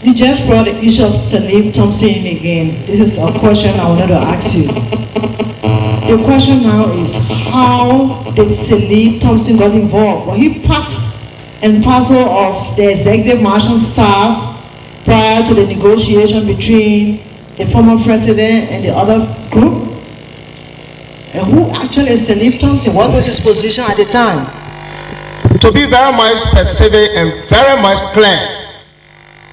You just brought the issue of Salif Thompson in again. This is a question I wanted to ask you. The question now is, how did Salif Thompson get involved? Was he part and parcel of the executive marshal staff prior to the negotiation between the former president and the other group? And who actually is Salif Thompson? What was his position at the time? To be very much specific and very much clear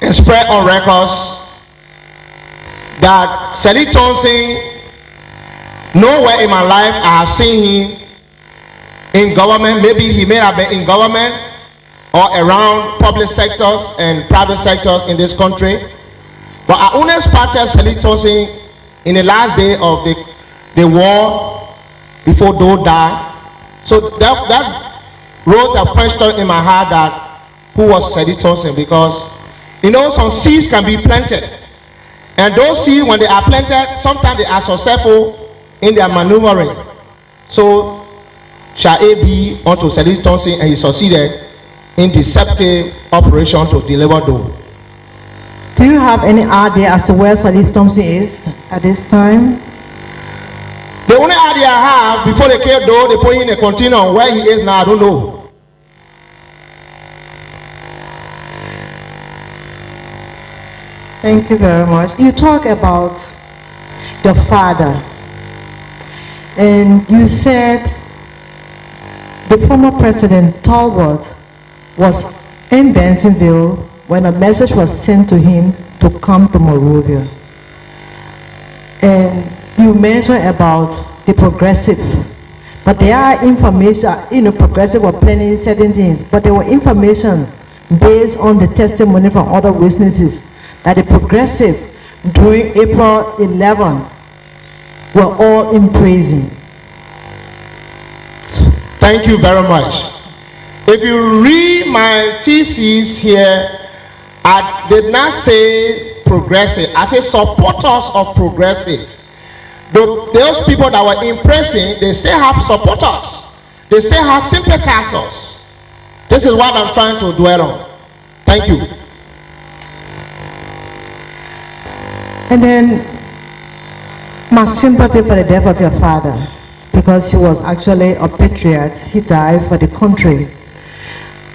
and spread on records that Salif Thompson, nowhere in my life I have seen him in government. Maybe he may have been in government or around public sectors and private sectors in this country. But I only spotted Salif Thompson in the last day of the war before Doe died. So that rose a question in my heart that who was Salif Thompson, because you know some seeds can be planted, and those seeds when they are planted sometimes they are successful in their maneuvering. So shall it be unto Salif Thompson, and he succeeded in deceptive operation to deliver Doe. Do you have any idea as to where Salif Thompson is at this time? The only idea I have, before they killed Doe, they put in a continuum. Where he is now, I don't know. Thank you very much. You talk about your father, and you said the former president Talbot was in Bensonville when a message was sent to him to come to Monrovia. And you mentioned about the progressive, but there are information, progressive were planning certain things, but there were information based on the testimony from other witnesses that the progressive during April 11 were all in prison. Thank you very much. If you read my thesis here, I did not say progressive, I said supporters of progressive. Those people that were in prison, they still have supporters, they still have sympathizers. This is what I'm trying to dwell on. Thank you. And then my sympathy for the death of your father, because he was actually a patriot. He died for the country.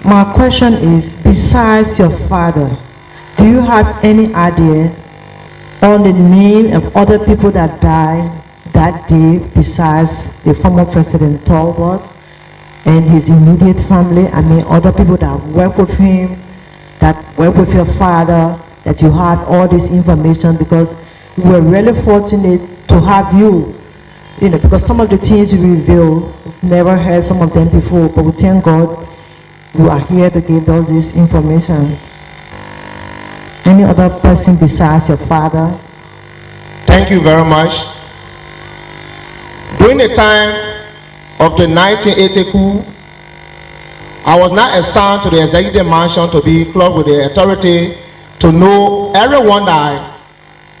My question is, besides your father, do you have any idea on the name of other people that died that day besides the former President Talbot and his immediate family? I mean, other people that work with him, that work with your father, that you have all this information, because we were really fortunate to have you, because some of the things you reveal, we've never heard some of them before, but we thank God you are here to give all this information. Any other person besides your father? Thank you very much. During the time of the 1980 coup, I was not assigned to the executive mansion to be close with the authority to know everyone that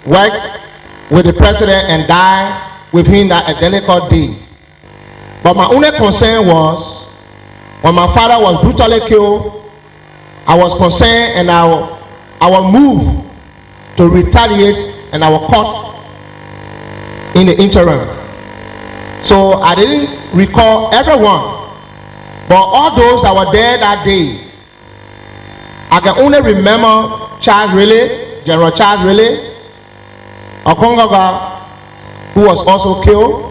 worked with the president and died with him that identical day. But my only concern was when my father was brutally killed, I was concerned, and I will move to retaliate, and I will cut in the interim. So I didn't recall everyone, but all those that were there that day, I can only remember Charles Riley, General Charles Riley, Okongaga, who was also killed,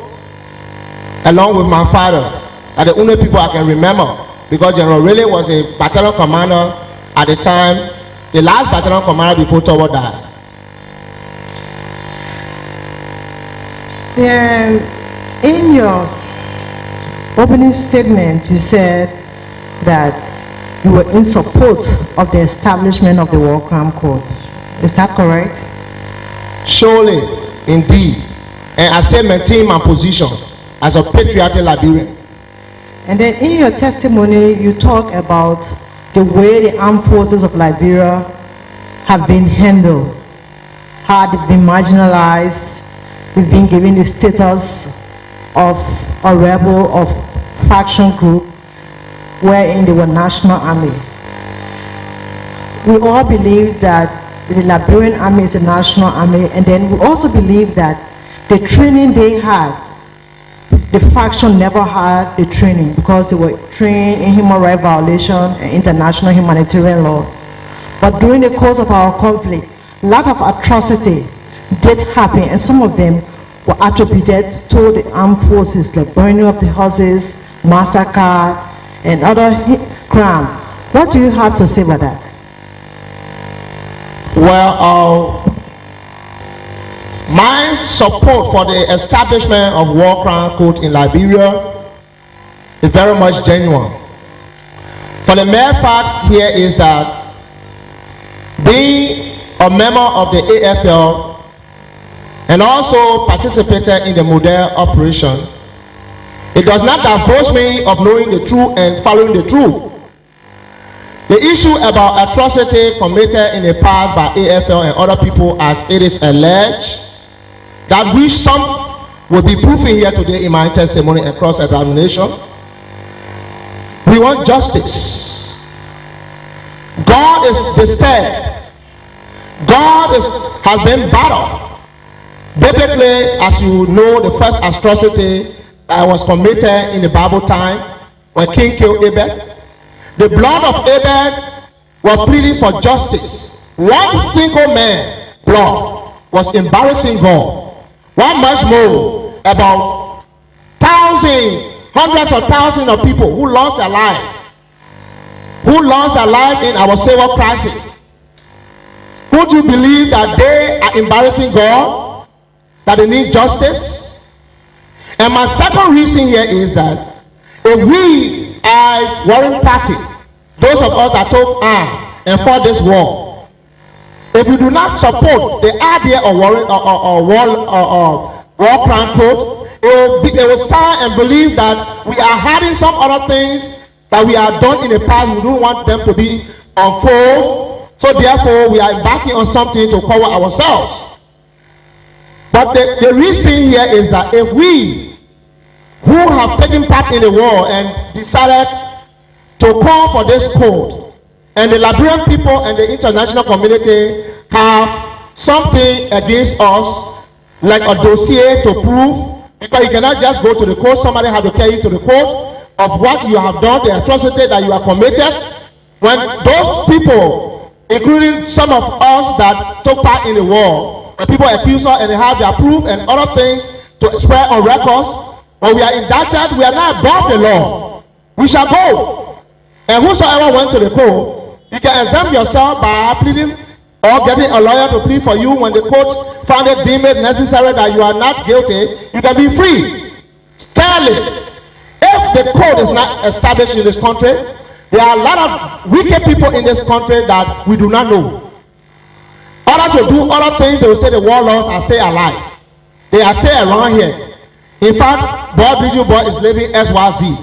along with my father, are the only people I can remember, because General Riley was a battalion commander at the time, the last battalion commander before Talbot died. In your opening statement, you said that you were in support of the establishment of the War Crime Court. Is that correct? Surely, indeed. And I still maintain my position as a patriotic Liberian. And then in your testimony, you talk about the way the armed forces of Liberia have been handled, how they've been marginalized, they've been given the status of a rebel or faction group, wherein they were national army. We all believe that the Liberian Army is the national army, and then we also believe that the training they had, the faction never had the training because they were trained in human rights violation and international humanitarian law. But during the course of our conflict, a lot of atrocity did happen, and some of them were attributed to the armed forces, like burning of the houses, massacre, and other crime. What do you have to say about that? Well, my support for the establishment of war crime court in Liberia is very much genuine. For the mere fact here is that being a member of the AFL and also participated in the model operation, it does not divulge me of knowing the truth and following the truth. The issue about atrocity committed in the past by AFL and other people, as it is alleged, that which some will be proving here today in my testimony and cross-examination. We want justice. God is disturbed. God has been battled. Biblically, as you know, the first atrocity that was committed in the Bible time when King killed Abel, the blood of Abel was pleading for justice. One single man blood was embarrassing God. One much more about thousands, hundreds of thousands of people who lost their lives, in our civil crisis. Would you believe that they are embarrassing God, that they need justice? And my second reason here is that if we are warring party, those of us that took arm and fought this war, if we do not support the idea of war crime code, it will sound and believe that we are hiding some other things that we have done in the past. We don't want them to be unfold, so therefore we are embarking on something to cover ourselves. But the reason here is that if we who have taken part in the war and decided to call for this code, and the Liberian people and the international community have something against us, like a dossier to prove, because you cannot just go to the court, somebody has to carry you to the court of what you have done, the atrocity that you have committed. When those people, including some of us that took part in the war, the people accuse us and they have their proof and other things to spread on records, when we are indicted, we are not above the law. We shall go. And whosoever went to the court, you can exempt yourself by pleading or getting a lawyer to plead for you. When the court found it deemed it necessary that you are not guilty, you can be free. Sterling. If the code is not established in this country, there are a lot of wicked people in this country that we do not know. Others will do other things. They will say the war laws are say alive. They are say around here. In fact, Bleaju boy is living XYZ.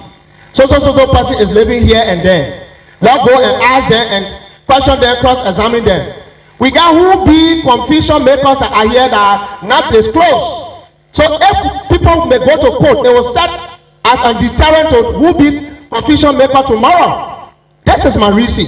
So person is living here and there. Let's go and ask them and question them, cross-examine them. We got who be confusion makers that are here that are not disclosed. So if people may go to court, they will set as a deterrent to who be confusion maker tomorrow. This is my reason.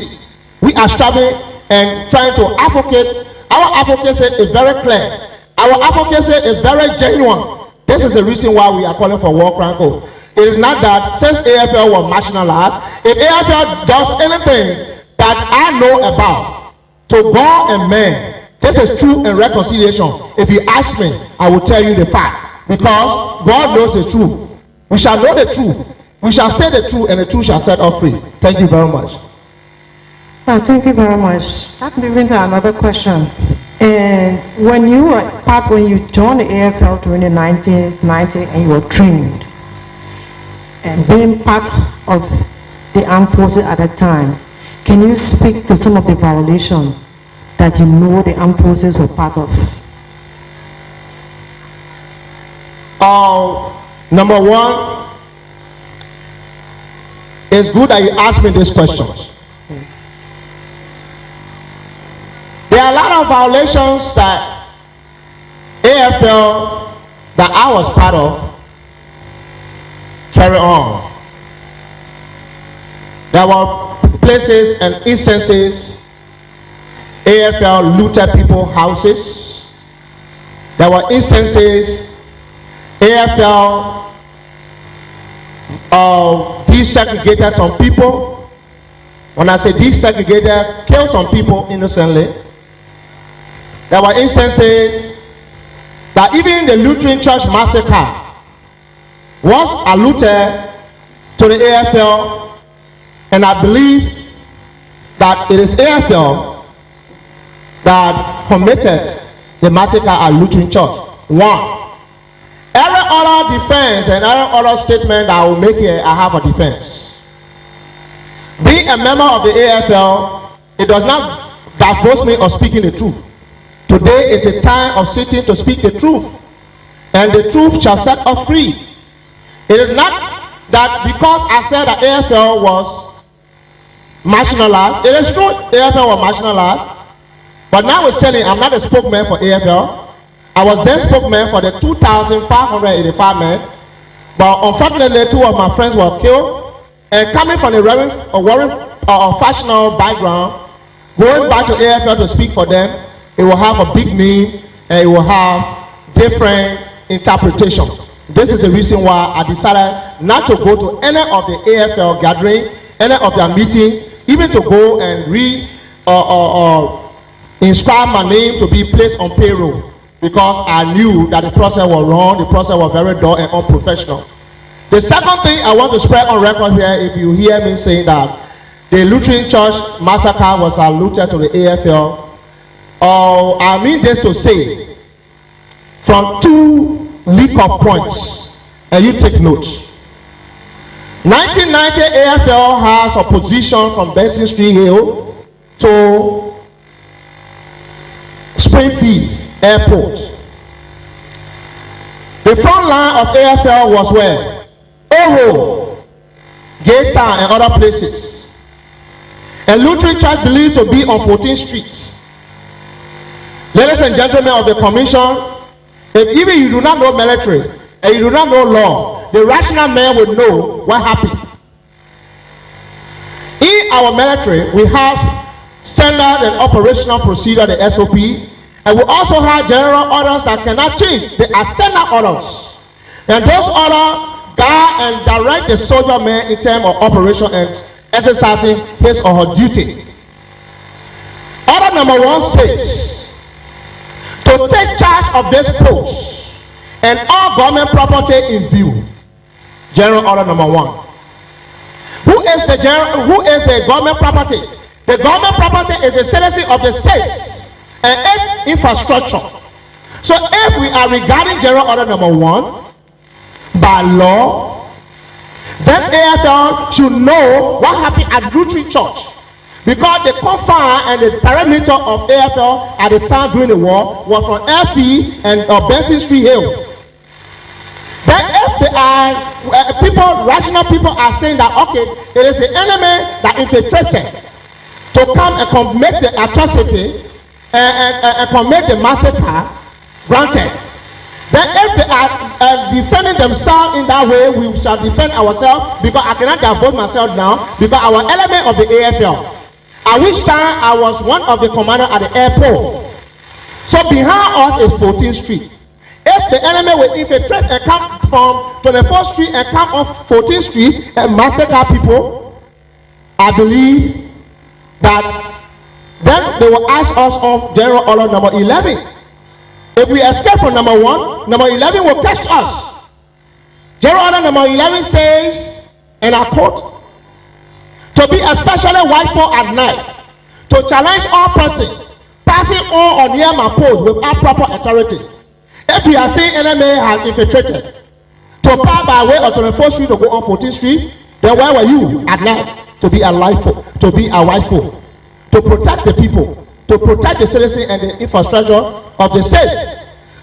We are striving and trying to advocate. Our advocacy is very clear. Our advocacy is very genuine. This is the reason why we are calling for war crime code. It is not that since AFL was marginalized, if AFL does anything that I know about to God and man, this is truth and reconciliation. If you ask me, I will tell you the fact, because God knows the truth. We shall know the truth. We shall say the truth, and the truth shall set us free. Thank you very much. Well, thank you very much. I'm moving to another question. And when you joined the AFL during the 1990 and you were trained, and being part of the armed forces at that time, can you speak to some of the violations that you know the armed forces were part of? Number one, it's good that you ask me these questions. Yes. There are a lot of violations that AFL that I was part of carry on. There were places and instances AFL looted people's houses. There were instances AFL desegregated some people. When I say desegregated, killed some people innocently. There were instances that even the Lutheran Church massacre was alluded to the AFL, and I believe that it is AFL that committed the massacre at Lutheran Church. One. Every other defense and every other statement that I will make here, I have a defense. Being a member of the AFL, it does not divorce me of speaking the truth. Today is the time of sitting to speak the truth, and the truth shall set us free. It is not that because I said that AFL was marginalized. It is true AFL was marginalized, but now we're saying I'm not a spokesman for AFL. I was then spokesman for the 2,585 men, but unfortunately 2 of my friends were killed, and coming from a warring factional background, going back to AFL to speak for them, it will have a big name and it will have different interpretation. This is the reason why I decided not to go to any of the AFL gathering, any of their meetings, even to go and inscribe my name to be placed on payroll, because I knew that the process was wrong, the process was very dull and unprofessional. The second thing I want to spread on record here, if you hear me saying that the Lutheran Church massacre was alluded to the AFL, I mean this to say, from 2 leak-up points, and you take note. 1990 AFL has a position from Benson Street Hill to Springfield Airport. The front line of AFL was where? Oho, Gay Town and other places. And Lutheran Church believed to be on 14th Street. Ladies and gentlemen of the commission, if even you do not know military and you do not know law, the rational man will know what happened. In our military, we have standard and operational procedure, the SOP, and we also have general orders that cannot change. They are standard orders, and those orders guide and direct the soldier man in terms of operation and exercising his or her duty. Order number 1 says to take charge of this post and all government property in view. General order number 1. Who is the government property? The government property is the citizen of the states and its infrastructure. So if we are regarding general order number 1 by law, then AFL should know what happened at Lutheran Church, because the confine and the perimeter of AFL at the time during the war was from FE and Benson Street Hill. Then if they are rational people are saying that okay, it is the enemy that infiltrated to come and commit the atrocity and commit the massacre, granted. Then if they are defending themselves in that way, we shall defend ourselves, because I cannot divorce myself now, because our element of the AFL, at which time I was one of the commanders at the airport. So behind us is 14th Street. If the enemy will infiltrate and come from 24th Street and come off 14th Street and massacre people, I believe that then they will ask us on general order number 11. If we escape from number 1, number 11 will catch us. General order number 11 says, and I quote, to be especially watchful at night, to challenge all persons passing on or near my post without proper authority. If we are saying enemy has infiltrated, to pass by way of 24th Street to go on 14th Street, then where were you at night? To be a watchful, to protect the people, to protect the citizens and the infrastructure of the states.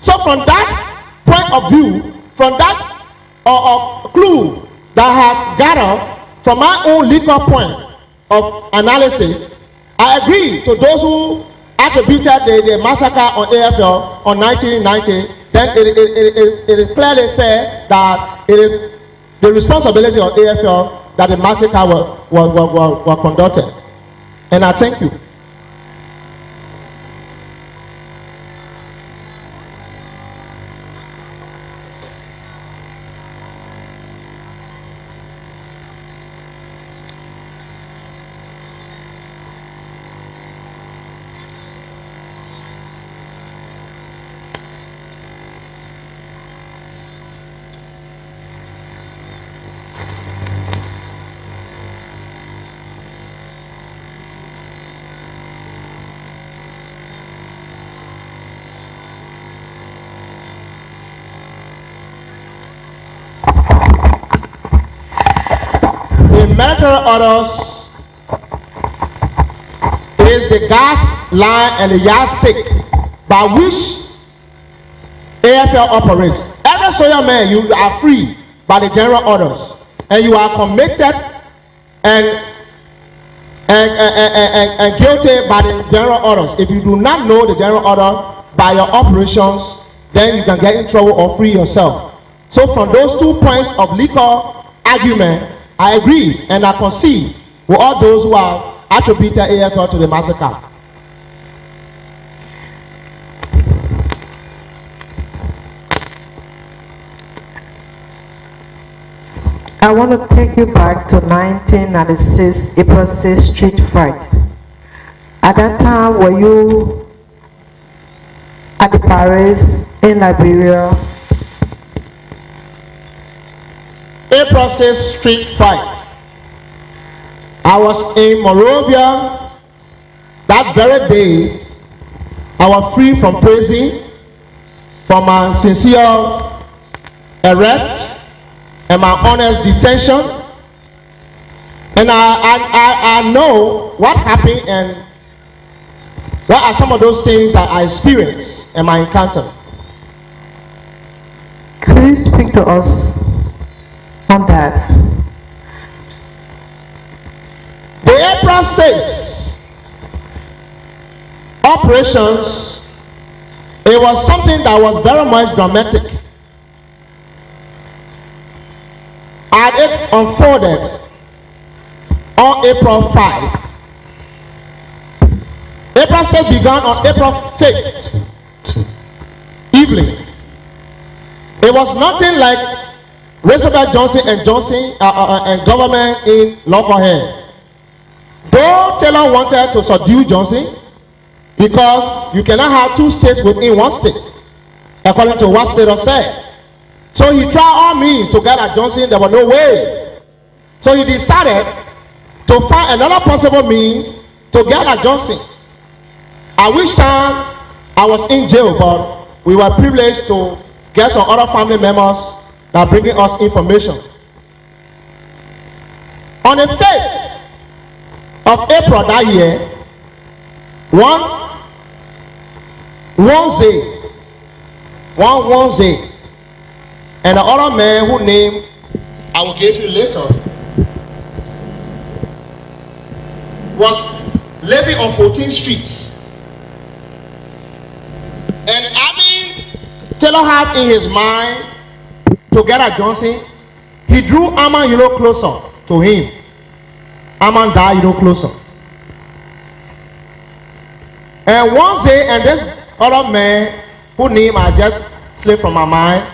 So from that point of view, from that clue that I have gathered from my own legal point of analysis, I agree to those who attributed the massacre on AFL on 1990. Then it is clearly fair that it is the responsibility of AFL that the massacre was conducted. And I thank you. military orders is the gas line and the yardstick by which AFL operates. Every soldier man, you are free by the general orders, and you are committed and guilty by the general orders. If you do not know the general order by your operations, then you can get in trouble or free yourself. So from those 2 points of legal argument, I agree and I concede with all those who have attributed AFL to the massacre. I want to take you back to 1996 April 6th street fight. At that time, were you at the Paris in Liberia? April 6th street fight. I was in Monrovia that very day. I was free from prison, from my sincere arrest and my honest detention, and I know what happened and what are some of those things that I experienced and my encounter. Could you speak to us on that? The April 6 operations, it was something that was very much dramatic. And it unfolded on April 5. April 6 began on April 5th evening. It was nothing like Roosevelt Johnson and government in Lockerhead. Though Taylor wanted to subdue Johnson, because you cannot have two states within one state, according to what Taylor said. So he tried all means to get at Johnson. There was no way. So he decided to find another possible means to get at Johnson. At which time I was in jail, but we were privileged to get some other family members that are bringing us information. On the 5th of April that year, one Wednesday, and the other man who name I will give you later was living on 14th Street. And having Taylor had in his mind to get at Johnson, he drew Aman closer to him. Aman died closer. And one day, and this other man whose name I just slipped from my mind,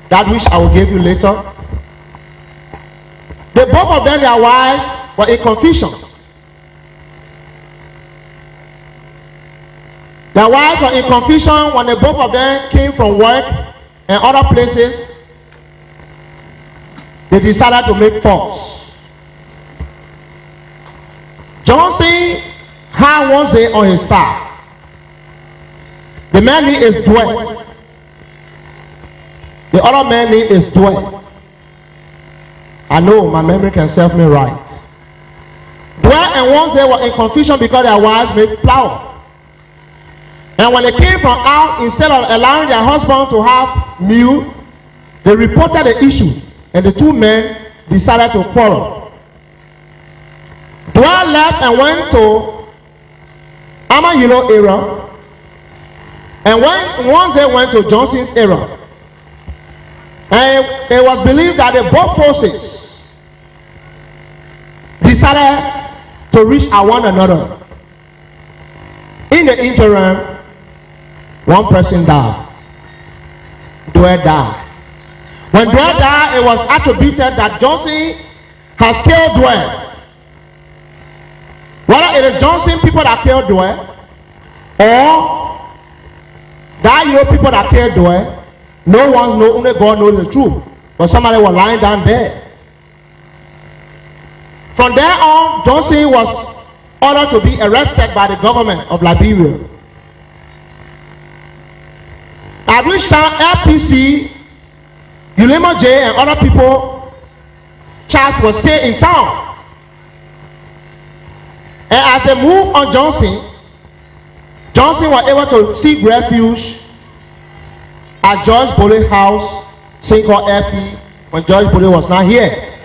that which I will give you later, the both of them, their wives, were in confusion. Their wives were in confusion when the both of them came from work and other places. They decided to make false. Johnson had one day on his side. The man name is Dwell. The other man name is Dwell. I know my memory can serve me right. Dwell and one day were in confusion because their wives made flour. And when they came from out, instead of allowing their husband to have meal, they reported the issue, and the two men decided to quarrel. Dwell left and went to Amayilo area, and once they went to Johnson's area, and it was believed that the both forces decided to reach out one another. In the interim, one person died. Dwell died. When Dwell died, it was attributed that Johnson has killed Dwell. Whether it is Johnson people that killed Dwell, or that people that killed Dwell, no one knows, only God knows the truth. But somebody was lying down there. From there on, Johnson was ordered to be arrested by the government of Liberia. At which time LPC, Ulema J, and other people charged was staying in town And as they moved on Johnson, Johnson was able to seek refuge at George Bole's house, thing called FE, when George Bole was not here.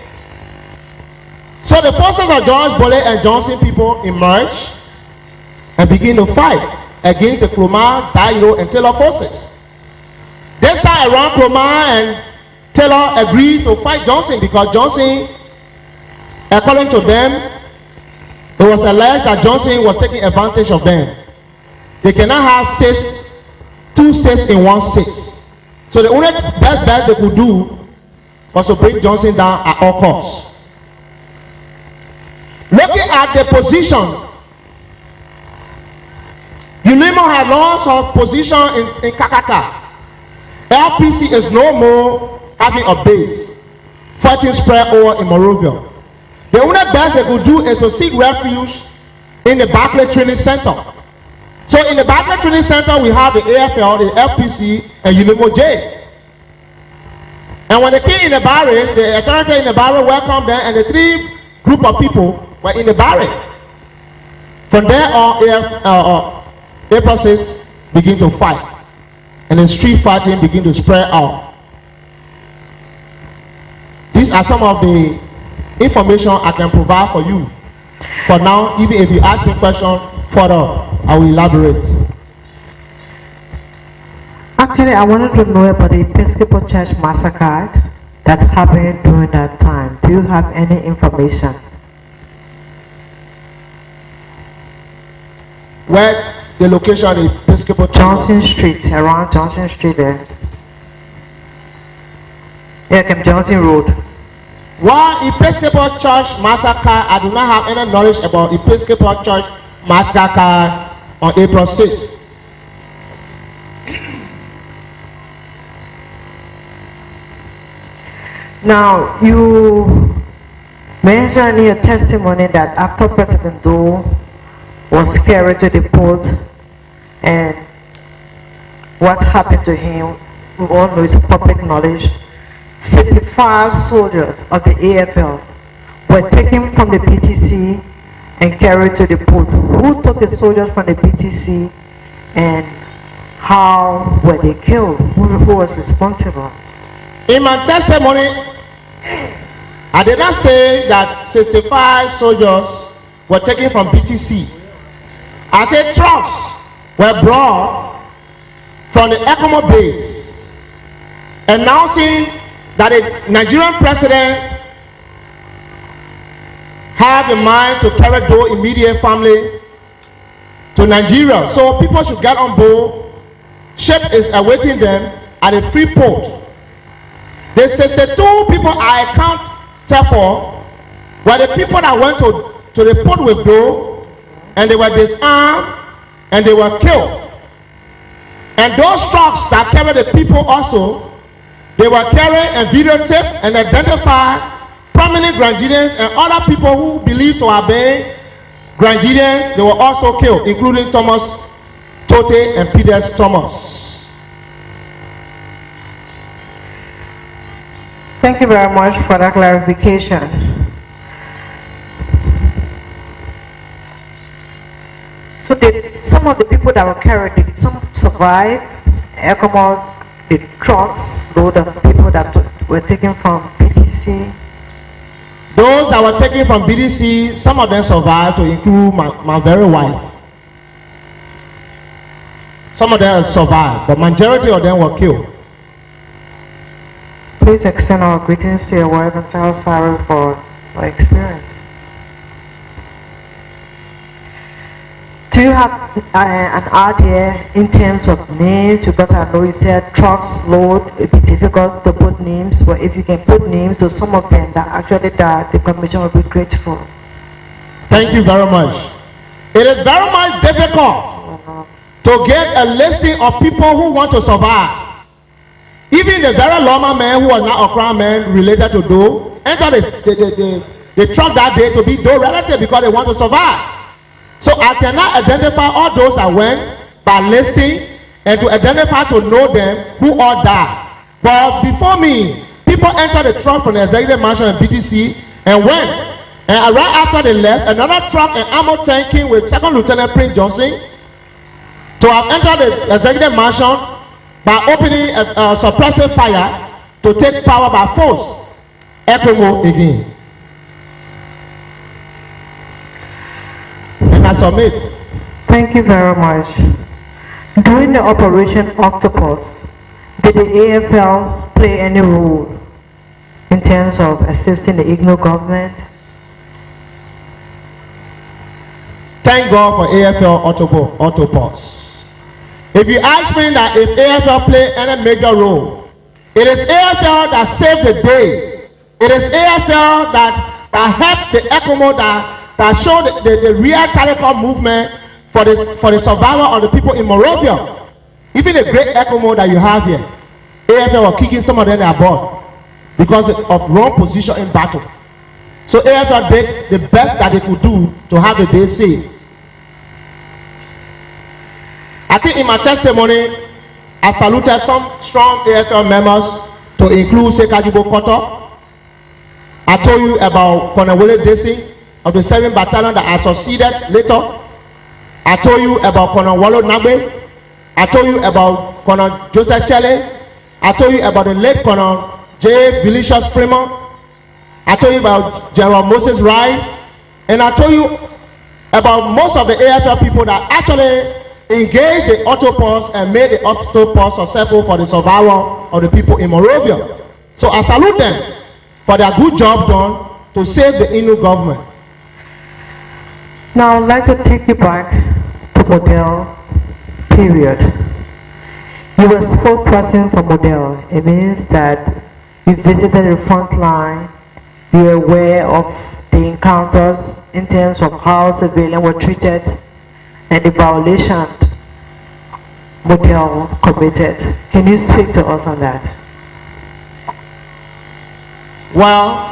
So the forces of George Bole and Johnson people emerged and begin to fight against the Kromah, Dairo, and Taylor forces. This time around, Kromah and Taylor agreed to fight Johnson because Johnson, according to them, it was alleged that Johnson was taking advantage of them. They cannot have states, two states in one state. So the only best they could do was to bring Johnson down at all costs. Looking at the position, UNIMO had lost her position in Kakata. LPC is no more having a base, fighting spread over in Monrovia. The only best they could do is to seek refuge in the Barclay Training Center. So in the Barclay Training Center, we have the AFL, the LPC, and UNIMO J. And when they came in the barracks, the authority in the barracks welcomed them, and the three group of people were in the barracks. From there on, April 6th begin to fight, and the street fighting begin to spread out. These are some of the information I can provide for you. For now, even if you ask me a question further, I will elaborate. Actually, I wanted to know about the Episcopal Church massacre that happened during that time. Do you have any information? Where the location of the Episcopal Church? Johnson Street, around Johnson Street there. Yeah, Camp Johnson Road. While Episcopal Church massacre, I do not have any knowledge about Episcopal Church massacre on April 6th. Now, you mentioned in your testimony that after President Doe was carried to the port and what happened to him, we all know it's public knowledge. 65 soldiers of the AFL were taken from the BTC and carried to the port. Who took the soldiers from the BTC and how were they killed? Who was responsible? In my testimony, I did not say that 65 soldiers were taken from BTC. I said trucks were brought from the ecomog base, announcing that the Nigerian president had in mind to carry Doe immediate family to Nigeria. So people should get on board. Ship is awaiting them at a free port. The 62 people I accounted for were the people that went to the port with Doe, and they were disarmed and they were killed. And those trucks that carried the people also, they were carried and videotaped and identified prominent Granadians and other people who believed to have been Granadians. They were also killed, including Thomas Tote and Peter Thomas. Thank you very much for that clarification. So did some of the people that were carried, did some survive? ECOMOG, the trucks, load of people that were taken from BTC? Those that were taken from BTC, some of them survived, to include my very wife. Some of them survived, but majority of them were killed. Please extend our greetings to your wife and tell sorry for our experience. Do you have an idea in terms of names? Because I know you said trucks, load, it'd be difficult to put names, but if you can put names to some of them that actually died, the commission will be grateful. Thank you very much. It is very much difficult to get a listing of people who want to survive. Even the very Loma man who was not a crown man related to Doe entered the truck that day to be Doe relative because they want to survive. So I cannot identify all those that went by listing and to identify to know them who all died. But before me, people entered the truck from the executive mansion and BTC and went And right after they left, another truck and ammo tank came with Second Lieutenant Prince Johnson to have entered the executive mansion by opening a suppressive fire to take power by force. ECOMOG again. And I submit. Thank you very much. During the Operation Octopus, did the AFL play any role in terms of assisting the IGNO government? Thank God for AFL Octopus. If you ask me that if AFL play any major role, it is AFL that saved the day. It is AFL that helped the ECOMOG that showed the real tactical movement for the survival of the people in Monrovia. Even the great ECOMOG that you have here, AFL were kicking some of them aboard because of wrong position in battle. So AFL did the best that they could do to have the day saved. I think in my testimony, I saluted some strong AFL members to include Sekajibo Koto. I told you about Colonel Willie Desi of the 7th Battalion that I succeeded later. I told you about Colonel Wallo Nagbe. I told you about Colonel Joseph Chele. I told you about the late Colonel J. Belicious Freeman. I told you about General Moses Wright. And I told you about most of the AFL people that actually engaged the Octopus and made the Octopus successful for the survival of the people in Monrovia. So I salute them for their good job done to save the INU government. Now I'd like to take you back to Model period. You were spokesperson for Model. It means that you visited the front line, you were aware of the encounters in terms of how civilians were treated and the violation Model committed. Can you speak to us on that? Well,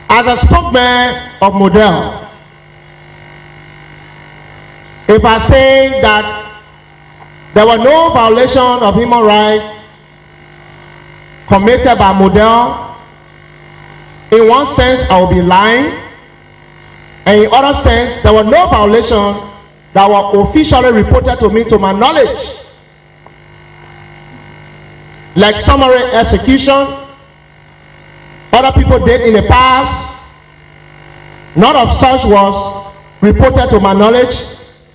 as a spokesman of Model, if I say that there were no violation of human rights committed by Model, in one sense I will be lying, and in other sense there were no violations that were officially reported to me to my knowledge, like summary execution. Other people did in the past. None of such was reported to my knowledge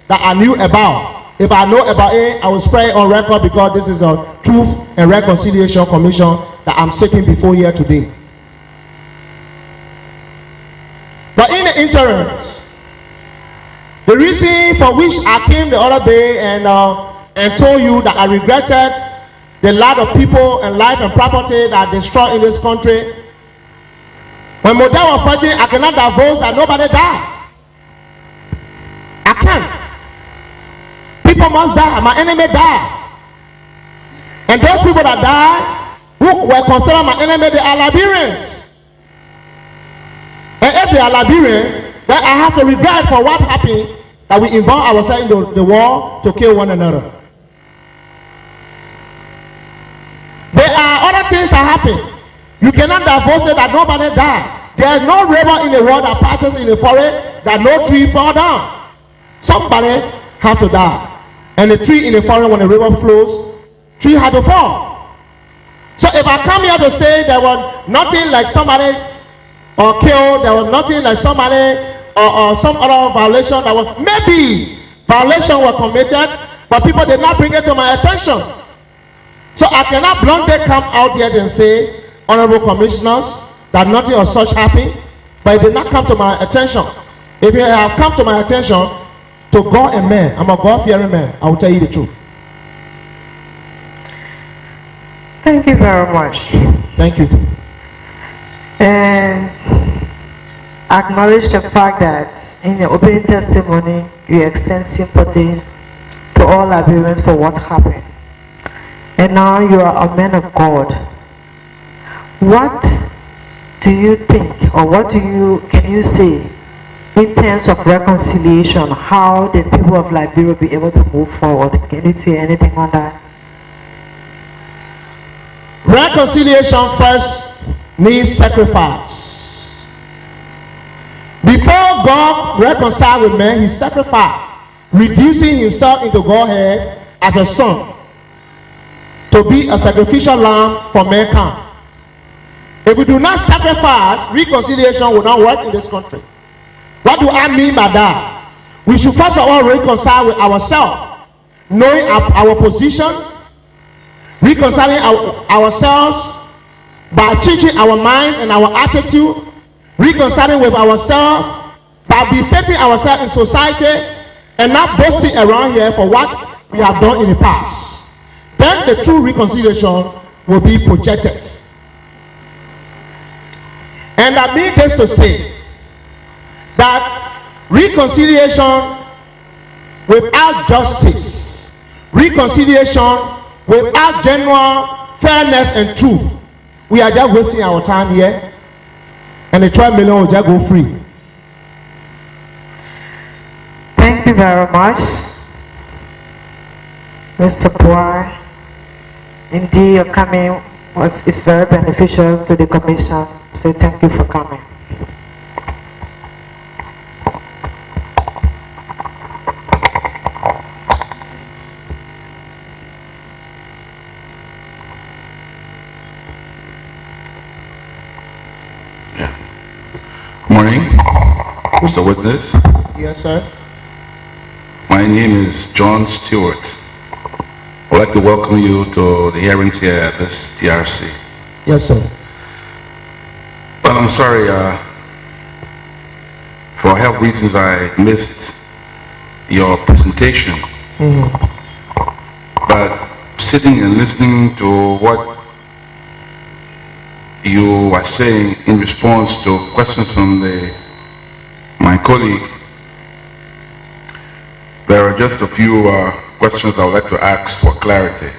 that I knew about. If I know about it, I will spread it on record because this is a Truth and Reconciliation Commission that I'm sitting before here today. But in the interim, the reason for which I came the other day and told you that I regretted the lot of people and life and property that are destroyed in this country. When Model was fighting, I cannot divulge that nobody died. I can't. People must die. My enemy died. And those people that died, who were considered my enemy, they are Liberians. And if they are Liberians, then I have to regret for what happened, that we involve ourselves in the war to kill one another. There are other things that happen. You cannot divulge that nobody died. There is no river in the world that passes in the forest that no tree fall down. Somebody have to die. And the tree in the forest, when the river flows, tree had to fall. So if I come here to say there was nothing like somebody or killed, there was nothing like somebody or some other violation that was, maybe violation was committed, but people did not bring it to my attention. So I cannot bluntly come out here and say, honorable commissioners, that nothing of such happened, but it did not come to my attention. If it have come to my attention, to God and man, I'm a God-fearing man, I will tell you the truth. Thank you very much. Thank you. And acknowledge the fact that in your opening testimony, you extend sympathy to all Liberians for what happened. And now you are a man of God. What do you think, or what can you say in terms of reconciliation? How the people of Liberia will be able to move forward? Can you say anything on that? Reconciliation first needs sacrifice. Before God reconciled with man, he sacrificed, reducing himself into Godhead as a son to be a sacrificial lamb for mankind. If we do not sacrifice, reconciliation will not work in this country. What do I mean by that? We should first of all reconcile with ourselves, knowing our position, reconciling ourselves by teaching our minds and our attitude, reconciling with ourselves by befitting ourselves in society and not boasting around here for what we have done in the past. Then the true reconciliation will be projected. And I mean this to say that reconciliation without justice, reconciliation without genuine fairness and truth, we are just wasting our time here, and the 12 million will just go free. Thank you very much, Mr. Bleaju. Indeed, your coming is very beneficial to the Commission. So thank you for coming. Good morning, Mr. Witness. Yes, sir. My name is John Stewart. I'd like to welcome you to the hearings here at this TRC. Yes, sir. Well, I'm sorry, for health reasons I missed your presentation. But sitting and listening to what you are saying in response to questions from my colleague, there are just a few questions I would like to ask for clarity.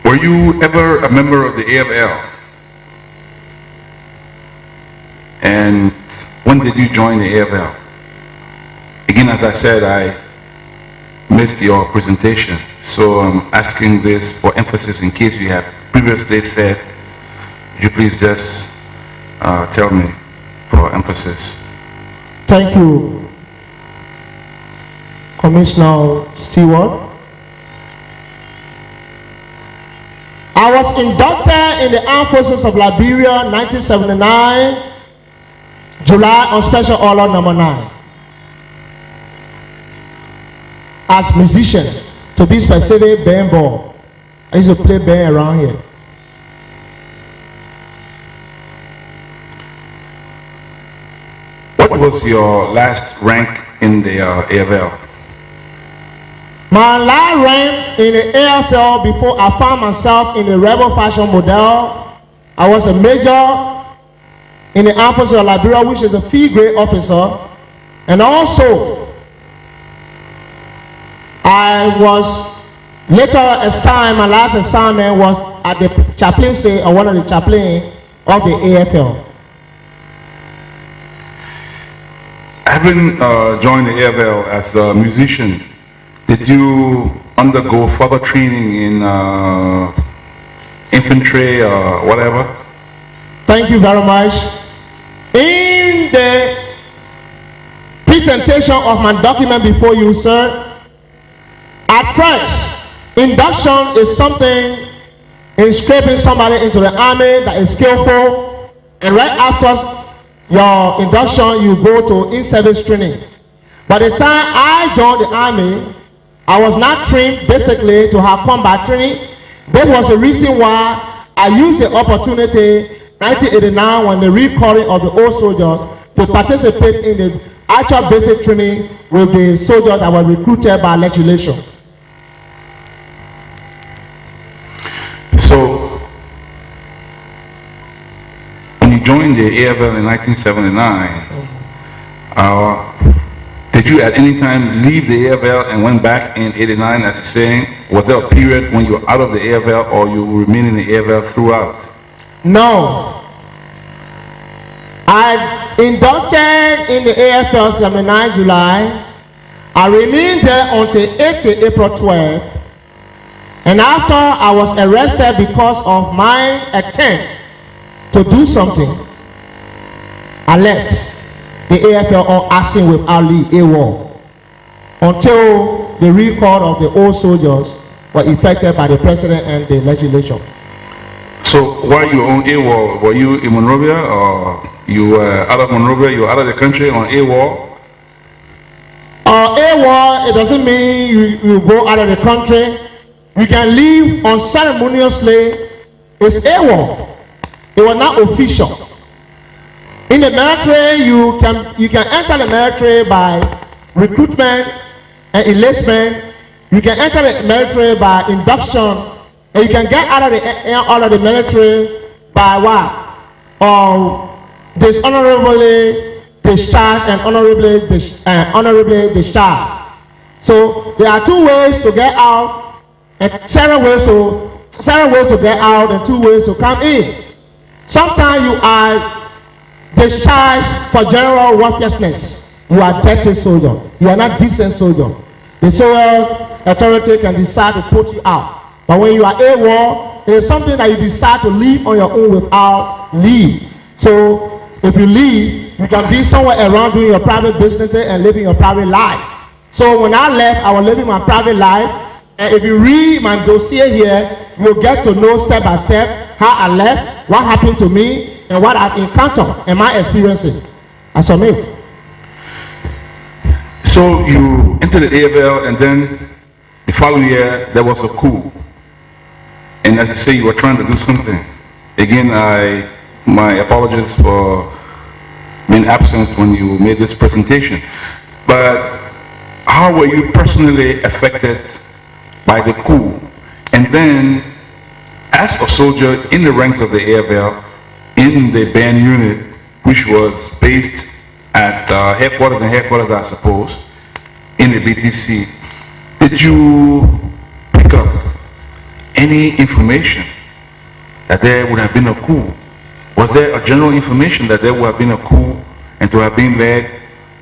Were you ever a member of the AFL? And when did you join the AFL? Again, as I said, I missed your presentation, so I'm asking this for emphasis in case you have previously said. Would you please just tell me for emphasis? Thank you, Commissioner Stewart. I was inducted in the Armed Forces of Liberia 1979, July on Special Order number 9. As musician, to be specific, band ball. I used to play band around here. What was your last rank in the AFL? My last rank in the AFL before I found myself in the rebel fashion model, I was a major in the Armed Forces of Liberia, which is a field grade officer, and also I was later assigned, my last assignment was at the chaplaincy, or one of the chaplain of the AFL. Having joined the AFL as a musician, did you undergo further training in infantry or whatever? Thank you very much. In the presentation of my document before you, sir, at first, induction is something in scraping somebody into the army that is skillful, and right after your induction, you go to in-service training. By the time I joined the army, I was not trained basically to have combat training. That was the reason why I used the opportunity 1989 when the recalling of the old soldiers to participate in the actual basic training with the soldiers that were recruited by legislation. So, when you joined the AFL in 1979, did you at any time leave the AFL and went back in 89, as you're saying? Was there a period when you were out of the AFL or you remained in the AFL throughout? No. I inducted in the AFL 79 July. I remained there until 8 April 12. And after I was arrested because of my attempt to do something, I left the AFL on acting without leave, AWOL, until the recall of the old soldiers were effected by the president and the legislature. So while you were on AWOL, were you in Monrovia, or you were out of Monrovia, you were out of the country on AWOL? AWOL, it doesn't mean you go out of the country. You can leave unceremoniously. It's AWOL. It was not official. In the military, you can enter the military by recruitment and enlistment. You can enter the military by induction, and you can get out of the military by what? Dishonorably discharged and honorably discharged. So there are two ways to get out, and several ways to get out, and two ways to come in. Sometimes you are discharged for general worthlessness. You are dirty soldier. You are not decent soldier. The civil authority can decide to put you out. But when you are AWOL, it is something that you decide to leave on your own without leave. So if you leave, you can be somewhere around doing your private businesses and living your private life. So when I left, I was living my private life. And if you read my dossier here, you'll get to know step by step how I left, what happened to me, and what I've encountered and my experiences. I submit. So you entered the AFL, and then the following year there was a coup. And as you say, you were trying to do something. Again, my apologies for being absent when you made this presentation. But how were you personally affected by the coup? And then, as a soldier in the ranks of the AFL, in the band unit, which was based at headquarters, I suppose, in the BTC, did you pick up any information that there would have been a coup? Was there a general information that there would have been a coup and to have been led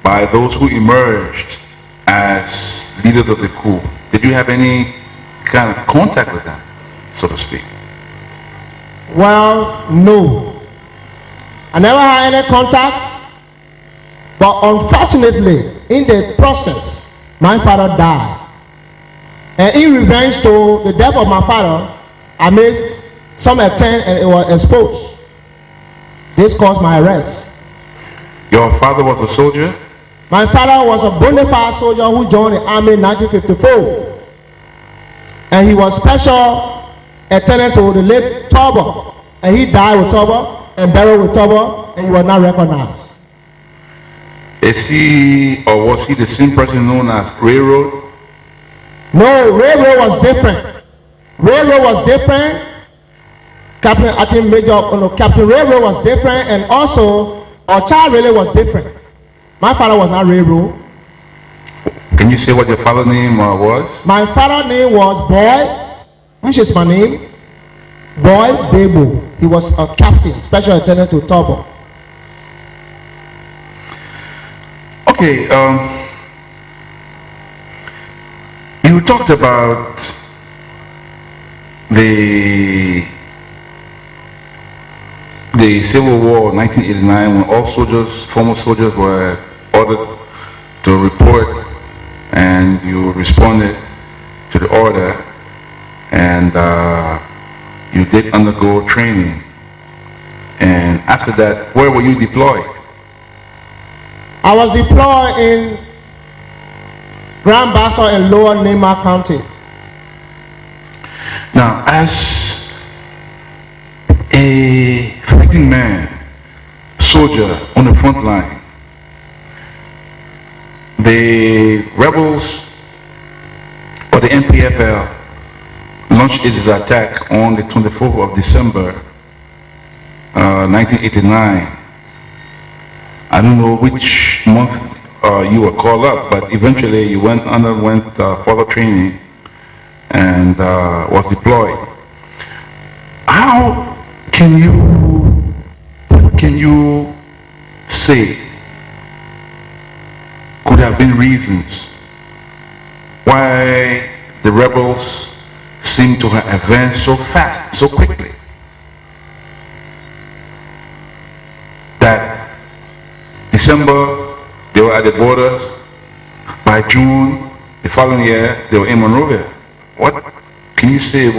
by those who emerged as leaders of the coup? Did you have any kind of contact with them, so to speak? Well, no. I never had any contact, but unfortunately, in the process, my father died. And in revenge to the death of my father, I made some attempt and it was exposed. This caused my arrest. Your father was a soldier? My father was a bona fide soldier who joined the army in 1954. And he was special attendant to the late topple. And he died with topple and buried with topple, and he was not recognized. Is he, or was he the same person known as Railroad? No, Railroad was different. Railroad was different. Captain Railroad was different, and also our child really was different. My father was not Railroad. Can you say what your father's name was? My father's name was Boy, which is my name. Boy Bebo. He was a captain, special attendant to Topple. Okay, you talked about the Civil War of 1989, when all soldiers, former soldiers, were ordered to report, and you responded to the order, and you did undergo training. And after that, where were you deployed? I was deployed in Grand Bassa and Lower Nema County. Now, as a fighting man, soldier on the front line, the rebels, or the NPFL, launched its attack on the 24th of December 1989. I don't know which month you were called up, but eventually you underwent further training and was deployed. How can you say could have been reasons why the rebels seem to have advanced so fast, so quickly? December, they were at the borders. By June, the following year, they were in Monrovia. What can you say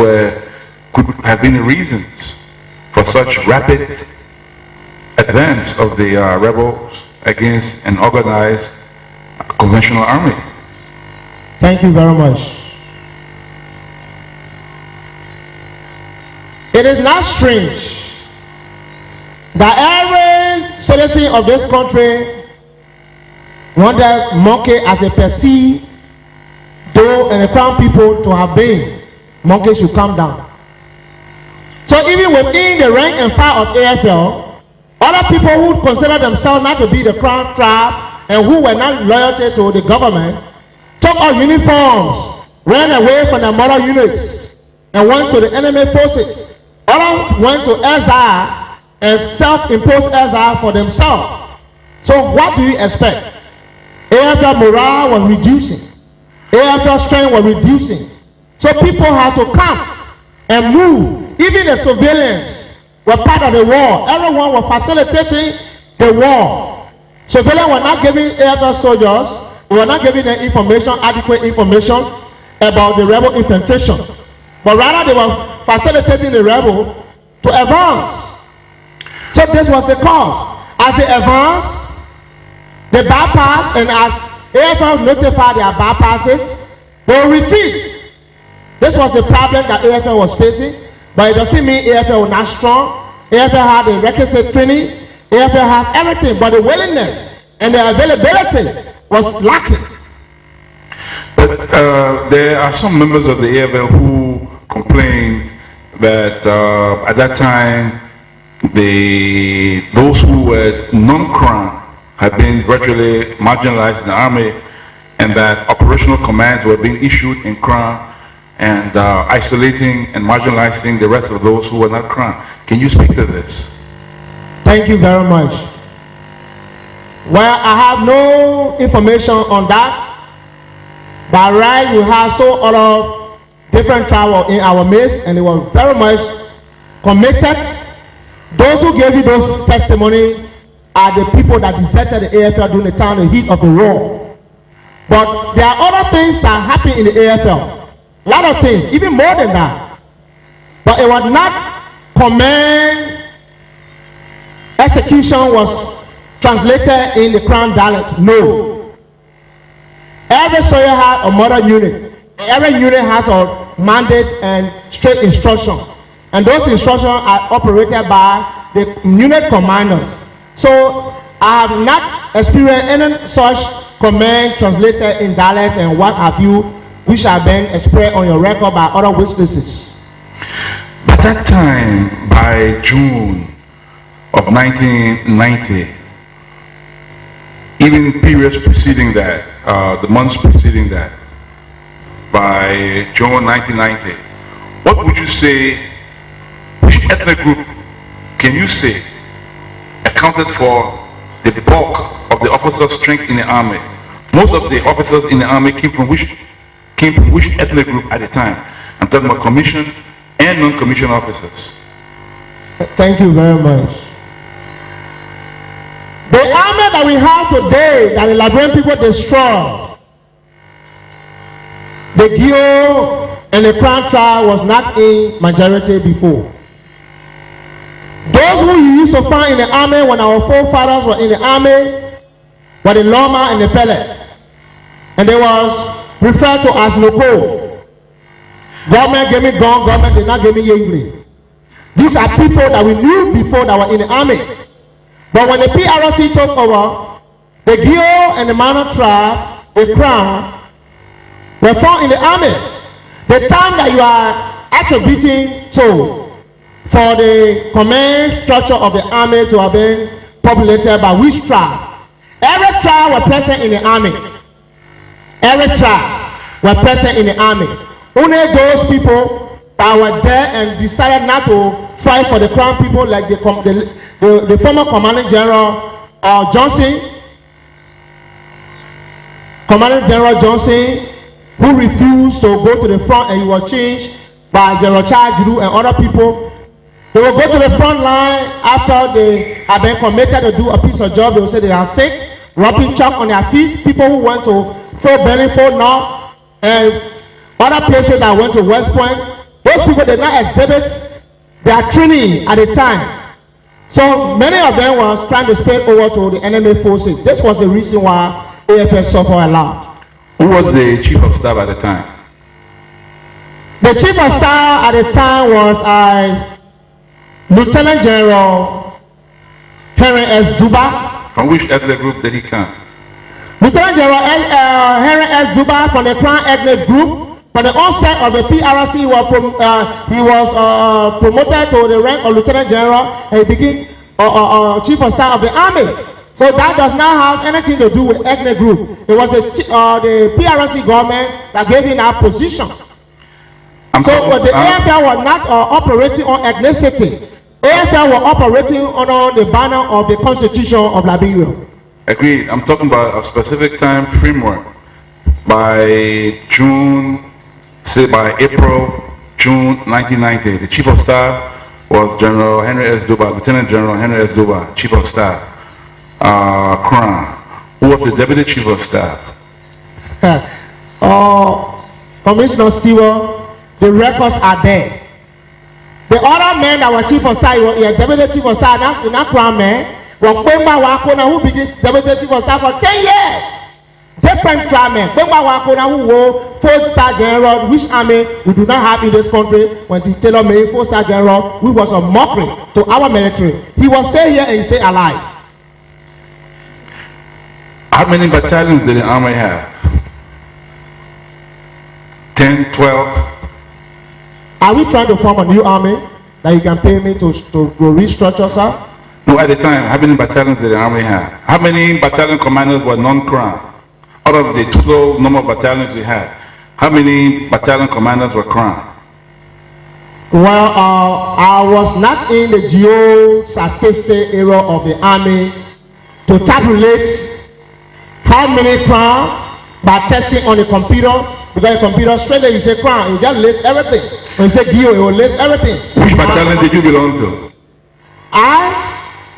could have been the reasons for such rapid advance of the rebels against an organized conventional army? Thank you very much. It is not strange that every citizen of this country wanted monkey as a perceived, though and the crown people to have been, monkey should come down. So even within the rank and file of AFL, other people who consider themselves not to be the crown tribe and who were not loyal to the government took off uniforms, ran away from their mother units, and went to the enemy forces. Others went to exile and self-imposed exile for themselves. So what do you expect? AFL morale was reducing. AFL strength was reducing. So people had to come and move. Even the civilians were part of the war. Everyone was facilitating the war. Civilians were not giving AFL soldiers, we were not giving them information, adequate information about the rebel infiltration. But rather they were facilitating the rebel to advance. So this was the cause. As they advanced, they bypassed, and as AFL notified their bypasses, they will retreat. This was the problem that AFL was facing, but it doesn't mean AFL was not strong. AFL had the requisite training, AFL has everything, but the willingness and the availability was lacking. But there are some members of the AFL who complained that at that time those who were non-crown had been virtually marginalized in the army, and that operational commands were being issued in crown and isolating and marginalizing the rest of those who were not crown. Can you speak to this? Thank you very much. Well, I have no information on that. By right, we have so other different tribes in our midst, and they were very much committed. Those who gave you those testimony are the people that deserted the AFL during the time, the heat of the war. But there are other things that happen in the AFL. A lot of things, even more than that. But it was not command execution was translated in the crown dialect. No. Every soldier had a mother unit. Every unit has a mandate and straight instruction. And those instructions are operated by the unit commanders. So I have not experienced any such command translated in dialects and what have you, which have been expressed on your record by other witnesses. By that time, by June of 1990, even periods preceding that, the months preceding that, by June 1990, what would you say, which ethnic group can you say accounted for the bulk of the officers' strength in the army? Most of the officers in the army came from which ethnic group at the time? I'm talking about commissioned and non-commissioned officers. Thank you very much. The army that we have today, that the Liberian people destroyed, the Gio and the Crown tribe was not in majority before. Those who you used to find in the army when our forefathers were in the army were the Loma and the Pele. And they was referred to as Noko. Government gave me gun, government did not give me Yingli. These are people that we knew before that were in the army. But when the TRC took over, the Gio and the Mano tribe, the Crown, were found in the army. The time that you are attributing to for the command structure of the army to have been populated by which tribe? Every tribe was present in the army. Every tribe was present in the army. Only those people that were there and decided not to fight for the crown people, like the former commanding general Johnson, Commanding General Johnson, who refused to go to the front, and he was changed by General Chad Jiru and other people. They will go to the front line after they have been committed to do a piece of job. They will say they are sick, rubbing chalk on their feet. People who went to Fort Benning, Fort North, and other places that went to West Point, those people did not exhibit their training at the time. So many of them was trying to spread over to the enemy forces. This was the reason why AFL suffered a lot. Who was the chief of staff at the time? The chief of staff at the time was Lieutenant General Henry S. Duba. From which ethnic group did he come? Lieutenant General Henry S. Duba from the Crown ethnic group. From the onset of the TRC, he was promoted to the rank of Lieutenant General, and he became Chief of Staff of the Army. So that does not have anything to do with ethnic group. It was the PRC government that gave him that position. The AFL was not operating on ethnicity. AFL was operating under the banner of the Constitution of Liberia. Agreed. I'm talking about a specific time framework. By June, say by April, June 1990, the Chief of Staff was General Henry S. Duba, Lieutenant General Henry S. Duba, Chief of Staff. Crown. Who was the Deputy Chief of Staff? Commissioner Stewart, the records are there. The other men that were Chief of Staff, Deputy Chief of Staff, not Crown man, who became Deputy Chief of Staff for 10 years. Different crime. Who were 4-star general, which army we do not have in this country. When the Taylor made 4-star general, we was a mockery to our military. He was still here and he stayed alive. How many battalions did the army have? 10, 12? Are we trying to form a new army that you can pay me to restructure, sir? No, at the time, how many battalions did the army have? How many battalion commanders were non-Crown? Out of the total number of battalions we had, how many battalion commanders were Crown? Well, I was not in the geo-statistic era of the army to tabulate how many Crown by testing on the computer, because the computer straight there you say Crown, it just lists everything. When you say geo, it will list everything. Which battalion did you belong to?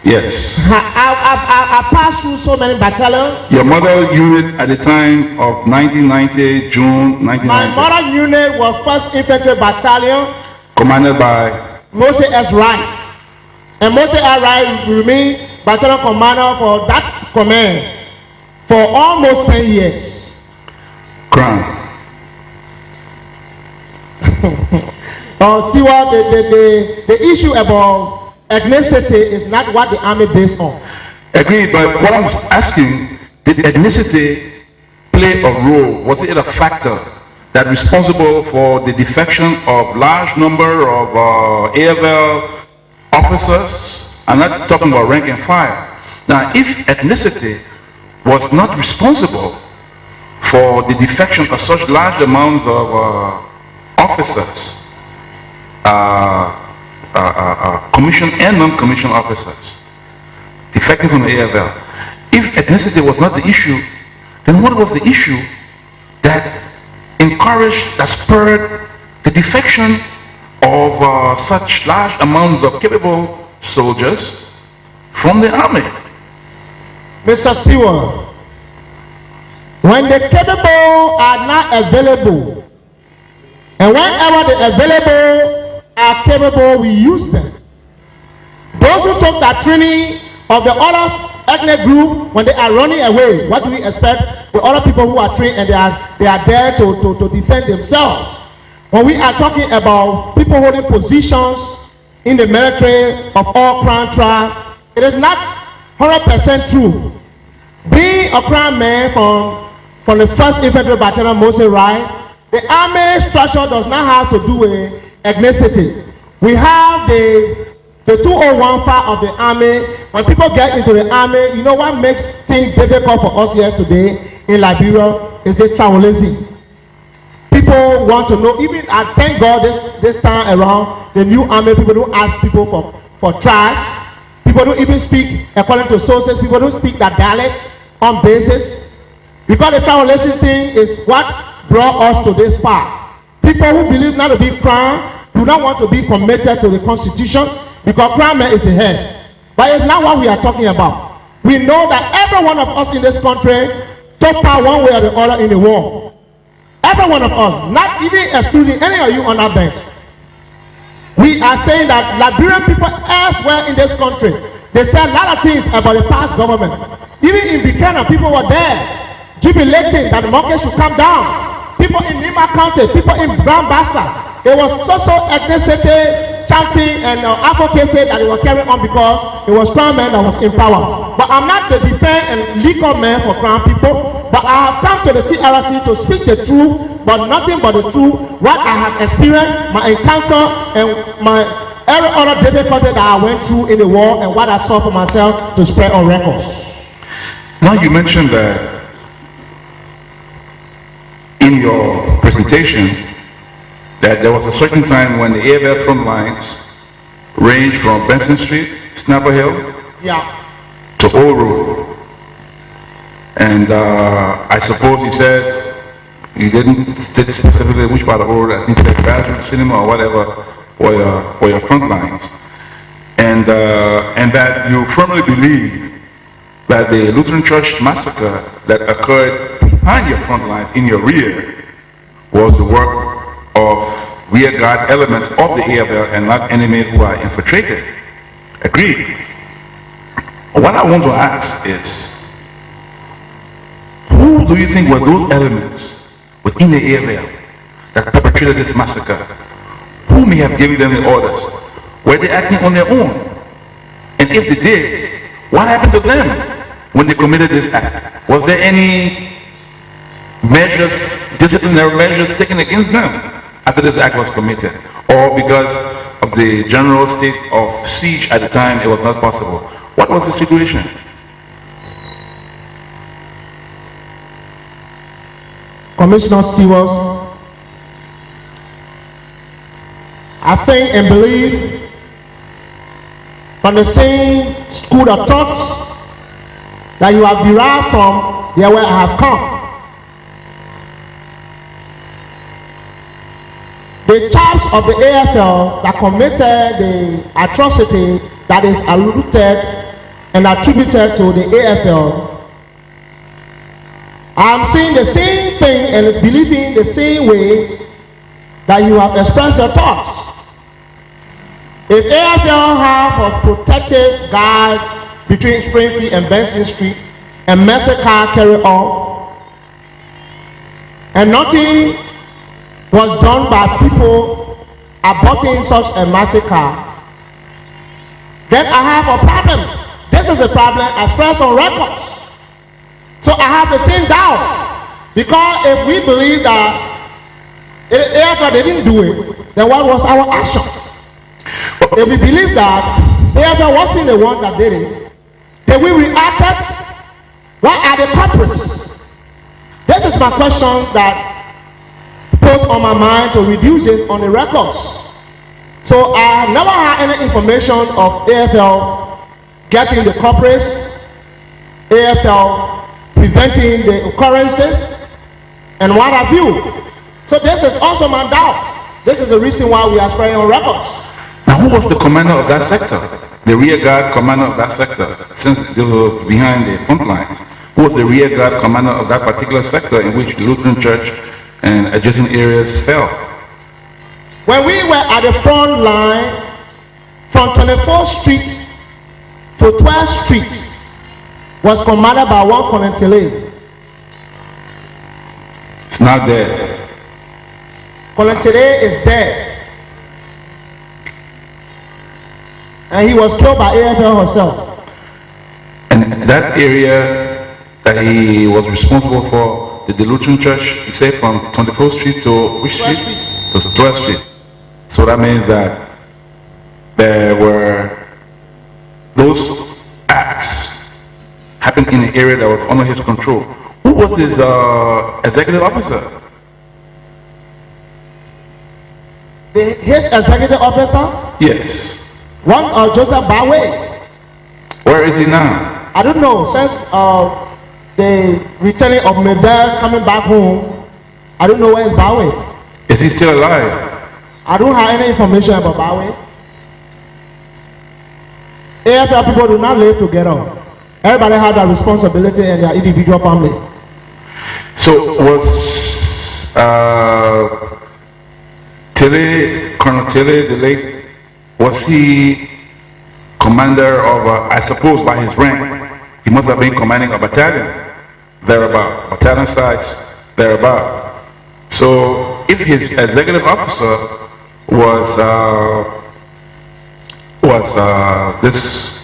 Yes. I passed through so many battalions. Your mother unit at the time of 1990, June 1990? My mother unit was 1st Infantry Battalion. Commanded by? Moses S. Wright. And Moses S. Wright remained battalion commander for that command for almost 10 years. Crown. See what the issue about ethnicity is not what the army based on. Agreed, but what I'm asking, did ethnicity play a role? Was it a factor that responsible for the defection of large number of AFL officers? I'm not talking about rank and file. Now, if ethnicity was not responsible for the defection of such large amounts of officers, commissioned and non-commissioned officers defecting from the AFL. If ethnicity was not the issue, then what was the issue that encouraged, that spurred the defection of such large amounts of capable soldiers from the army? Mr. Stewart, when the capable are not available, and whenever the available are capable, we use them. Those who took that training of the other ethnic group, when they are running away, what do we expect? The other people who are trained and they are there to defend themselves. When we are talking about people holding positions in the military of all Crown tribe, it is not 100% true. Being a Crown man from the 1st Infantry Battalion, Moses Wright, the army structure does not have to do with ethnicity. We have the 201 part of the army. When people get into the army, you know what makes things difficult for us here today in Liberia is this tribalism. People want to know, even I thank God this time around, the new army, people don't ask people for tribe. People don't even speak, according to sources, people don't speak that dialect on basis. Because the tribalism thing is what brought us to this far. People who believe not to be Crown, do not want to be committed to the constitution because crime is the head. But it's not what we are talking about. We know that every one of us in this country took part one way or the other in the war. Every one of us, not even excluding any of you on our bench. We are saying that Liberian people elsewhere in this country, they said a lot of things about the past government. Even in Buchanan, people were there jubilating that the market should come down. People in Nima County, people in Brown Bassa, it was so ethnicity, chanting and advocacy that they were carrying on because it was crown men that was in power. But I'm not the defense and legal man for crown people, but I have come to the TRC to speak the truth, but nothing but the truth, what I have experienced, my encounter, and my every other difficulty that I went through in the war, and what I saw for myself to spread on records. Now you mentioned that in your presentation that there was a certain time when the AFL front lines ranged from Benson Street, Snapper Hill, to Old Road. And I suppose you said, you didn't state specifically which part of the road, I think you said Bleaju Cinema or whatever, for your front lines. And that you firmly believe that the Lutheran Church massacre that occurred behind your front lines, in your rear, was the work of rear guard elements of the AFL and not enemies who are infiltrated. Agreed. What I want to ask is, who do you think were those elements within the AFL that perpetrated this massacre? Who may have given them the orders? Were they acting on their own? And if they did, what happened to them when they committed this act? Was there any measures, disciplinary measures taken against them after this act was committed? Or because of the general state of siege at the time, it was not possible? What was the situation? Commissioner Stevens, I think and believe from the same school of thoughts that you have derived from here where I have come. The chaps of the AFL that committed the atrocity that is alluded and attributed to the AFL, I'm saying the same thing and believing the same way that you have expressed your thoughts. If AFL have a protective guard between Springfield and Benson Street and massacre carry on, and nothing was done by people aborting such a massacre, then I have a problem. This is a problem expressed on records. So I have the same doubt, because if we believe that AFL didn't do it, then what was our action? If we believe that AFL wasn't the one that did it, then we reacted. What are the culprits? This is my question that posed on my mind to reduce this on the records. So I never had any information of AFL getting the culprits, AFL preventing the occurrences, and what have you. So this is also my doubt. This is the reason why we are spreading on records. Now, who was the commander of that sector? The rear guard commander of that sector, since they were behind the front lines. Who was the rear guard commander of that particular sector in which the Lutheran Church and adjacent areas fell? When we were at the front line, from 24th Street to 12th Street, was commanded by one Colonel Tele. It's not dead. Colonel Tele is dead. And he was killed by AFL herself. And that area that he was responsible for, the Lutheran Church, you say from 24th Street to which street? 12th Street. To 12th Street. So that means that there were those acts happened in an area that was under his control. Who was his executive officer? His executive officer? Yes. One Joseph Bawe. Where is he now? I don't know. Since the returning of Mabel coming back home, I don't know where is Bawe. Is he still alive? I don't have any information about Bawe. AFL people do not live together. Everybody has their responsibility and their individual family. So was Colonel Tele, the late, was he commander of, I suppose by his rank, he must have been commanding a battalion, thereabout, battalion size, thereabout. So if his executive officer was this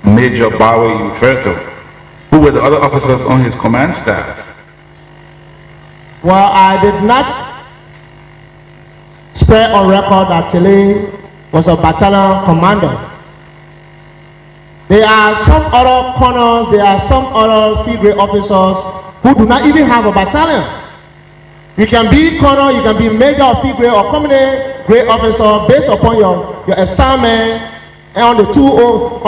Major Bowie you referred to, who were the other officers on his command staff? Well, I did not spread on record that Tele was a battalion commander. There are some other colonels, there are some other field grade officers who do not even have a battalion. You can be colonel, you can be major or field grade or company grade officer based upon your assignment on the TOE.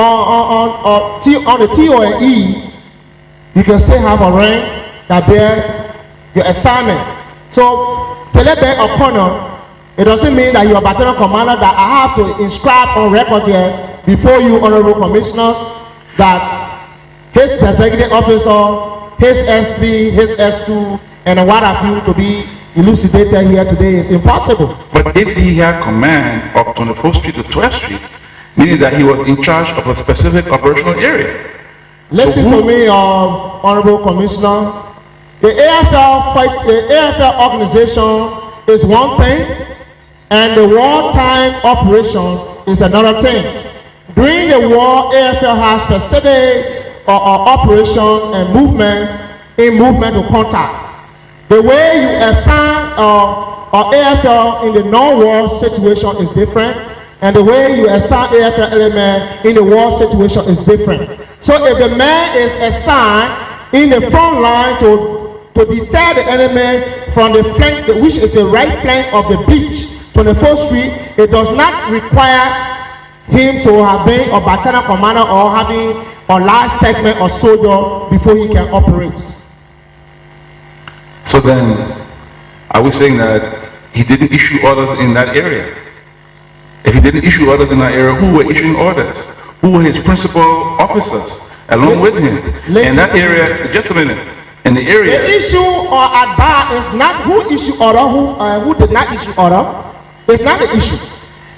You can still have a rank that bear your assignment. So, Telebe or colonel, it doesn't mean that you are battalion commander that I have to inscribe on record here before you honorable commissioners that his executive officer, his SD, his S2, and what have you to be elucidated here today is impossible. But if he had command of 24th Street to 12th Street, meaning that he was in charge of a specific operational area. Listen to me, honorable commissioner. The AFL organization is one thing, and the wartime operation is another thing. During the war, AFL has specific operation and movement to contact. The way you assign AFL in the non-war situation is different, and the way you assign AFL element in the war situation is different. So if the man is assigned in the front line to deter the enemy from the flank, which is the right flank of the beach, 24th Street, it does not require him to have been a battalion commander or having a large segment of soldier before he can operate. So then, are we saying that he didn't issue orders in that area? If he didn't issue orders in that area, who were issuing orders? Who were his principal officers along with him? In that area, just a minute, in the area. The issue or advice is not who issued order, who did not issue order. It's not the issue.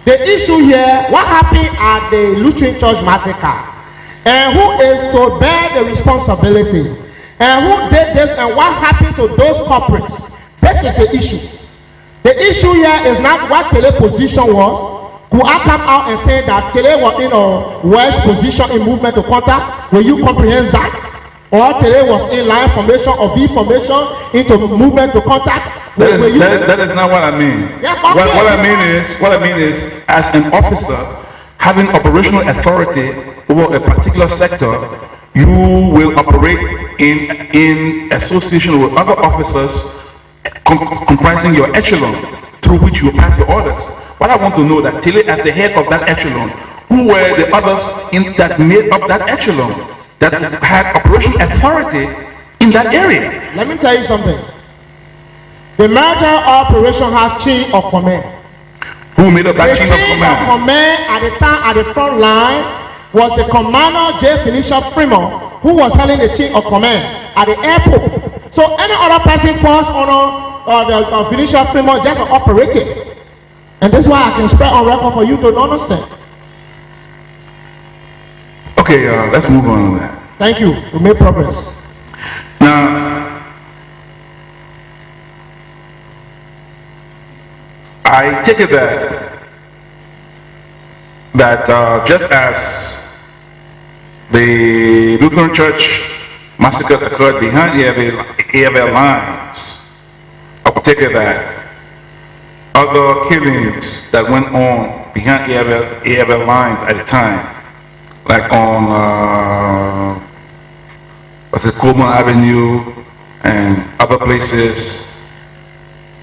The issue here, what happened at the Lutheran Church massacre, and who is to bear the responsibility, and who did this, and what happened to those culprits. This is the issue. The issue here is not what Tele position was. Could I come out and say that Tele was in a worse position in movement to contact? Will you comprehend that? Or Tele was in line formation or V formation into movement to contact? That is not what I mean. Yeah, okay. What I mean is, as an officer having operational authority over a particular sector, you will operate in association with other officers comprising your echelon through which you pass your orders. What I want to know that Tele, as the head of that echelon, who were the others that made up that echelon that had operational authority in that area? Let me tell you something. The military operation has chain of command. Who made up that chain of command? The chain of command at the time at the front line was the commander J. Felicia Fremont, who was handling the chain of command at the airport. So any other person falls on the Felicia Fremont just operated. And that's why I can spread on record for you to understand. Okay, let's move on with that. Thank you. We made progress. Now, I take it that just as the Lutheran Church massacre occurred behind EFL lines, I would take it that other killings that went on behind EFL lines at the time, like on Coleman Avenue and other places,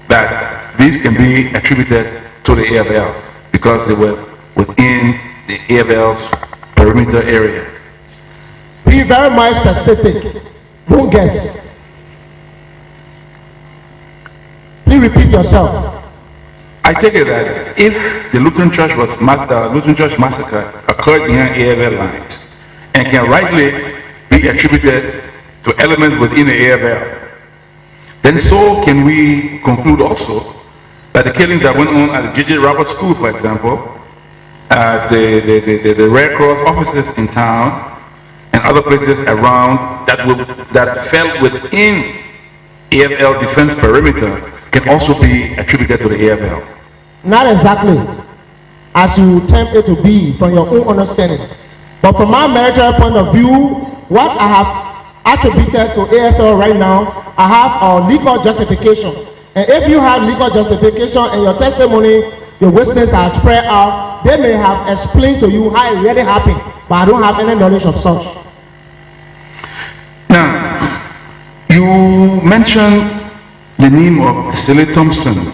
that these can be attributed to the EFL because they were within the EFL's perimeter area. Be very much specific. Don't guess. Please repeat yourself. I take it that if the Lutheran Church massacre occurred near AFL lines and can rightly be attributed to elements within the AFL, then so can we conclude also that the killings that went on at the J.J. Roberts School, for example, the Red Cross offices in town and other places around that fell within AFL defense perimeter can also be attributed to the AFL. Not exactly as you attempt it to be from your own understanding, but from my military point of view, what I have attributed to AFL right now, I have a legal justification. And if you have legal justification and your testimony, your witnesses are spread out, they may have explained to you how it really happened, but I don't have any knowledge of such. Now, you mentioned the name of Silly Thompson,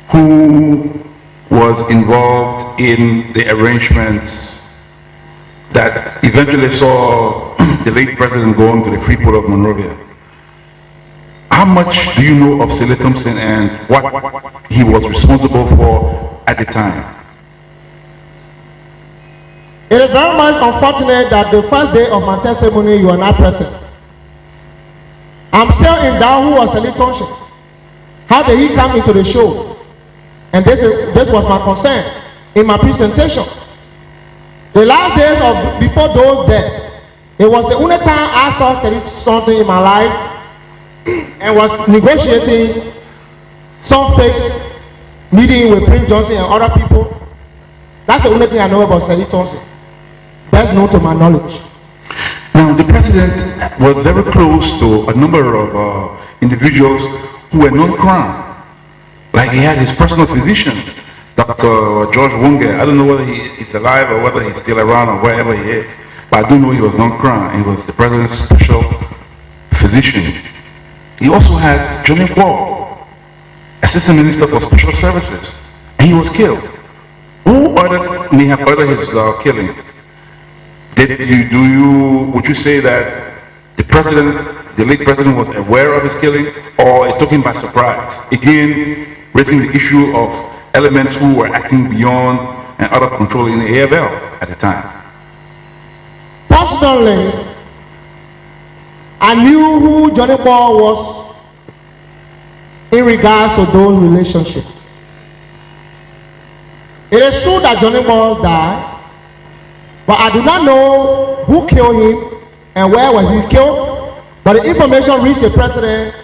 who was involved in the arrangements that eventually saw the late president going to the free port of Monrovia. How much do you know of Silly Thompson and what he was responsible for at the time? It is very much unfortunate that the first day of my testimony you are not present. I'm still in doubt who was Silly Thompson. How did he come into the show? And this was my concern in my presentation. The last days of before those days, it was the only time I saw something in my life and was negotiating some fixed meeting with Prince Johnson and other people. That's the only thing I know about Silly Thompson. Best known to my knowledge. Now, the president was very close to a number of individuals who were non-crown. Like he had his personal physician, Dr. George Wonge. I don't know whether he's alive or whether he's still around or wherever he is, but I do know he was non-crown. He was the president's special physician. He also had Johnny Paul, Assistant Minister for Special Services, and he was killed. Who may have ordered his killing? Would you say that the late president was aware of his killing, or it took him by surprise? Again, raising the issue of elements who were acting beyond and out of control in the AFL at the time. Personally, I knew who Johnny Paul was in regards to those relationships. It is true that Johnny Paul died, but I do not know who killed him and where was he killed. But the information reached the president,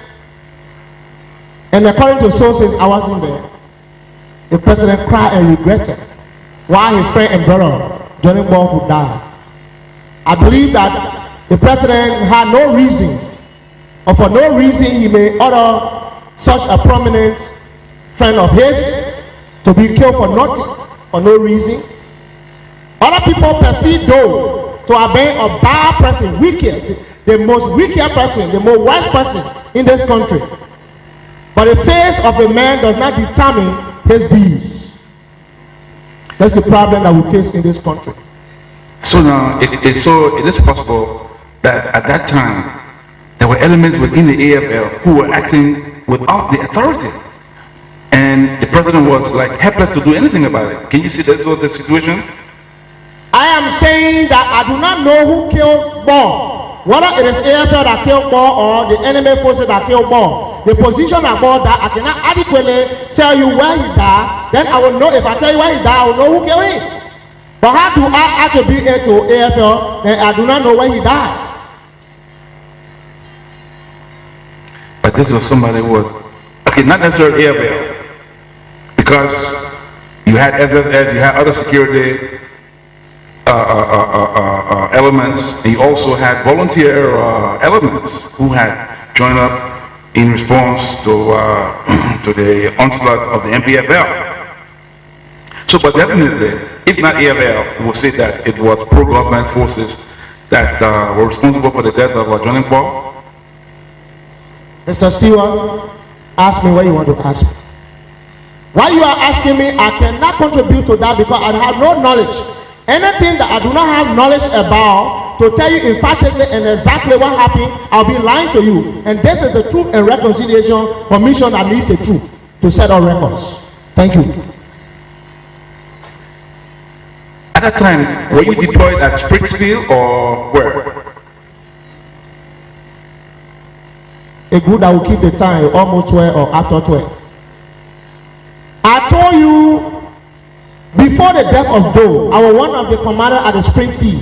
and according to sources, I wasn't there. The president cried and regretted why his friend and brother Johnny Paul would die. I believe that the president had no reasons, or for no reason he may order such a prominent friend of his to be killed for nothing, for no reason. Other people perceive though to have been a bad person, wicked, the most wicked person, the most wise person in this country. But the face of a man does not determine his deeds. That's the problem that we face in this country. So now, it is possible that at that time, there were elements within the AFL who were acting without the authority. And the president was like helpless to do anything about it. Can you see that was the situation? I am saying that I do not know who killed Ball. Whether it is AFL that killed Ball or the enemy forces that killed Ball. The position of Ball that I cannot adequately tell you where he died. Then I will know, if I tell you where he died, I will know who killed him. But how do I attribute it to AFL? Then I do not know where he died. But this was somebody who was, okay, not necessarily AFL, because you had SSS, you had other security elements, and you also had volunteer elements who had joined up in response to the onslaught of the NPFL. So, but definitely, if not AFL, we'll say that it was pro-government forces that were responsible for the death of Johnny Paul. Mr. Stewart, ask me what you want to ask me. Why you are asking me, I cannot contribute to that because I have no knowledge. Anything that I do not have knowledge about, to tell you emphatically and exactly what happened, I'll be lying to you. And this is the Truth and Reconciliation Commission that needs the truth to set our records. Thank you. At that time, were you deployed at Springfield or where? A good I will keep the time, almost 12 or after 12. I told you before the death of Doe, I was one of the commanders at the Springfield.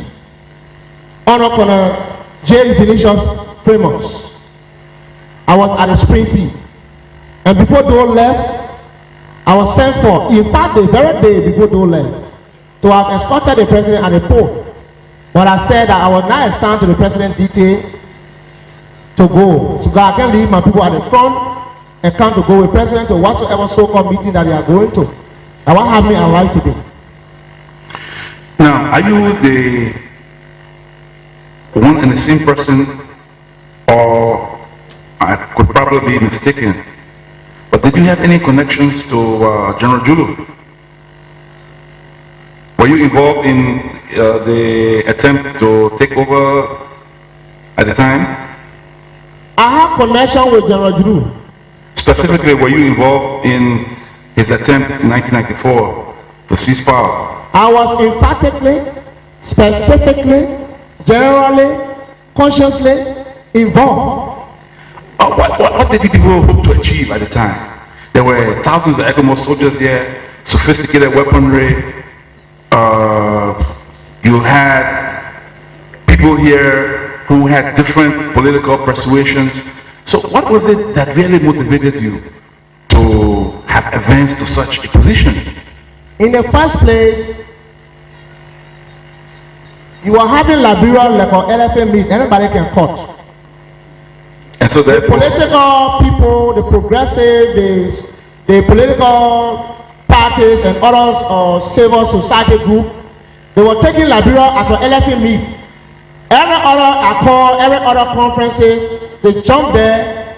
Honor Colonel J. Vinicius Famous. I was at the Springfield. And before Doe left, I was sent for, in fact, the very day before Doe left, to have escorted the president at the port. But I said that I was not assigned to the president detail to go. So I can leave my people at the front and come to go with president to whatsoever so-called meeting that they are going to. Now what have me alive today? Now, are you the one and the same person, or I could probably be mistaken, but did you have any connections to General Julu? Were you involved in the attempt to take over at the time? I have connection with General Julu. Specifically, were you involved in his attempt in 1994 to seize power? I was emphatically, specifically, generally, consciously involved. What did the people hope to achieve at the time? There were thousands of ECOMog soldiers here, sophisticated weaponry. You had people here who had different political persuasions. So what was it that really motivated you to have advanced to such a position? In the first place, you are having Liberia like an elephant meet, anybody can cut. And so the political people, the progressive, the political parties and others or civil society group, they were taking Liberia as an elephant meet. Every other accord, every other conferences, they jump there,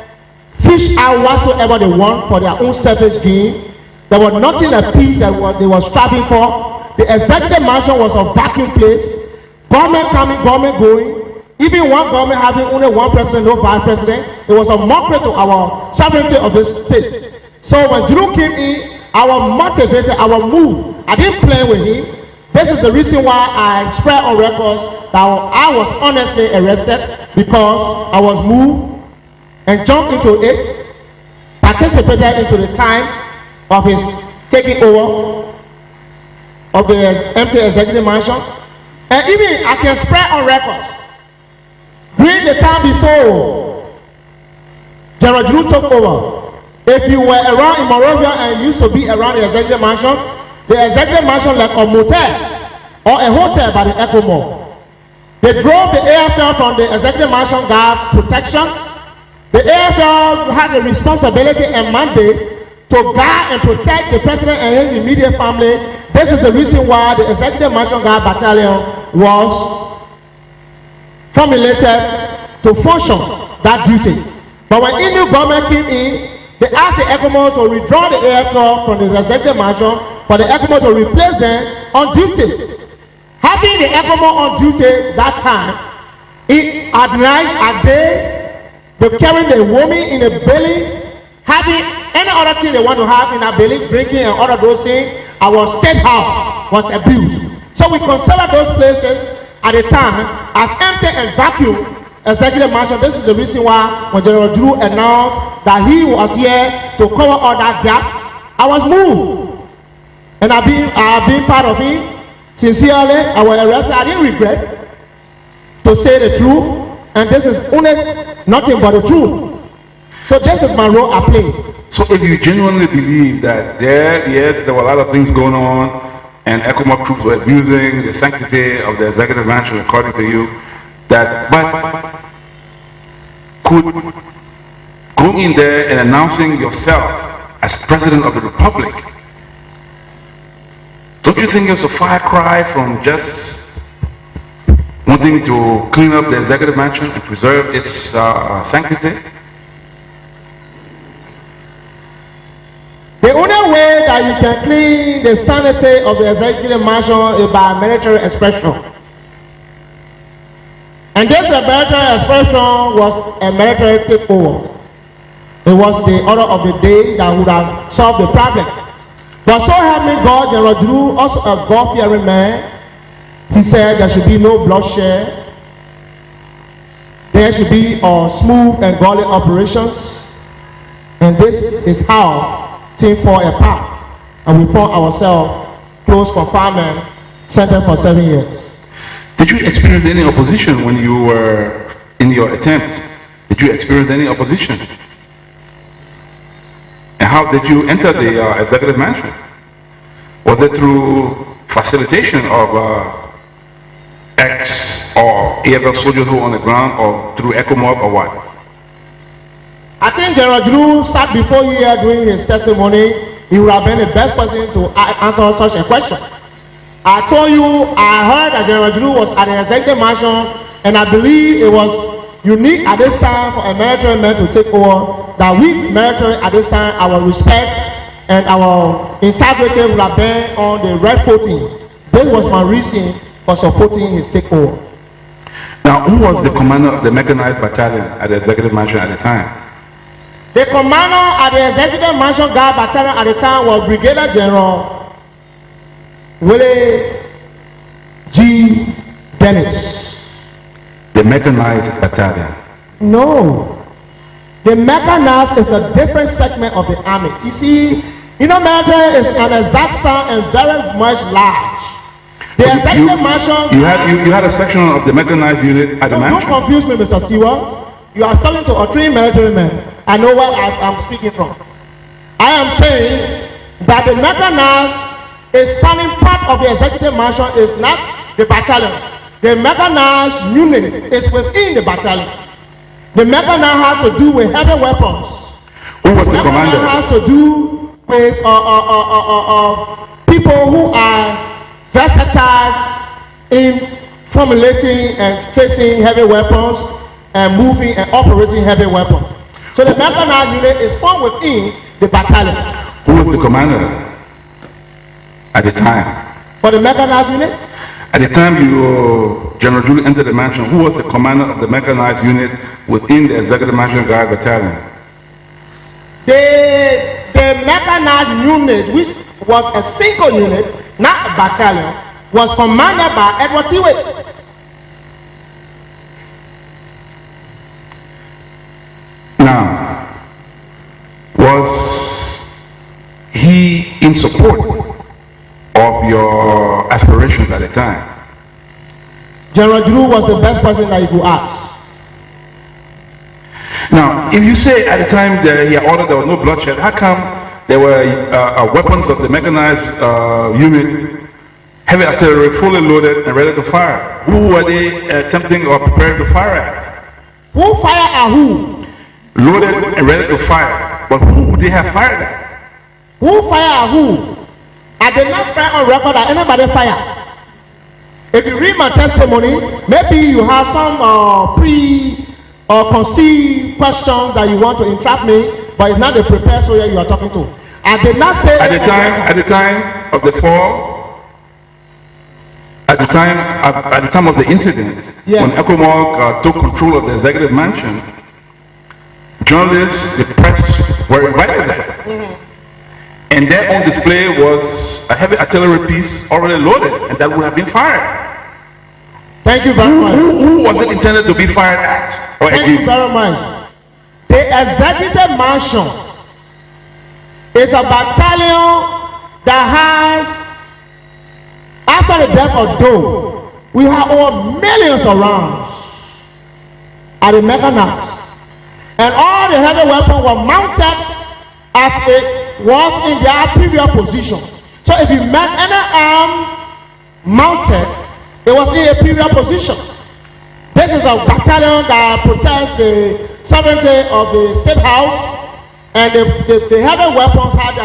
fish out whatsoever they want for their own selfish gain. There was nothing a piece that they were striving for. The executive mansion was a vacuum place. Government coming, government going. Even one government having only one president, no vice president. It was a mockery to our sovereignty of this state. So when Julu came in, I was motivated, I was moved. I didn't play with him. This is the reason why I spread on records that I was honestly arrested, because I was moved and jumped into it, participated into the time of his taking over of the empty executive mansion. And even I can spread on records. During the time before General Julu took over, if you were around in Monrovia and used to be around the executive mansion like a motel or a hotel by the ecomog. They drove the AFL from the executive mansion guard protection. The AFL had the responsibility and mandate to guard and protect the president and his immediate family. This is the reason why the executive mansion guard battalion was formulated to function that duty. But when the new government came in, they asked the ECOMOG to withdraw the AFL from the executive mansion for the ECOMOG to replace them on duty. Having the ECOMOG on duty that time, at night, at day, they carrying the woman in a belly, having any other thing they want to have in a belly, drinking and all of those things. Our state house was abused. So we consider those places at the time as empty and vacuum executive mansion. This is the reason why when General Julu announced that he was here to cover all that gap, I was moved. And I've been part of it. Sincerely, I was arrested. I didn't regret to say the truth. And this is only nothing but the truth. So this is my role I play. So if you genuinely believe that there were a lot of things going on and ECOMOG troops were abusing the sanctity of the executive mansion, according to you, but could going in there and announcing yourself as president of the republic, don't you think it's a far cry from just wanting to clean up the executive mansion and preserve its sanctity? The only way that you can clean the sanity of the executive mansion is by military expression. And this military expression was a military takeover. It was the order of the day that would have solved the problem. But so help me God, General Drew, also a God-fearing man, he said there should be no bloodshed. There should be smooth and godly operations. And this is how things fall apart. And we found ourselves close confinement, sentenced for 7 years. Did you experience any opposition when you were in your attempt? Did you experience any opposition? And how did you enter the executive mansion? Was it through facilitation of ex or EFL soldiers who were on the ground, or through ecomog, or what? I think General Drew sat before you here doing his testimony. He would have been the best person to answer such a question. I told you, I heard that General Drew was at the executive mansion, and I believe it was unique at this time for a military man to take over. That we military at this time, our respect and our integrity would have been on the right footing. This was my reason for supporting his takeover. Now, who was the commander of the mechanized battalion at the executive mansion at the time? The commander at the executive mansion guard battalion at the time was Brigadier General Willie G. Dennis. The mechanized battalion? No. The mechanized is a different segment of the army. You see, military is an exact science and very much large. The executive mansion. You had a section of the mechanized unit at the mansion. Don't confuse me, Mr. Stewart. You are talking to a trained military man. I know where I'm speaking from. I am saying that the mechanized is forming part of the executive mansion, is not the battalion. The mechanized unit is within the battalion. The mechanized has to do with heavy weapons. Who was the commander? Has to do with people who are versatile in formulating and facing heavy weapons and moving and operating heavy weapons. So the mechanized unit is formed within the battalion. Who was the commander at the time? For the mechanized unit? At the time General Drew entered the mansion, who was the commander of the mechanized unit within the executive mansion guard battalion? The mechanized unit, which was a single unit, not a battalion, was commanded by Edward Tiwe. Now, was he in support of your aspirations at the time? General Drew was the best person that you could ask. Now, if you say at the time that he had ordered there was no bloodshed, how come there were weapons of the mechanized unit, heavy artillery, fully loaded and ready to fire? Who were they attempting or preparing to fire at? Who fire at who? Loaded and ready to fire. But who would they have fired at? Who fire at who? I did not fire on record that anybody fire. If you read my testimony, maybe you have some conceived questions that you want to entrap me, but it's not the prepared soldier you are talking to. I did not say at the time of the fall, at the time of the incident, yes, when ecomog took control of the executive mansion, journalists, the press were invited there. Mm-hmm. And there on display was a heavy artillery piece already loaded, and that would have been fired. Thank you very much. Who was it intended to be fired at? Or Thank you very much. The executive mansion is a battalion that has, after the death of Doe, we have over millions of rounds at the mechanized. And all the heavy weapons were mounted as it was in their previous position. So if you met any arm mounted, it was in a previous position. This is a battalion that protects the sovereignty of the state house, and the heavy weapons had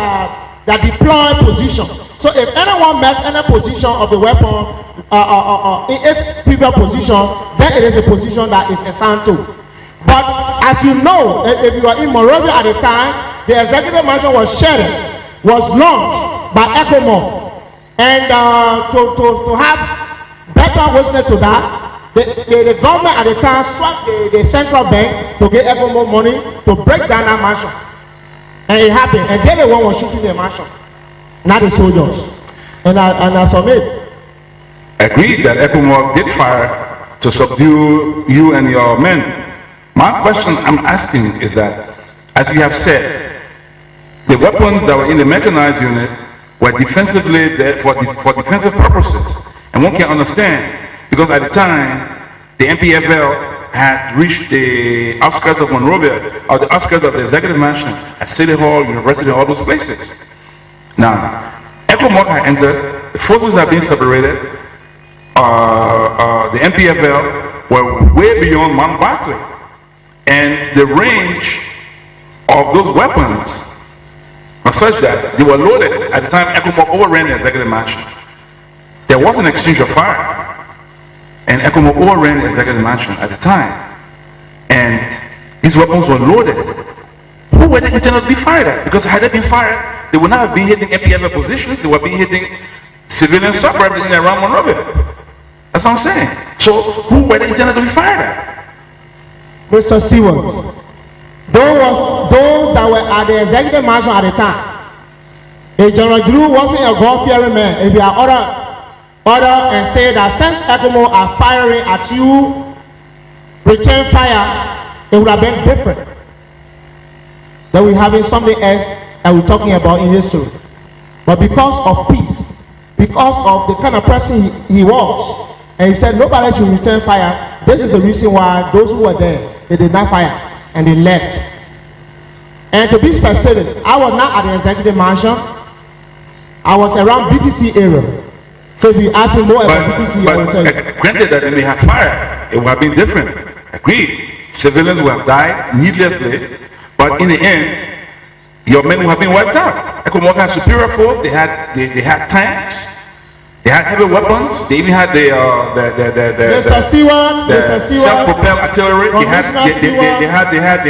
the deployed position. So if anyone met any position of the weapon in its previous position, then it is a position that is assigned to. But as you know, if you were in Monrovia at the time, the executive mansion was launched by ecomog. And to have better witness to that, the government at the time swapped the central bank to get ecomog money to break down that mansion. And it happened. And then the one was shooting the mansion. not the soldiers. And I submit. Agreed that ecomog did fire to subdue you and your men. My question I'm asking is that, as you have said, the weapons that were in the mechanized unit were defensively there for defensive purposes. And one can understand, because at the time, the NPFL had reached the outskirts of Monrovia, or the outskirts of the executive mansion, at City Hall, University, all those places. Now, ecomog had entered, the forces had been separated, the NPFL were way beyond Mount Barclay. And the range of those weapons was such that they were loaded at the time ecomog overran the executive mansion. There was an exchange of fire, and ecomog overran the executive mansion at the time. And these weapons were loaded. Who were they intended to be fired at? Because had they been fired, they would not have been hitting NPFL positions, they would be hitting civilian suburbs in and around Monrovia. That's what I'm saying. So who were they intended to be fired at? Mr. Stevens, those that were at the executive mansion at the time, if General Drew wasn't a God-fearing man, if you are order and say that since ecomog are firing at you, return fire, it would have been different. Then we're having something else that we're talking about in history. But because of peace, because of the kind of person he was, and he said nobody should return fire, this is the reason why those who were there, they did not fire and they left. And to be specific, I was not at the executive mansion, I was around BTC area. So if you ask me more about BTC, I will tell you. Granted that they may have fired, it would have been different. Agreed. Civilians would have died needlessly, but in the end, your men would have been wiped out. ecomog had superior force, they had tanks, they had heavy weapons, they even had the self-propelled artillery, they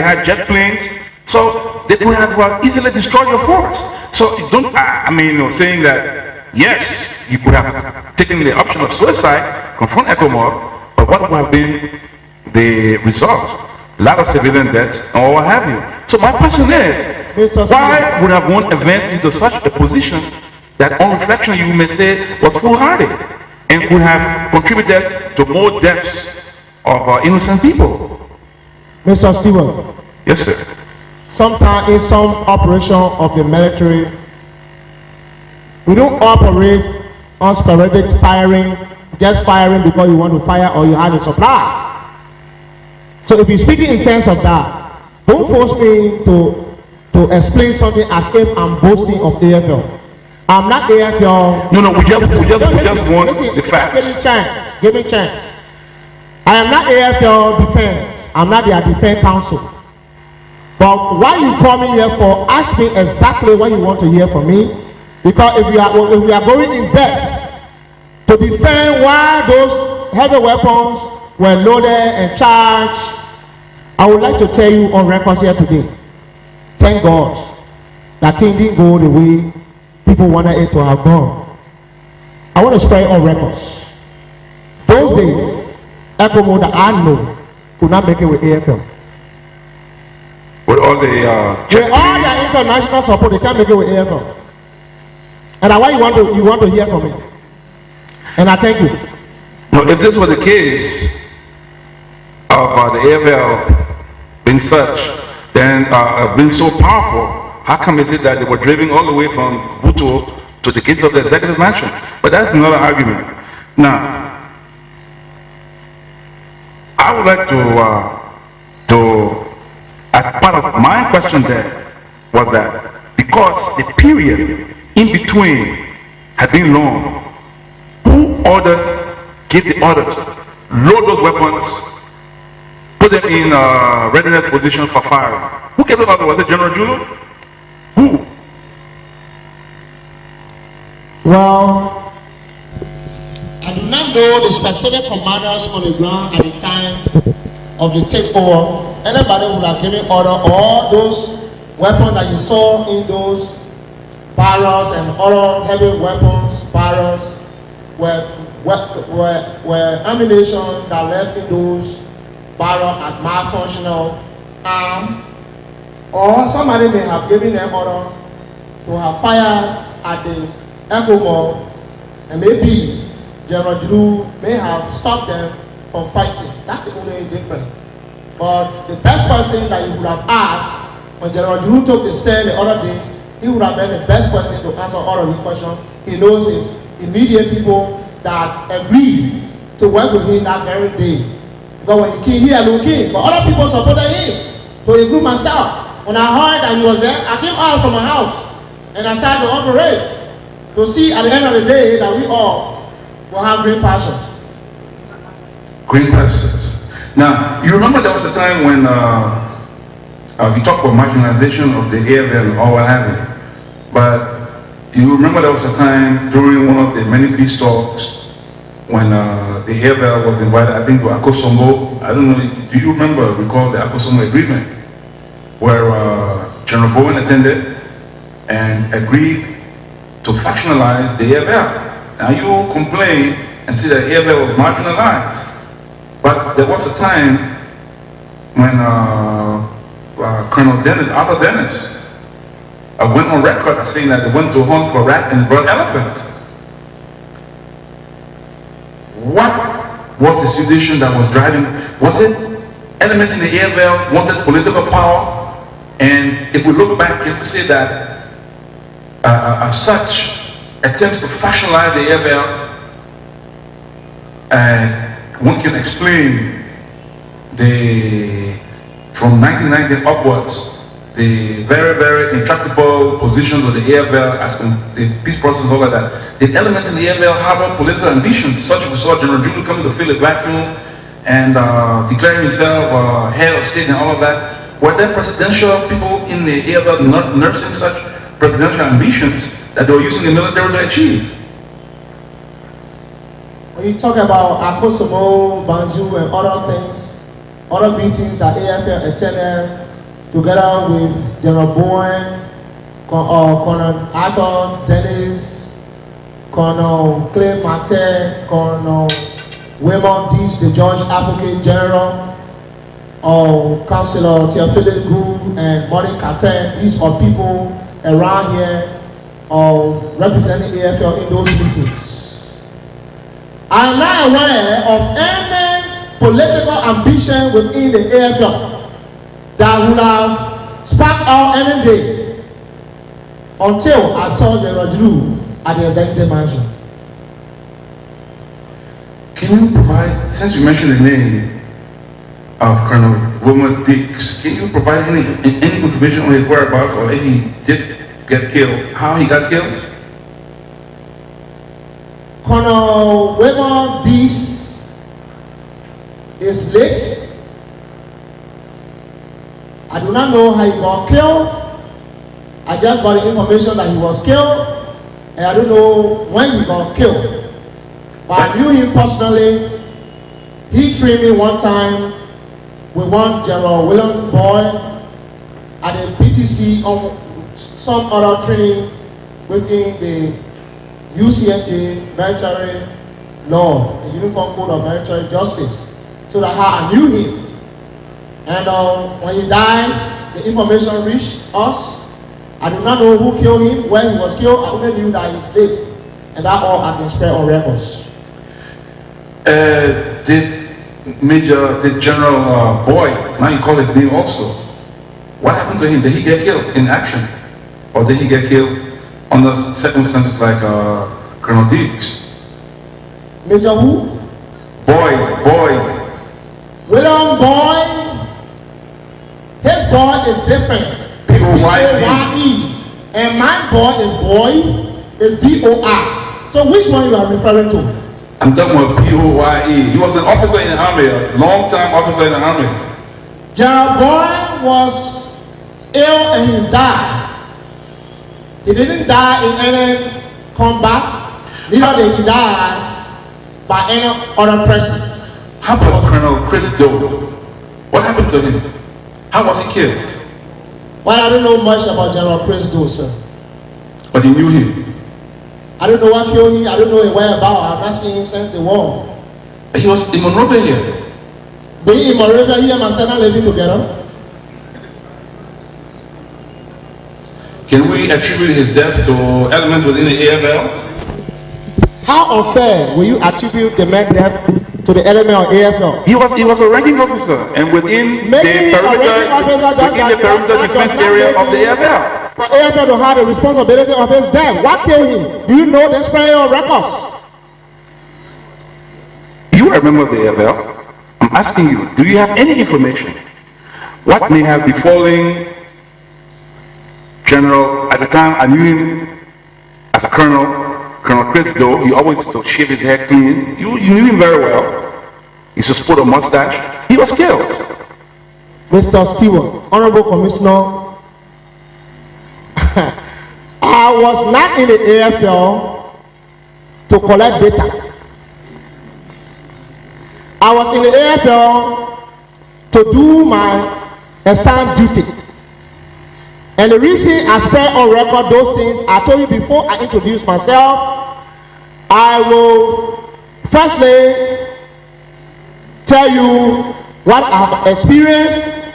had jet planes, so they could have easily destroyed your force. So don't, saying that, yes, you could have taken the option of suicide, confront ecomog, but what would have been the result? A lot of civilian deaths or what have you. So my question is, why would have one advanced into such a position that on reflection you may say was foolhardy and could have contributed to more deaths of innocent people? Mr. Stephen. Yes, sir. Sometimes in some operation of the military, we don't operate on sporadic firing, just firing because you want to fire or you have a supply. So if you're speaking in terms of that, don't force me to explain something as if I'm boasting of AFL. I'm not AFL. No, we just want the facts. Give me chance. I am not AFL defense. I'm not their defense counsel. But what you call me here for, ask me exactly what you want to hear from me. Because if we are going in depth to defend why those heavy weapons were loaded and charged, I would like to tell you on record here today, thank God that things didn't go the way people wanted it to have gone. I want to spread on records. Those days, ecomog that I know could not make it with AFL. With all the their international support, they can't make it with AFL. And that's why you want to hear from me. And I thank you. No, if this were the case of the AFL being such, then being so powerful, how come is it that they were driven all the way from Buto to the gates of the executive mansion? But that's another argument. Now, I would like to as part of my question there was that because the period in between had been long, who gave the orders, load those weapons, put them in readiness position for firing? Who gave the order? Was it General Julu? Who? Well, I do not know the specific commanders on the ground at the time of the takeover. Anybody would have given order, all those weapons that you saw in those barrels and other heavy weapons, barrels, were ammunition that left in those barrels as malfunctional arm, or somebody may have given them order to have fired at the ecomog, and maybe General Drew may have stopped them from fighting. That's the only difference. But the best person that you would have asked when General Drew took the stand the other day, he would have been the best person to answer all of the questions. He knows his immediate people that agreed to work with him that very day. Because when he came, he alone came, but other people supported him, to include myself. When I heard that he was there, I came out from my house and I started to operate to see at the end of the day that we all will have green pastures. Green pastures. Now, you remember there was a time when we talked about marginalization of the AFL or what have you, but you remember there was a time during one of the many peace talks when the AFL was invited, I think, to Akosombo. I don't know, do you recall the Akosombo agreement, where General Bowen attended and agreed to factionalize the AFL. Now you complain and say that AFL was marginalized, but there was a time when Colonel Dennis, Arthur Dennis, went on record as saying that they went to hunt for rat and brought elephant. What was the situation that was driving? Was it elements in the AFL wanted political power? And if we look back, can we say that as such attempts to factionalize the AFL, one can explain from 1990 upwards, the very, very intractable positions of the AFL as the peace process and all of that. The elements in the AFL harbor political ambitions, such as we saw General Drew coming to fill a vacuum and declaring himself head of state and all of that. Were there presidential people in the AFL nursing such presidential ambitions that they were using the military to achieve? When you talk about Akosombo, Bleaju, and other things, other meetings that AFL attended, together with General Bowen, Colonel Arthur Dennis, Colonel Clay Mate, Colonel Wilmot Dees, the Judge Advocate General, Councillor Theophilus Gu, and Martin Katen. These are people around here representing AFL in those meetings. I am not aware of any political ambition within the AFL that would have sparked out any day until I saw General Drew at the executive mansion. Can you provide, since you mentioned the name of Colonel Wilmot Dix, can you provide any information on his whereabouts, or if he did get killed, how he got killed? Colonel Wilmot Dix is late. I do not know how he got killed. I just got the information that he was killed, and I don't know when he got killed. But I knew him personally. He trained me one time with one General William Boy at the PTC on some other training within the UCNJ military law, the Uniform Code of Military Justice. So that's how I knew him. And when he died, the information reached us. I do not know who killed him, where he was killed. I only knew that he's late. And that all has been spread on records. Did General Boyd, now you call his name also, what happened to him? Did he get killed in action? Or did he get killed under circumstances like Colonel Diggs? Major who? Boyd. William Boyd. His boy is different. B-O-Y-E. And my boy is B-O-R. So which one you are referring to? I'm talking about B-O-Y-E. He was an officer in the army, a long-time officer in the army. General Boyd was ill and he died. He didn't die in any combat. Neither did he die by any other persons. How about Colonel Chris Doe? What happened to him? How was he killed? Well, I don't know much about General Chris Doe, sir. But you knew him? I don't know what killed him. I don't know where about. I've not seen him since the war. He was in Monrovia here. Being in Monrovia, he and my son are living together. Can we attribute his death to elements within the AFL? How unfair will you attribute the man's death to the element of AFL? He was a ranking officer, and within the perimeter defense area of the AFL. For AFL to have the responsibility of his death, what killed him? Do you know the spreading of records? You are a member of the AFL. I'm asking you, do you have any information? What may have befallen General, at the time I knew him as a colonel, Colonel Chris Doe. He always used to shave his hair clean. You knew him very well. He used to sport a mustache. He was killed. Mr. Stewart, Honorable Commissioner, I was not in the AFL to collect data. I was in the AFL to do my assigned duty. And the reason I spread on record those things, I told you before I introduce myself, I will firstly tell you what I've experienced,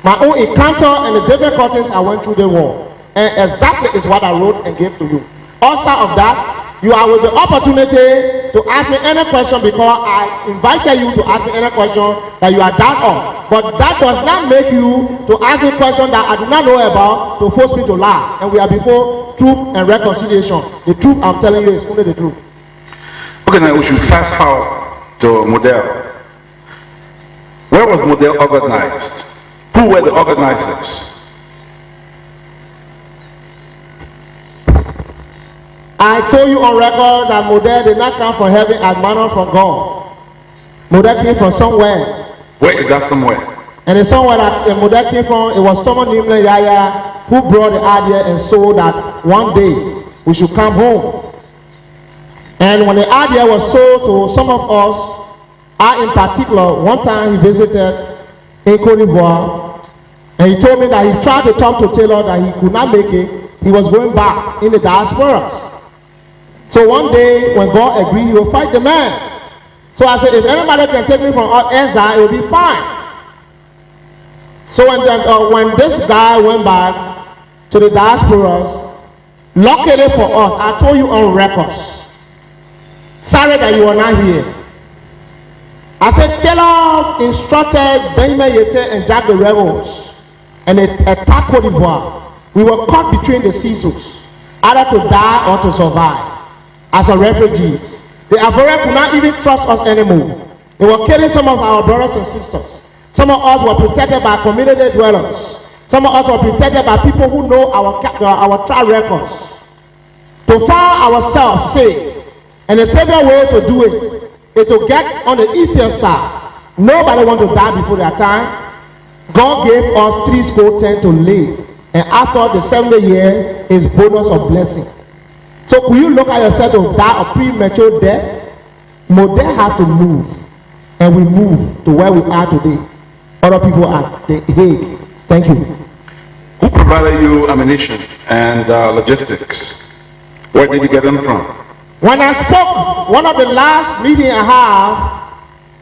my own encounter and the difficulties I went through the war. And exactly is what I wrote and gave to you. Outside of that, you are with the opportunity to ask me any question because I invited you to ask me any question that you are doubt of. But that does not make you to ask me questions that I do not know about to force me to lie. And we are before truth and reconciliation. The truth I'm telling you is only the truth. Okay, now we should fast forward to Model. Where was Model organized? Who were the organizers? I told you on record that Model did not come from heaven as manna from God. Model came from somewhere. Where is that somewhere? And the somewhere that the Model came from, it was someone named Yaya who brought the idea and sold that one day we should come home. And when the idea was sold to some of us, I in particular, one time he visited in Cote d'Ivoire, and he told me that he tried to talk to Taylor that he could not make it. He was going back in the diaspora. So one day, when God agreed, he will fight the man. So I said, if anybody can take me from exile, it will be fine. So when this guy went back to the diasporas, luckily for us, I told you on records, sorry that you are not here. I said, Taylor instructed Benjamin Yete and Jack the rebels and they attacked Cote d'Ivoire. We were caught between the seasons, either to die or to survive. As a refugees, the Ivorians could not even trust us anymore. They were killing some of our brothers and sisters. Some of us were protected by community dwellers. Some of us were protected by people who know our trial records. To find ourselves safe, and the safer way to do it is to get on the easier side. Nobody wants to die before their time. God gave us 70 to live, and after the 70 year is bonus of blessing. So could you look at yourself to die a premature death? Model have to move, and we move to where we are today. Other people are the Hague. Thank you. Who provided you ammunition and logistics? Where did you get them from? When I spoke, one of the last meetings I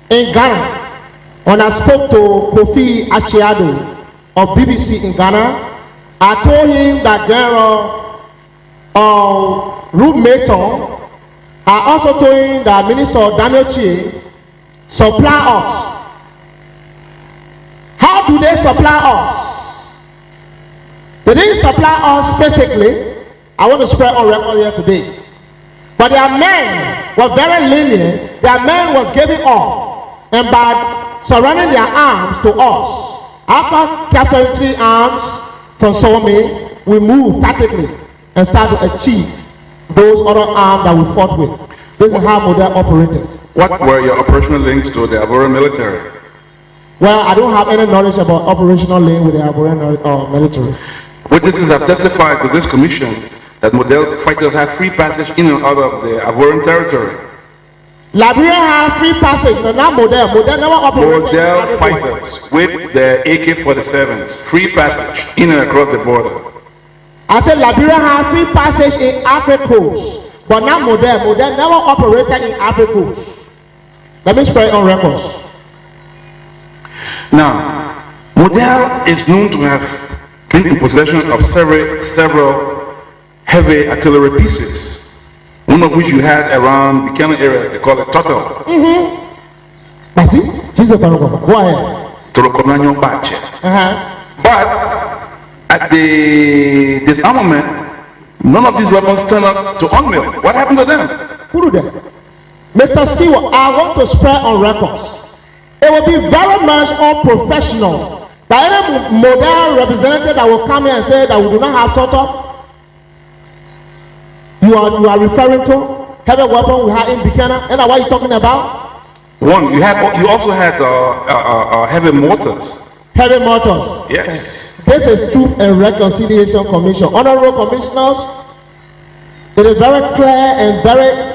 had in Ghana, when I spoke to Kofi Achiado of BBC in Ghana, I told him that General Ruth Mayton, I also told him that Minister Daniel Chie supply us. How do they supply us? They didn't supply us physically. I want to spread on record here today. But their men were very lenient. Their men was giving up. And by surrendering their arms to us, after capturing 3 arms from Somé, we moved tactically and start to achieve those other arms that we fought with. This is how Model operated. What were your operational links to the Ivorian military? Well, I don't have any knowledge about operational link with the Ivorian military. Witnesses have testified to this commission that Model fighters had free passage in and out of the Ivorian territory. Liberia had free passage, but not Model. Model never operated. Model fighters with the AK-47s, free passage in and across the border. I said Liberia had free passage in Ivory Coast, but not Model. Model never operated in Ivory Coast. Let me spread on records. Now, Model is known to have been in possession of several heavy artillery pieces, one of which you had around the Buchanan area, they call it topple. Go ahead. But at the disarmament, none of these weapons turned up to unmill. What happened to them? Who do that? Mr. Stewart, I want to spread on records. It will be very much unprofessional that any modern representative that will come here and say that we do not have topple, you are referring to heavy weapon we had in Buchanan, and what are you talking about? One, you also had heavy mortars. Heavy mortars. Yes. This is Truth and Reconciliation Commission. Honorable commissioners, it is very clear and very,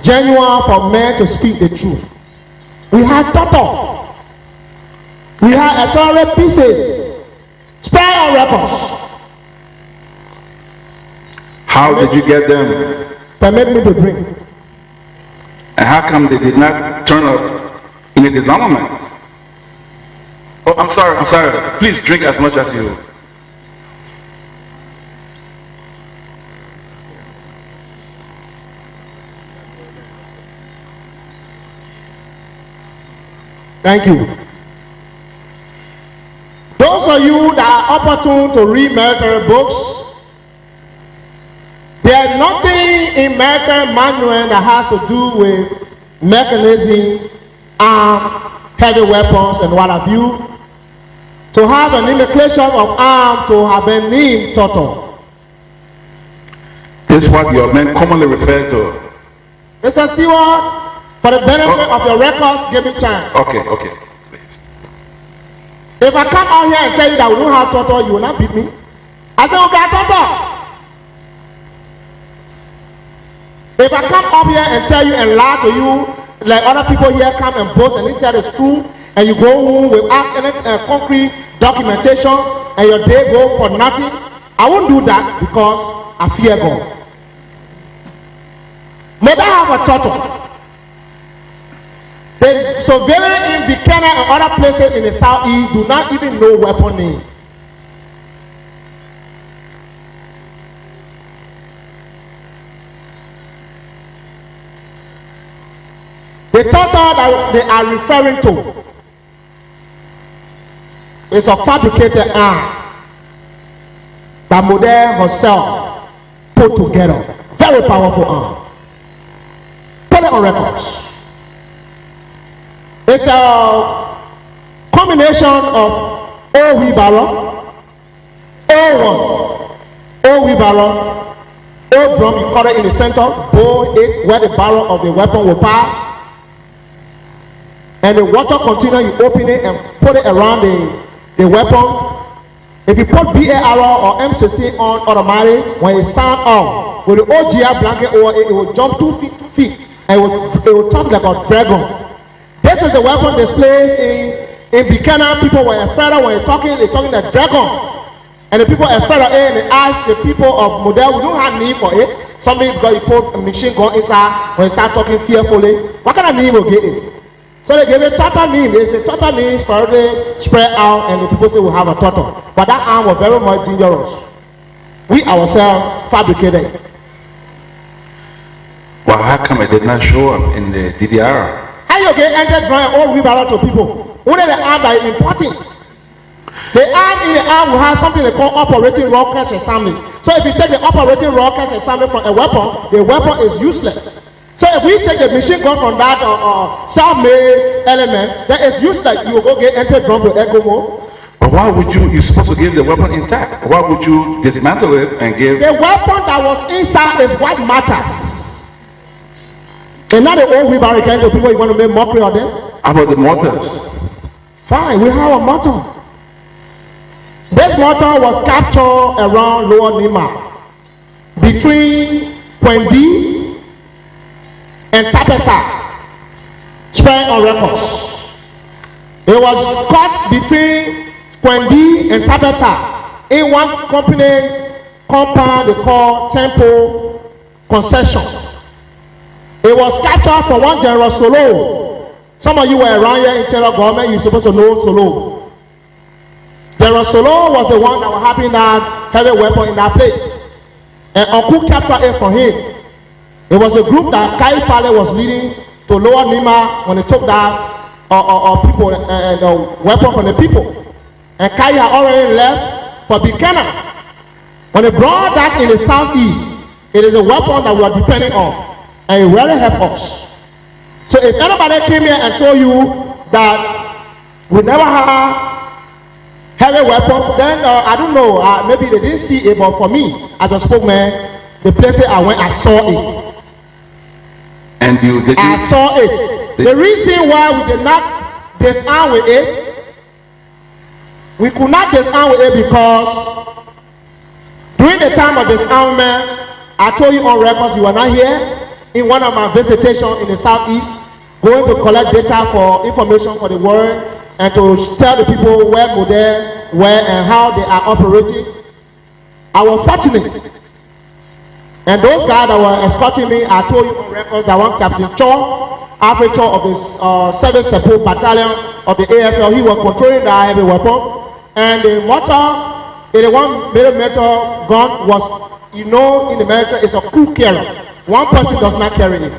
genuine for men to speak the truth. We had topple. We had artillery pieces. Spare on records. How did you get them? Permit me to drink. And how come they did not turn up in the disarmament? Oh, I'm sorry. Please drink as much as you. Thank you. Those of you that are opportune to read military books, there is nothing in military manual that has to do with mechanism, heavy weapons, and what have you. To have an indication of arm to have been named topple. This is what your men commonly refer to. Mr. Stewart, for the benefit of your records, give me chance. Okay. If I come out here and tell you that we don't have topple, you will not beat me. I say, okay, topple. If I come up here and tell you and lie to you, like other people here come and boast and they tell it's true, and you go home without any concrete documentation, and your day go for nothing, I won't do that because I fear God. May I have a topple? The surveillance in Buchanan and other places in the southeast do not even know weapon name. The topple that they are referring to is a fabricated arm that Model herself put together. Very powerful arm. Put it on records. It's a combination of old wheelbarrow, old wheelbarrow, old drum, you cut it in the center, bowl it where the barrel of the weapon will pass. And the water container, you open it and put it around the weapon. If you put BAR or M16 on automatic, when it sound off, with the OGR blanket over it, it will jump 2 feet, and it will talk like a dragon. This is the weapon displayed in Buchanan. People were afraid of when they're talking the dragon. And the people are afraid of it, and they ask the people of Model, we don't have need for it. Somebody because you put a machine gun inside, when you start talking fearfully, what kind of name will get it? So they gave a topple name. They say topple name probably spread out, and the people say we have a topple. But that arm was very much dangerous. We ourselves fabricated it. Well, how come it did not show up in the DDR? How you get entered drawing all wheelbarrow to people? Only the arm that is important. The arm in the arm will have something they call operating raw cache assembly. So if you take the operating raw cache assembly from a weapon, the weapon is useless. So if we take the machine gun from that self-made element, then it's useless. You will go get entered drum to ecomog. But why would you're supposed to give the weapon intact? Why would you dismantle it and give? The weapon that was inside is what matters. And not the old wheelbarrow kind of people you want to make mockery of them. How about the mortars? Fine, we have a mortar. This mortar was captured around Lower Nima, between Kwendi and Tapeta, spread on records. It was caught between Kwendi and Tapeta in one company compound they call Temple Concession. It was captured from one General Solo. Some of you were around here in Taylor government, you're supposed to know Solo. General Solo was the one that was having that heavy weapon in that place. And Uncle captured it for him. It was a group that Kai Fale was leading to Lower Nima when they took that people and the weapon from the people. And Kai had already left for Buchanan. When they brought that in the southeast, it is a weapon that we are depending on. And it really helped us. So if anybody came here and told you that we never had heavy weapon, then I don't know, maybe they didn't see it, but for me, as a spokesman, the places I went, I saw it. And I saw it. The reason why we did not disarm with it, we could not disarm with it because during the time of disarmament, I told you on records, you were not here, in one of my visitations in the southeast, going to collect data for information for the world and to tell the people where model, where and how they are operating. I was fortunate. And those guys that were escorting me, I told you on records that one Captain Cho, Africa of the 7th Support Battalion of the AFL, he was controlling the heavy weapon. And the mortar, 81mm gun was, in the military, it's a coup carrier. One person does not carry it.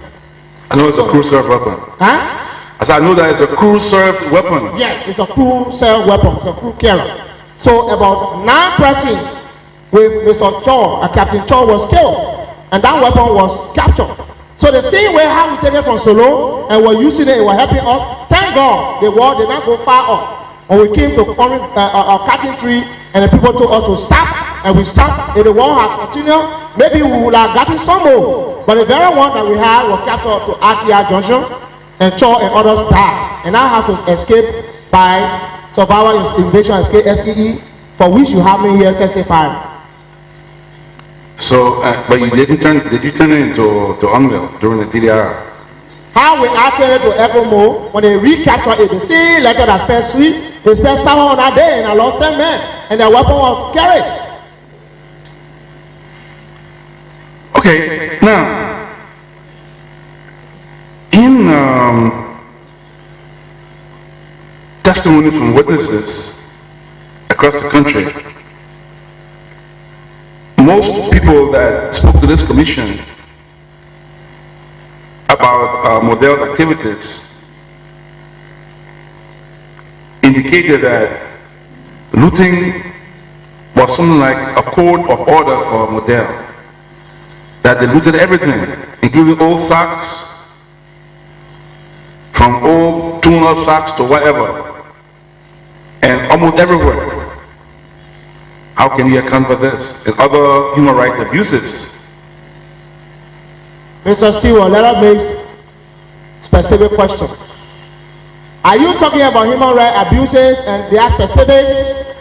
I know it's a crew-served weapon. Huh? As I know that it's a crew-served weapon. Yes, it's a crew-served weapon. It's a crew carrier. So about 9 persons with Mr. Cho, Captain Cho was killed, and that weapon was captured. So the same way how we take it from Solo and we're using it, it was helping us. Thank God the war did not go far off. When we came to cutting tree, and the people told us to stop, and we stopped. If the war had continued, maybe we would have gotten some more. But the very one that we had was captured to RTR Junction, and Cho and others died. And I have to escape by survival invasion escape SEE, for which you have me here testifying. So, but you did you turn it into Unreal during the DDR? How we turned it to ECOMOG, when they recaptured it, the same letter that spelled sweet, they spent 700 days and I lost 10 men, and their weapon was carried. Okay, now, in testimony from witnesses across the country, most people that spoke to this commission about Model's activities indicated that looting was something like a code of order for Model. That they looted everything, including old sacks, from old tuna sacks to whatever, and almost everywhere. How can you account for this and other human rights abuses? Mr. Stewart, let us make specific questions. Are you talking about human rights abuses and their specifics,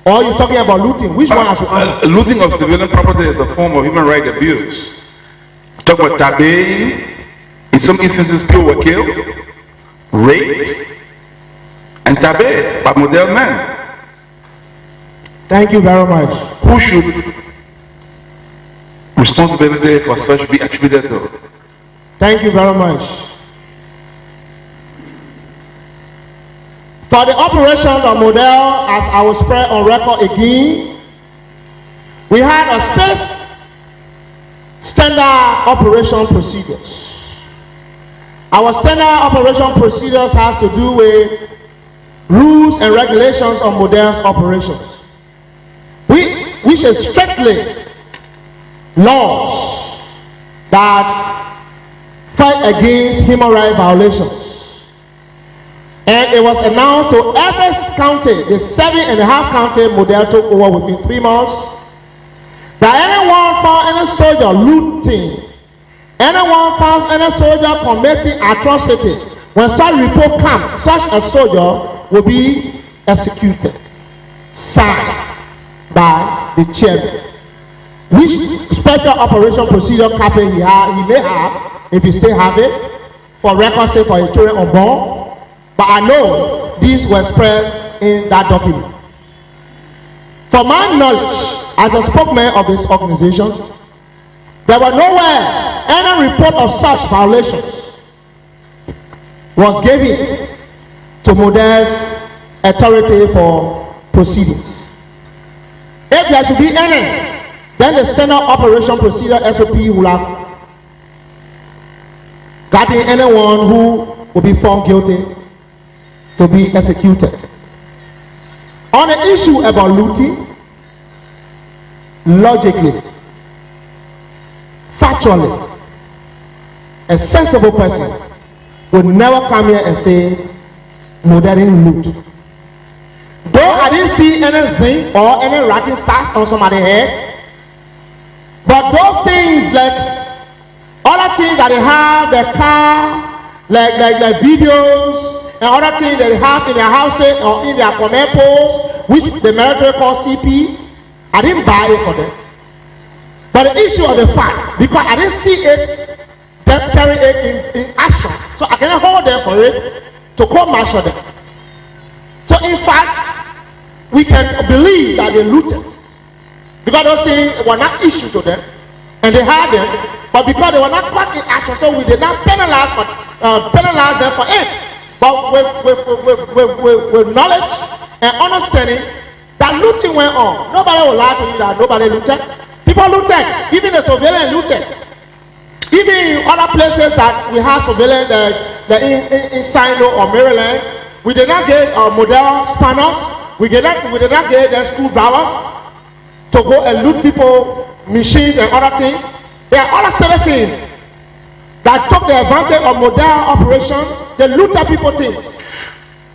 or are you talking about looting? Which one I should answer? Looting of civilian property is a form of human rights abuse. Talk about tabaying. In some instances, people were killed, raped, and tabay by Model men. Thank you very much. Who should responsibility for such be attributed to? Thank you very much. For the operations of Model, as I will spread on record again, we had a space standard operation procedures. Our standard operation procedures has to do with rules and regulations of Model's operations. Which is strictly laws that fight against human rights violations. And it was announced to every county, the 7.5 county Model took over within 3 months, that anyone found any soldier looting, anyone found any soldier committing atrocity, when such report comes, such a soldier will be executed, signed by the chairman. Which special operation procedure copy he may have, if he still have it, for record sake for a children unborn. But I know these were spread in that document. For my knowledge, as a spokesman of this organization, there were nowhere any report of such violations was given to Model's authority for proceedings. If there should be any, then the standard operation procedure SOP will have gotten anyone who will be found guilty to be executed. On the issue about looting, logically, factually, a sensible person would never come here and say, no, that didn't loot. Though I didn't see anything or any ratting sacks on somebody's head, but those things like other things that they have, the car, like videos, and other things that they have in their houses or in their command posts, which the military calls CP, I didn't buy it for them. But the issue of the fact, because I didn't see it, them carry it in action, so I cannot hold them for it to court-martial them. So in fact, we can believe that they looted, because those things were not issued to them, and they had them, but because they were not caught in action, so we did not penalize them for it. But with knowledge and understanding that looting went on. Nobody will lie to you that nobody looted. People looted, even the surveillance looted. Even in other places that we have surveillance, in Sino or Maryland, we did not get model spanners. We did not get the screwdrivers to go and loot people, machines and other things. There are other citizens that took the advantage of model operation. They looted people things.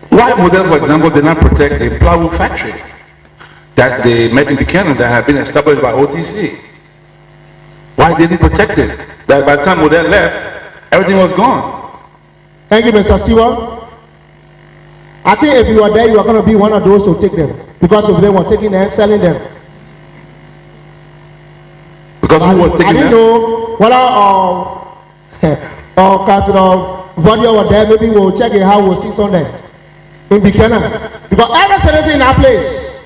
Why model, for example, did not protect the Bleaju factory that they made in Buchanan that had been established by OTC? Why didn't protect it? That by the time model left, everything was gone. Thank you, Mr. Stewart. I think if you are there, you are going to be one of those who take them, because if they were taking them, selling them. Because who was taking them? I didn't know whether Councilor Vodia were there. Maybe we'll check it how we'll see Sunday in Buchanan, because every citizen in that place,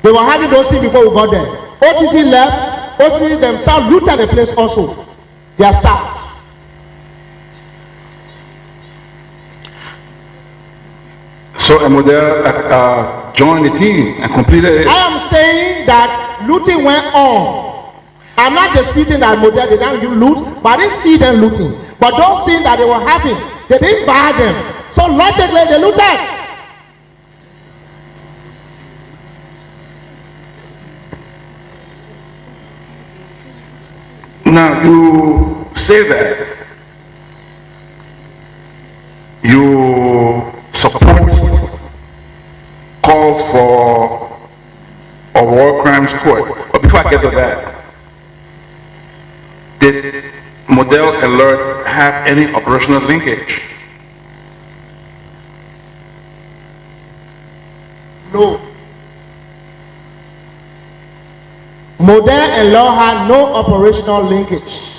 they were having those things before we got there. OTC left, OTC themselves looted the place also, their staff. So a model joined the team and completed it. I am saying that looting went on. I'm not disputing that model did not loot, but I didn't see them looting. But those things that they were having, they didn't buy them. So logically, they looted. Now you say that you support calls for a war crimes court, but before I get to that, did Model Alert have any operational linkage? No. Model Alert had no operational linkage.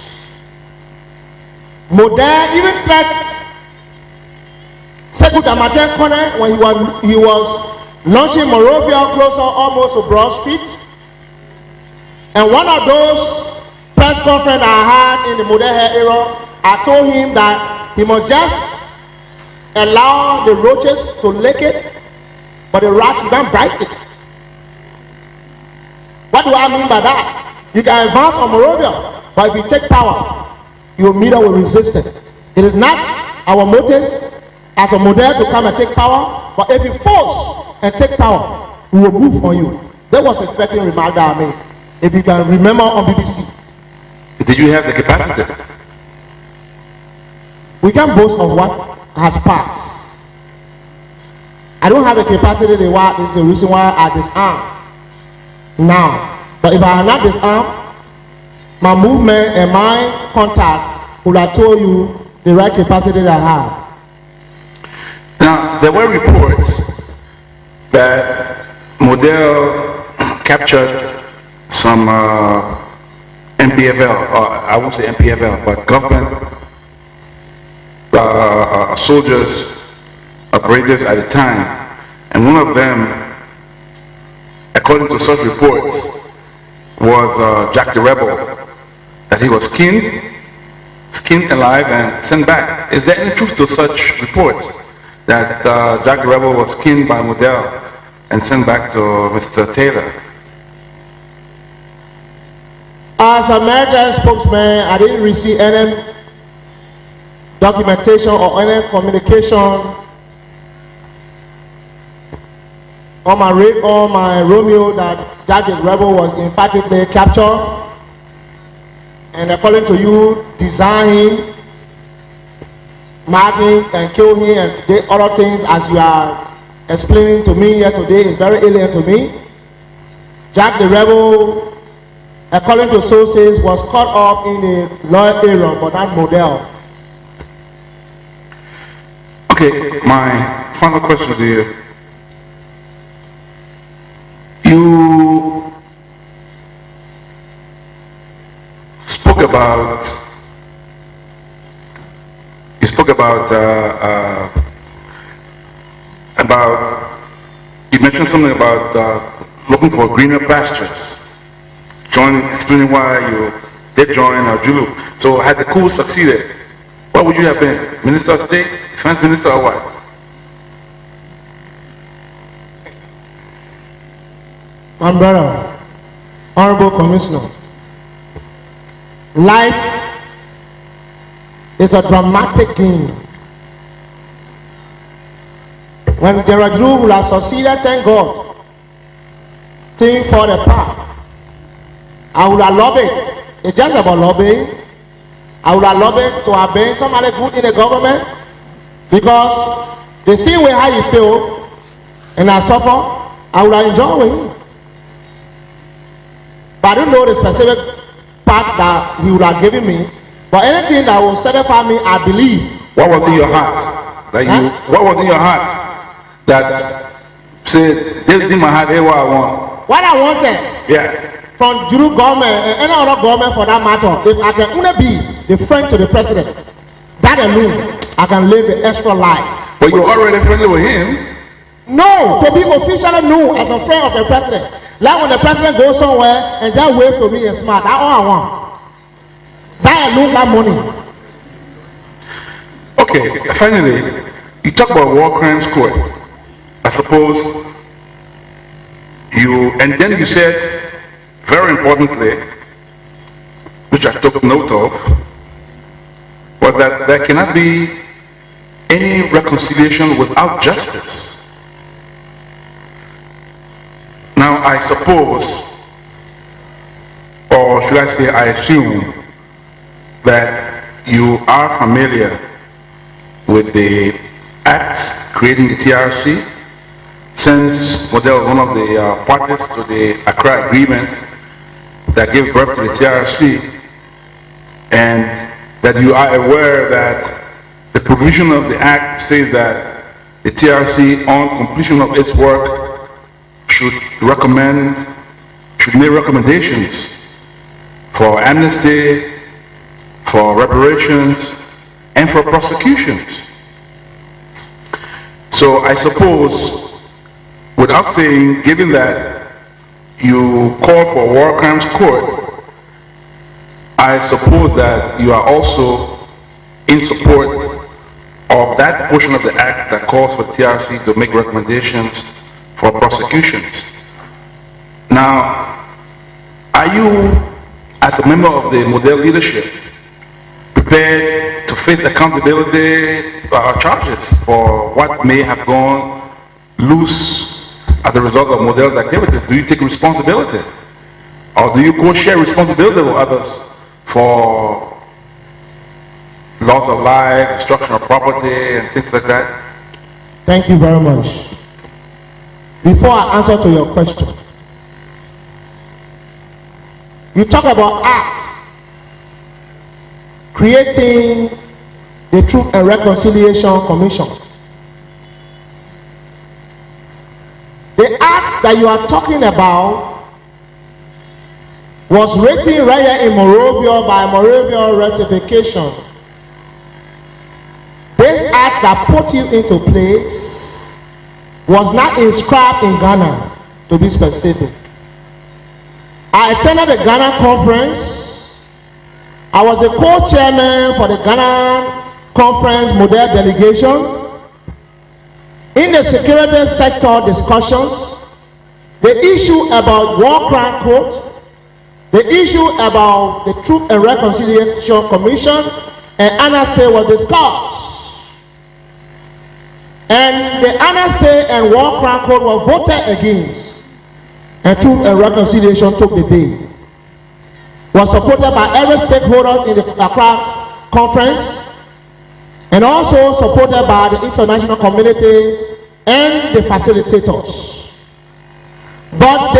Model even threatened Second Liberian Corner when he was launching Monrovia closer almost to Broad Street. And one of those press conference I had in the Model era, I told him that he must just allow the roaches to lick it, but the rats will not bite it. What do I mean by that? You can advance on Monrovia, but if you take power, you will meet up with resistance. It is not our motives as a model to come and take power, but if you force and take power, we will move on you. That was a threatening remark that I made, if you can remember on BBC. Did you have the capacity? We can boast of what has passed. I don't have a capacity to why this is the reason why I disarm now. But if I had not disarmed, my movement and my contact would have told you the right capacity that I have. Now, there were reports that Model captured some NPFL, or I won't say NPFL, but government soldiers, operators at the time. And one of them, according to such reports, was Jack the Rebel, that he was skinned alive and sent back. Is there any truth to such reports, that Jack the Rebel was skinned by Model and sent back to Mr. Taylor? As a military spokesman, I didn't receive any documentation or any communication on my Romeo that Jack the Rebel was emphatically captured, and according to you, design him, mark him, and kill him, and the other things as you are explaining to me here today is very alien to me. Jack the Rebel, according to sources, was caught up in the law era, but not model. Okay, my final question to you. You spoke about you mentioned something about looking for greener pastures. Explaining why you did join Julu. So had the coup succeeded, what would you have been? Minister of State, Defense Minister, or what? My brother, Honorable Commissioner, life is a dramatic game. When General Julu will have succeeded, thank God, thing for the path. I would have lobbied. It's just about lobbying. I would have lobbied to have been somebody good in the government, because the same way how you feel and I suffer, I would have enjoyed with him. But I don't know the specific part that he would have given me. But anything that will satisfy me, I believe. What was in your heart? What was in your heart that said, this is in my heart, here's what I want? What I wanted? Yeah. From Juru government and any other government for that matter, if I can only be the friend to the president, that alone, I can live the extra life. But you're already friendly with him? No, to be officially known as a friend of the president. Like when the president goes somewhere and just wave to me and smile, that's all I want. That alone got money. Okay, finally, you talk about war crimes court. I suppose and then you said, very importantly, which I took note of, was that there cannot be any reconciliation without justice. Now, I suppose, or should I say, I assume that you are familiar with the act creating the TRC, since Model was one of the parties to the Accra Agreement that gave birth to the TRC, and that you are aware that the provision of the act says that the TRC, on completion of its work, should make recommendations for amnesty, for reparations, and for prosecutions. So I suppose, without saying, given that you call for a war crimes court, I suppose that you are also in support of that portion of the act that calls for TRC to make recommendations for prosecutions. Now, are you, as a member of the Model leadership, prepared to face accountability charges for what may have gone loose as a result of Model's activities? Do you take responsibility? Or do you co-share responsibility with others for loss of life, destruction of property, and things like that? Thank you very much. Before I answer to your question, you talk about acts creating the Truth and Reconciliation Commission. The act that you are talking about was written right here in Monrovia by Monrovia Rectification. This act that put you into place was not inscribed in Ghana, to be specific. I attended the Ghana conference. I was the co-chairman for the Ghana conference model delegation. In the security sector discussions, the issue about war crime code, The issue about the Truth and Reconciliation Commission and amnesty was discussed. And the amnesty and war crime code were voted against. And Truth and Reconciliation took the day. Was supported by every stakeholder in the Accra conference, and also supported by the international community and the facilitators. But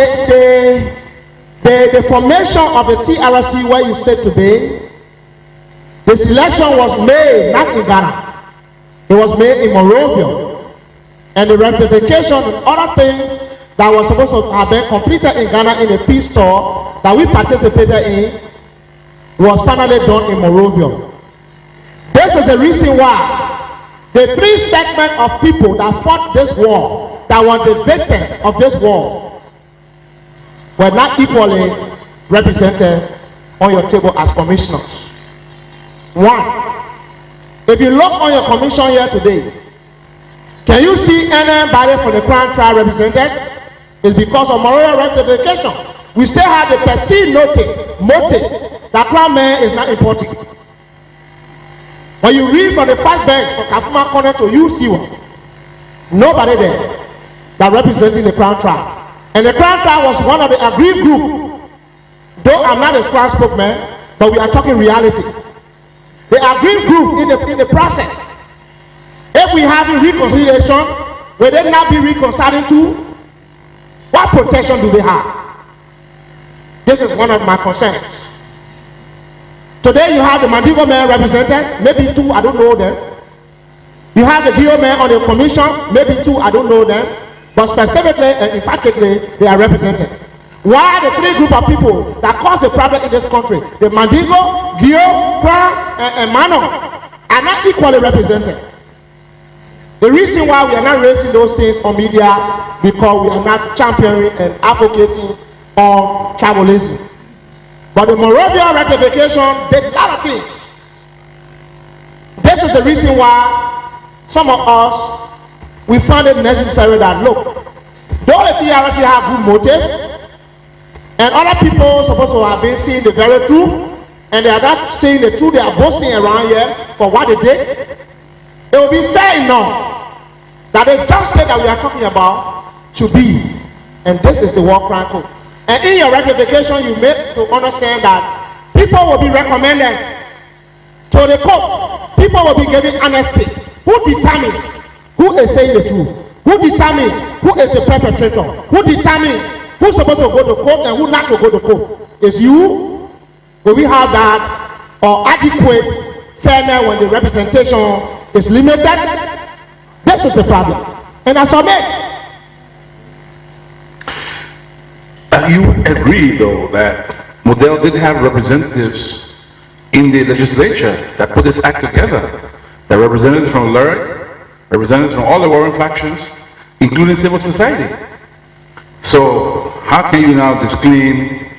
the formation of the TRC where you sit today, the selection was made not in Ghana, it was made in Monrovia, and the ratification and other things that was supposed to have been completed in Ghana in a peace tour that we participated in was finally done in Monrovia. This is the reason why the three segments of people that fought this war, that were the victims of this war, were not equally represented on your table as commissioners. One, if you look on your commission here today, can you see anybody from the Crown tribe represented? It's because of moral rectification. We still have the perceived motive that Crown man is not important. When you read from the 5 banks from Kafuma Corner to UC1, nobody there that representing the Crown tribe. And the Crown tribe was one of the agreed group. Though I'm not a Crown spokesman, but we are talking reality. The agreed group in the process. If we have a reconciliation, will they not be reconciling to? What protection do they have? This is one of my concerns. Today you have the Mandigo men represented, maybe 2, I don't know them. You have the Gio men on the commission, maybe 2, I don't know them. But specifically and emphatically, they are represented. Why the 3 group of people that cause the problem in this country, the Mandigo, Gio, Pra, and Mano, are not equally represented? The reason why we are not raising those things on media, because we are not championing and advocating on tribalism. But the Monrovia ratification did a lot of things. This is the reason why some of us, we found it necessary that, look, though the TRC have good motive, and other people supposed to have been seeing the very truth, and they are not saying the truth, they are boasting around here for what they did, it will be fair enough that the justice that we are talking about should be, and this is the war crime code. And in your ratification, you make to understand that people will be recommended to the court. People will be given amnesty. Who determine who is saying the truth? Who determine who is the perpetrator? Who determine who's supposed to go to court and who not to go to court? Is you? Will we have that or adequate fairness when the representation is limited? This is the problem. And I submit. You agree, though, that Model did have representatives in the legislature that put this act together. The representatives from LERC, representatives from all the warring factions, including civil society. So how can you now disclaim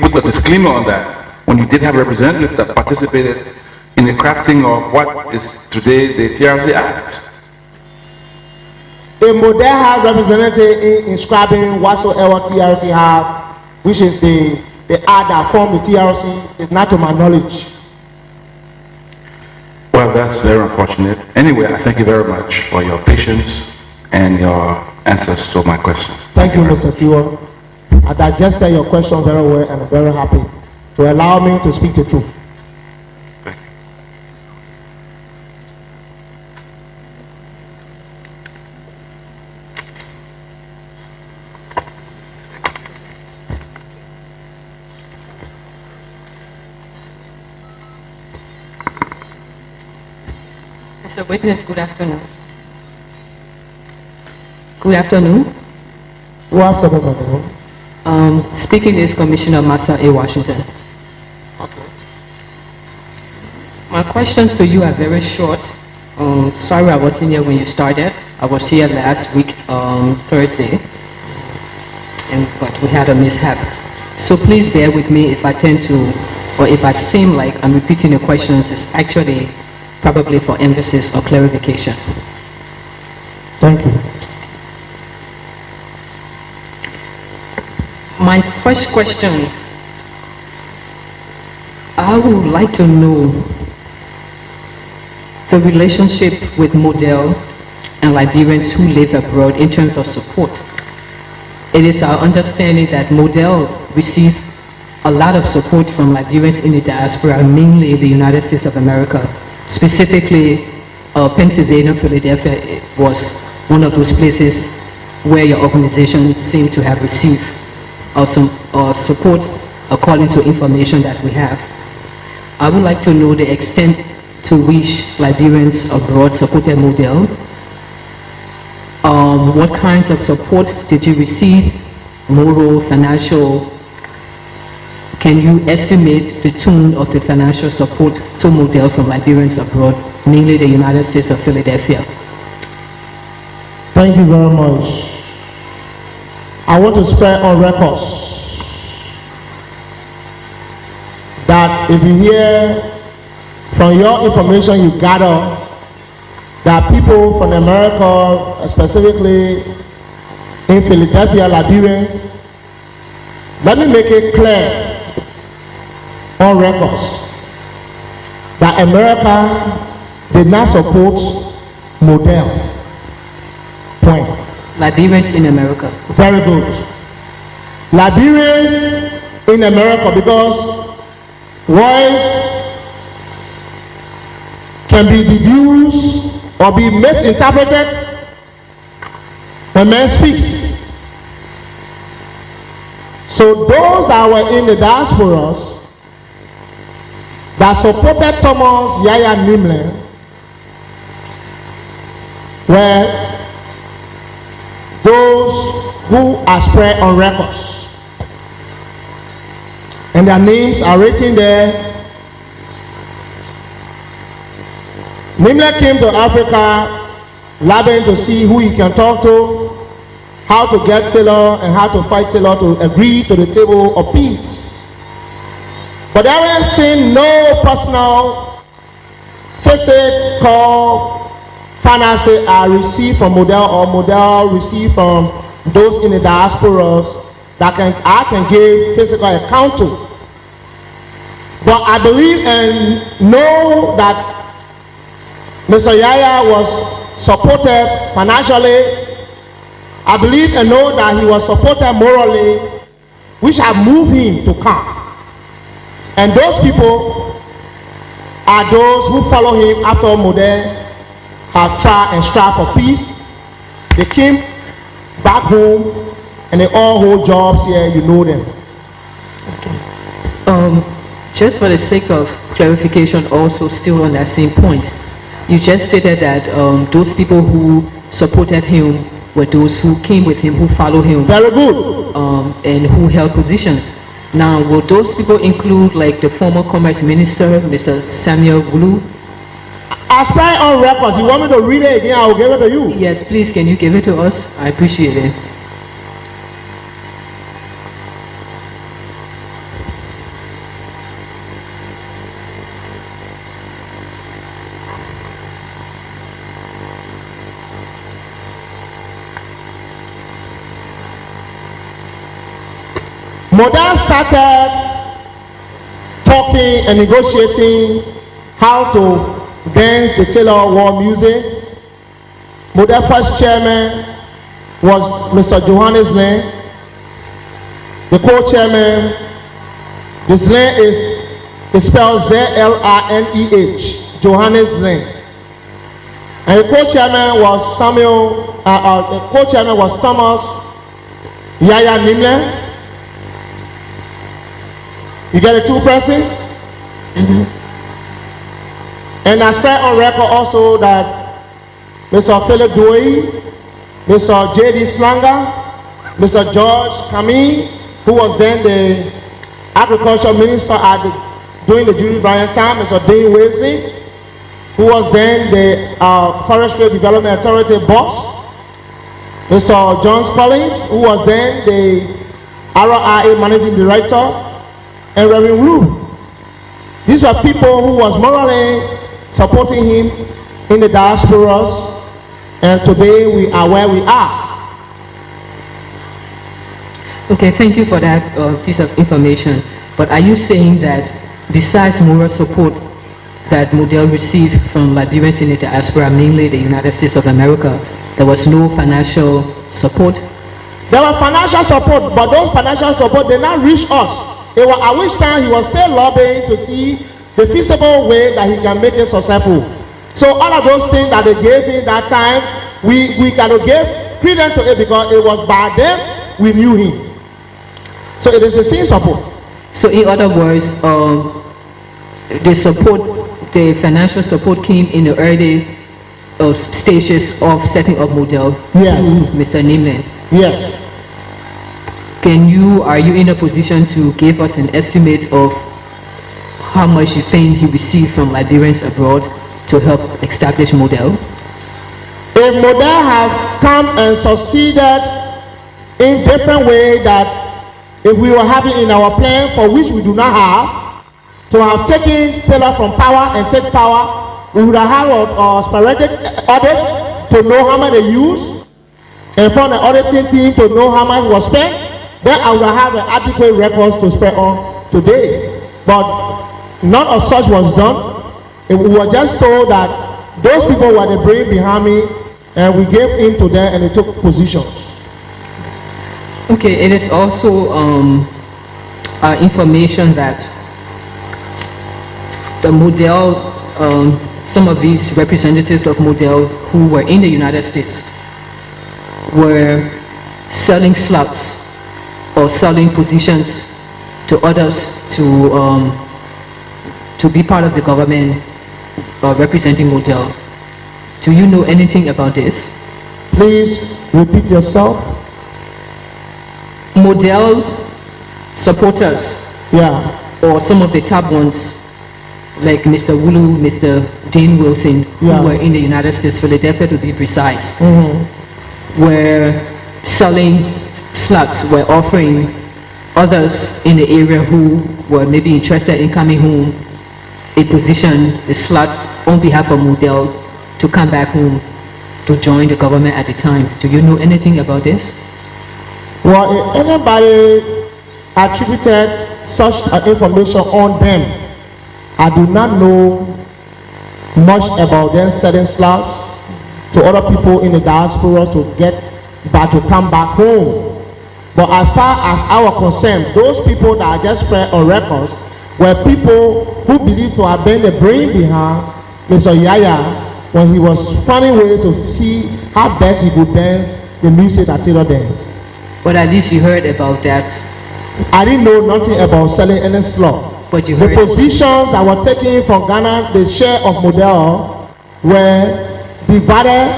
put a disclaimer on that when you did have representatives that participated in the crafting of what is today the TRC Act? A model have representative inscribing whatsoever TRC have, which is the act that form the TRC, is not to my knowledge. Well, that's very unfortunate. Anyway, I thank you very much for your patience and your answers to my questions. Thank you, Mr. Siwa. I digested your question very well and I'm very happy to allow me to speak the truth. Thank you. Mr. Witness, good afternoon. Good afternoon. Good afternoon, madam. Speaking is Commissioner Massa A. Washington. Okay. My questions to you are very short. Sorry I wasn't here when you started. I was here last week on Thursday, but we had a mishap. So please bear with me if I tend to, or if I seem like I'm repeating the questions. It's actually probably for emphasis or clarification. Thank you. My first question, I would like to know the relationship with Model and Liberians who live abroad in terms of support. It is our understanding that Model received a lot of support from Liberians in the diaspora, mainly the United States of America. Specifically, Pennsylvania, Philadelphia was one of those places where your organization seemed to have received some support according to information that we have. I would like to know the extent to which Liberians abroad supported Model. What kinds of support did you receive, moral, financial? Can you estimate the tune of the financial support to Model from Liberians abroad, mainly the United States of Philadelphia? Thank you very much. I want to spread on records that if you hear from your information you gather that people from America, specifically in Philadelphia, Liberians, let me make it clear on records that America did not support Model. Point. Liberians in America. Very good. Liberians in America, because words can be deduced or be misinterpreted when man speaks. So those that were in the diasporas that supported Thomas Yaya Nimle were those who are spread on records, and their names are written there. Nimle came to Africa, laboring to see who he can talk to, how to get Taylor and how to fight Taylor to agree to the table of peace. But there ain't seen no personal physical finance are received from Model or Model received from those in the diasporas that I can give physical account to. But I believe and know that Mr. Yaya was supported financially. I believe and know that he was supported morally, which have moved him to come. And those people are those who follow him after Model have tried and strive for peace. They came back home and they all hold jobs here, you know them. Okay. Just for the sake of clarification, also still on that same point, you just stated that those people who supported him were those who came with him, who followed him. Very good. And who held positions. Now, will those people include like the former Commerce Minister, Mr. Samuel Gulu? I spread on records. You want me to read it again? I will give it to you. Yes, please. Can you give it to us? I appreciate it. Model started talking and negotiating how to dance the Taylor War music. Model first chairman was Mr. Johannes Lane. The co-chairman, his name is spelled Z-L-I-N-E-H, Johannes Lane. And the co-chairman was the co-chairman was Thomas Yaya Nimle. You get the two persons? Mm-hmm. And I spread on record also that Mr. Philip Dewey, Mr. J.D. Slanger, Mr. George Camille, who was then the agriculture minister during the Judy Bryant time, Mr. Dean Wilson, who was then the Forestry Development Authority boss, Mr. John Collins, who was then the RIA managing director, and Reverend Wu. These were people who was morally supporting him in the diasporas, and today we are where we are. Okay, thank you for that piece of information. But are you saying that besides moral support that Model received from Liberians in the diaspora, mainly the United States of America, there was no financial support? There was financial support, but those financial support did not reach us. It was, at which time he was still lobbying to see the feasible way that he can make it successful. So all of those things that they gave him that time, we cannot give credence to it because it was by them we knew him. So it is the same support. So in other words, the financial support came in the early stages of setting up Model. Yes. Mr. Nimlin. Yes. Are you in a position to give us an estimate of how much you think he received from Liberians abroad to help establish Model? If Model has come and succeeded in different ways that if we were having in our plan for which we do not have, to have taken Taylor from power and take power, we would have had a sporadic audit to know how much they use, and for the auditing team to know how much was spent. Then I would have an adequate records to spread on today. But none of such was done. We were just told that those people were the brain behind me, and we gave in to them and they took positions. Okay, it is also information that the Model, some of these representatives of Model who were in the United States were selling slots or selling positions to others to be part of the government representing Model. Do you know anything about this? Please repeat yourself. Model supporters, or some of the top ones, like Mr. Wulu, Mr. Dean Wilson, who were in the United States, Philadelphia to be precise, were selling slots, were offering others in the area who were maybe interested in coming home a position, a slot on behalf of Model to come back home to join the government at the time. Do you know anything about this? Well, if anybody attributed such information on them, I do not know much about them selling slots to other people in the diaspora to get back, to come back home. But as far as our concern, those people that I just spread on records were people who believed to have been the brain behind Mr. Yaya when he was finding ways to see how best he could dance the music that Taylor danced. But at least you heard about that. I didn't know nothing about selling any slot. But you the heard positions that were taken from Ghana, the share of Model were divided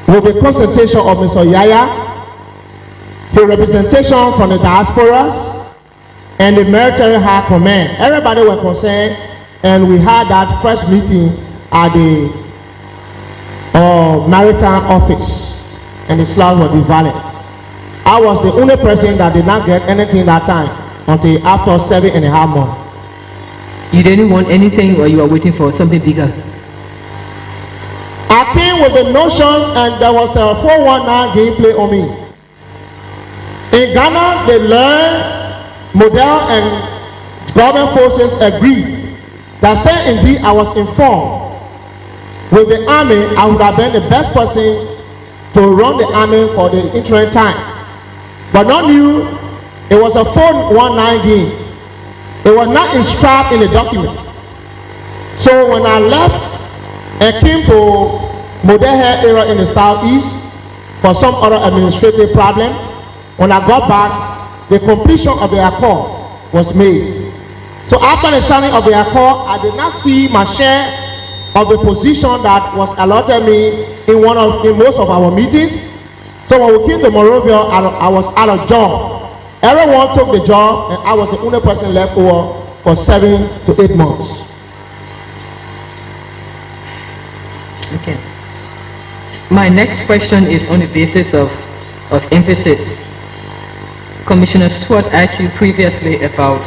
with the concentration of Mr. Yaya, the representation from the diasporas, and the military high command. Everybody were concerned, and we had that first meeting at the maritime office, and the slots were divided. I was the only person that did not get anything that time until after 7.5 months. You didn't want anything, or you were waiting for something bigger? I came with the notion, and there was a 419 gameplay on me. In Ghana, they learned, Model and government forces agreed that said indeed I was informed with the army, I would have been the best person to run the army for the interim time. But not new, it was a 419 game. It was not inscribed in the document. So when I left and came to Model area in the southeast for some other administrative problem, when I got back, the completion of the accord was made. So after the signing of the accord, I did not see my share of the position that was allotted me in most of our meetings. So when we came to Monrovia, I was out of job. Everyone took the job, and I was the only person left over for 7 to 8 months. Okay. My next question is on the basis of emphasis. Commissioner Stewart asked you previously about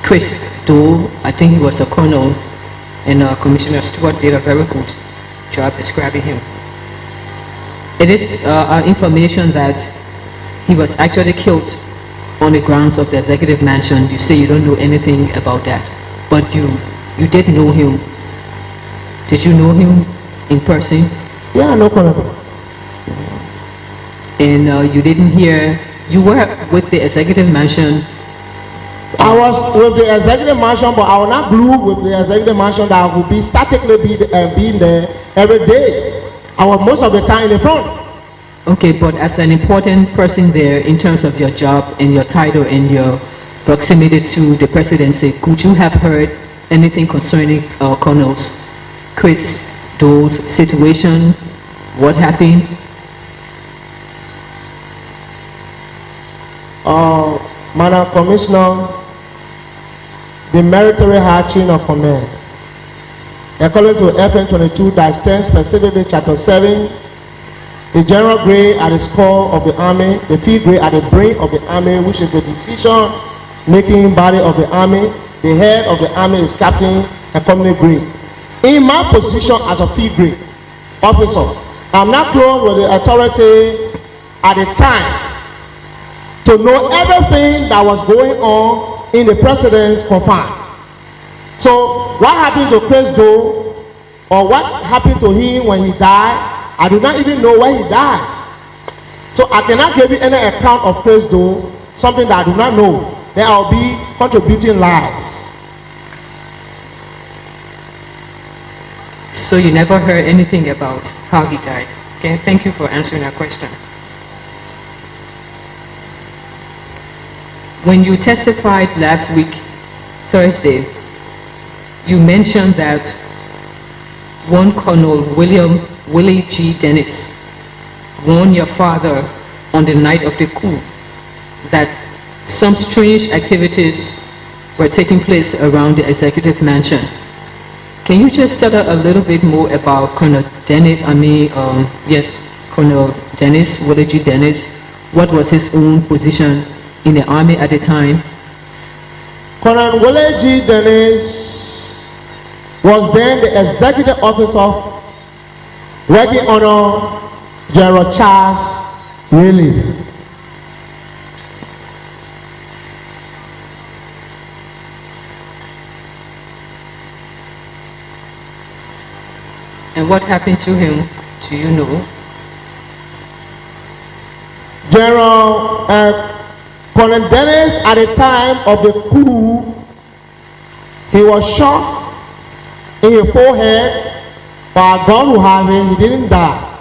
Chris Doe. I think he was a colonel, and Commissioner Stewart did a very good job describing him. It is information that he was actually killed on the grounds of the executive mansion. You say you don't know anything about that, but you did know him. Did you know him in person? Yeah, I know Colonel. And you didn't hear, you were with the executive mansion. I was with the executive mansion, but I was not glued with the executive mansion that I would be statically being there every day. I was most of the time in the front. Okay, but as an important person there in terms of your job and your title and your proximity to the presidency, could you have heard anything concerning Colonel's Chris Doe's situation? What happened? Madam Commissioner, the military high chain of command, according to FN 22-10, specifically Chapter 7, the general grade at the skull of the army, the field grade at the brain of the army, which is the decision-making body of the army. The head of the army is captain and company grade. In my position as a field grade officer, I'm not close with the authority at the time to know everything that was going on in the president's confine. So what happened to Chris Doe, or what happened to him when he died, I do not even know where he dies. So I cannot give you any account of Chris Doe, something that I do not know. Then I'll be contributing lies. So you never heard anything about how he died. Okay, thank you for answering that question. When you testified last week, Thursday, you mentioned that one Colonel Willie G. Dennis warned your father on the night of the coup that some strange activities were taking place around the executive mansion. Can you just tell us a little bit more about Colonel Dennis, Colonel Dennis, Willie G. Dennis? What was his own position in the army at the time? Colonel Willie G. Dennis was then the executive officer working under General Charles Riley. And what happened to him, do you know? General Colonel Dennis, at the time of the coup, he was shot in his forehead by a gun who had him. He didn't die.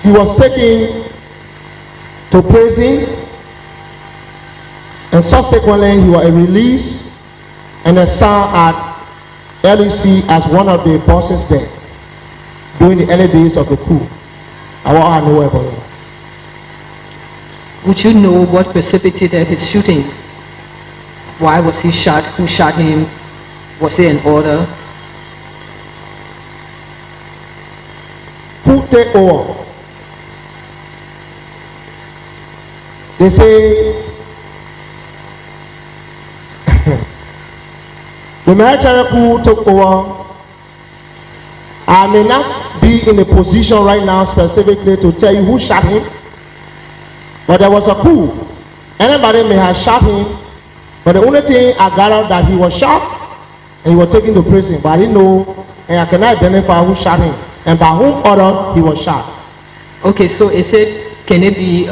He was taken to prison, and subsequently he was released and assigned at LEC as one of the bosses there during the early days of the coup. I want to know about it. Would you know what precipitated his shooting? Why was he shot? Who shot him? Was there an order? Who take over? They say the military coup took over. I may not be in a position right now specifically to tell you who shot him, but there was a coup. Anybody may have shot him, but the only thing I gathered that he was shot and he was taken to prison, but I didn't know, and I cannot identify who shot him and by whom order he was shot. Okay, so can it be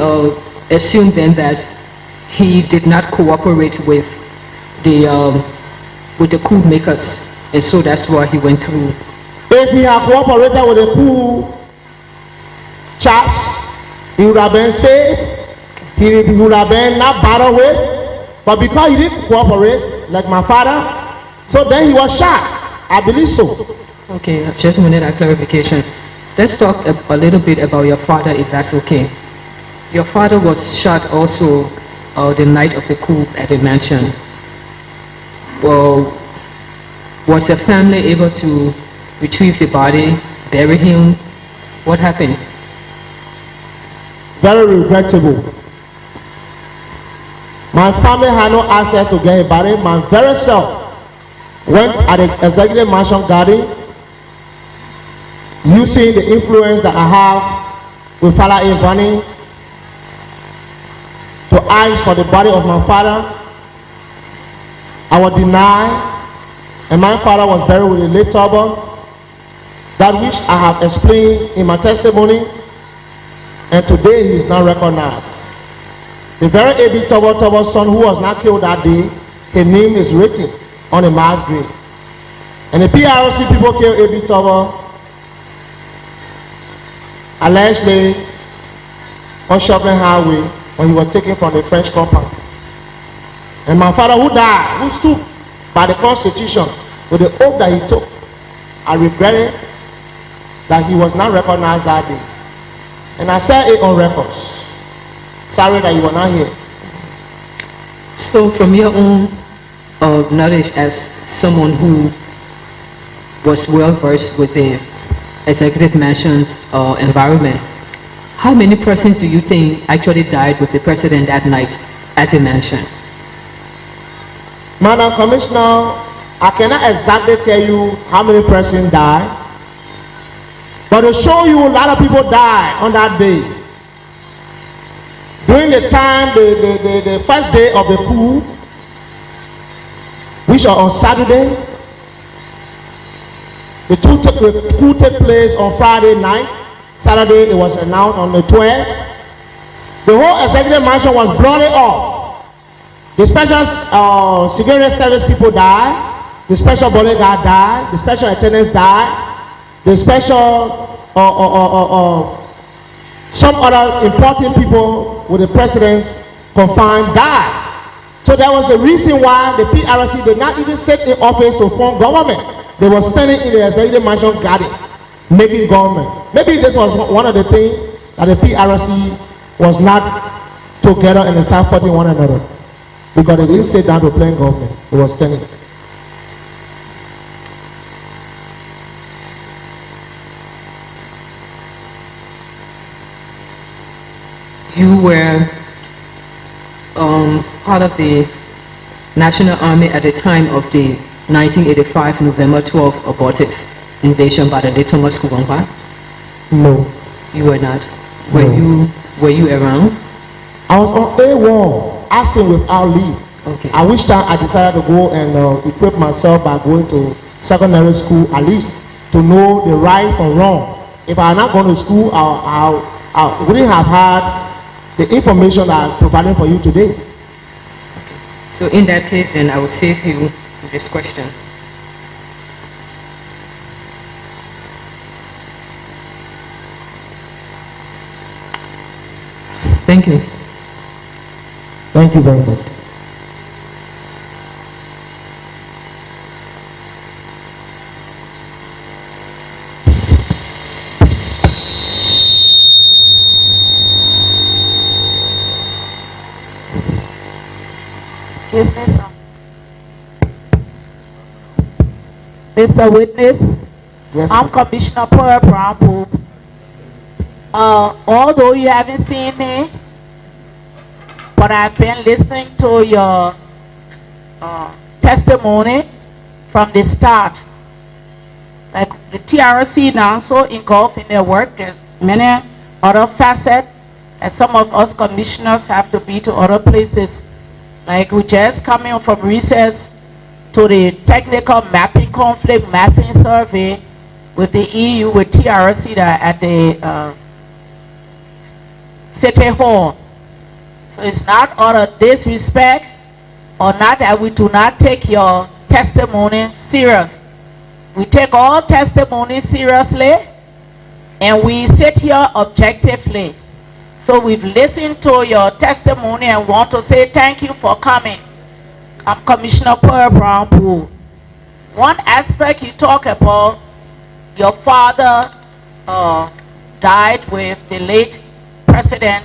assumed then that he did not cooperate with the coup makers, and so that's why he went through? If he had cooperated with the coup chaps, he would have been safe. He would have been not battled with, but because he didn't cooperate, like my father, so then he was shot. I believe so. Okay, just wanted a clarification. Let's talk a little bit about your father, if that's okay. Your father was shot also the night of the coup at the mansion. Well, was your family able to retrieve the body, bury him? What happened? Very regrettable. My family had no access to get a body. My very self went at the executive mansion garden, using the influence that I have with Father Ivani, to ask for the body of my father, I was denied, and my father was buried with a late topple, that which I have explained in my testimony, and today he is not recognized. The very A.B. Tobble's son who was not killed that day, his name is written on a marked grave. And the PRC people killed A.B. Tobble allegedly on Shopping Highway when he was taken from the French compound. And my father who died, who stood by the Constitution with the oath that he took, I regretted that he was not recognized that day. And I said it on records. Sorry that you were not here. So from your own knowledge as someone who was well versed with the executive mansion's environment, how many persons do you think actually died with the president that night at the mansion? Madam Commissioner, I cannot exactly tell you how many persons died, but to show you a lot of people died on that day. During the time, the first day of the coup, which are on Saturday, the coup took place on Friday night. Saturday it was announced on the 12th. The whole executive mansion was blown up. The special security service people died. The special bodyguard died. The special attendants died. The special some other important people with the president's confined died. So that was the reason why the PRC did not even sit in office to form government. They were standing in the executive mansion garden, making government. Maybe this was one of the things that the PRC was not together and they started fighting one another. Because they didn't sit down to plan government. They were standing. You were part of the National Army at the time of the 1985 November 12th abortive invasion by the late Thomas Kubongba? No. You were not? No. Were you around? I was on A1, asking without leave. Okay. At which time I decided to go and equip myself by going to secondary school, at least to know the right from wrong. If I had not gone to school, I wouldn't have had the information that I'm providing for you today. Okay. So in that case, then I will save you this question. Thank you. Thank you very much. Give me some. Mr. Witness, Yes, I'm Commissioner Pearl Brown. Although you haven't seen me, but I've been listening to your testimony from the start. Like the TRC now so engulfed in their work, there's many other facets that some of us commissioners have to be to other places. Like we just coming from recess to the technical mapping, conflict mapping survey with the EU, with TRC at the City Hall. So it's not out of disrespect or not that we do not take your testimony serious. We take all testimony seriously and we sit here objectively. So we've listened to your testimony and want to say thank you for coming. I'm Commissioner Pearl Brown Poole. One aspect you talk about, your father died with the late President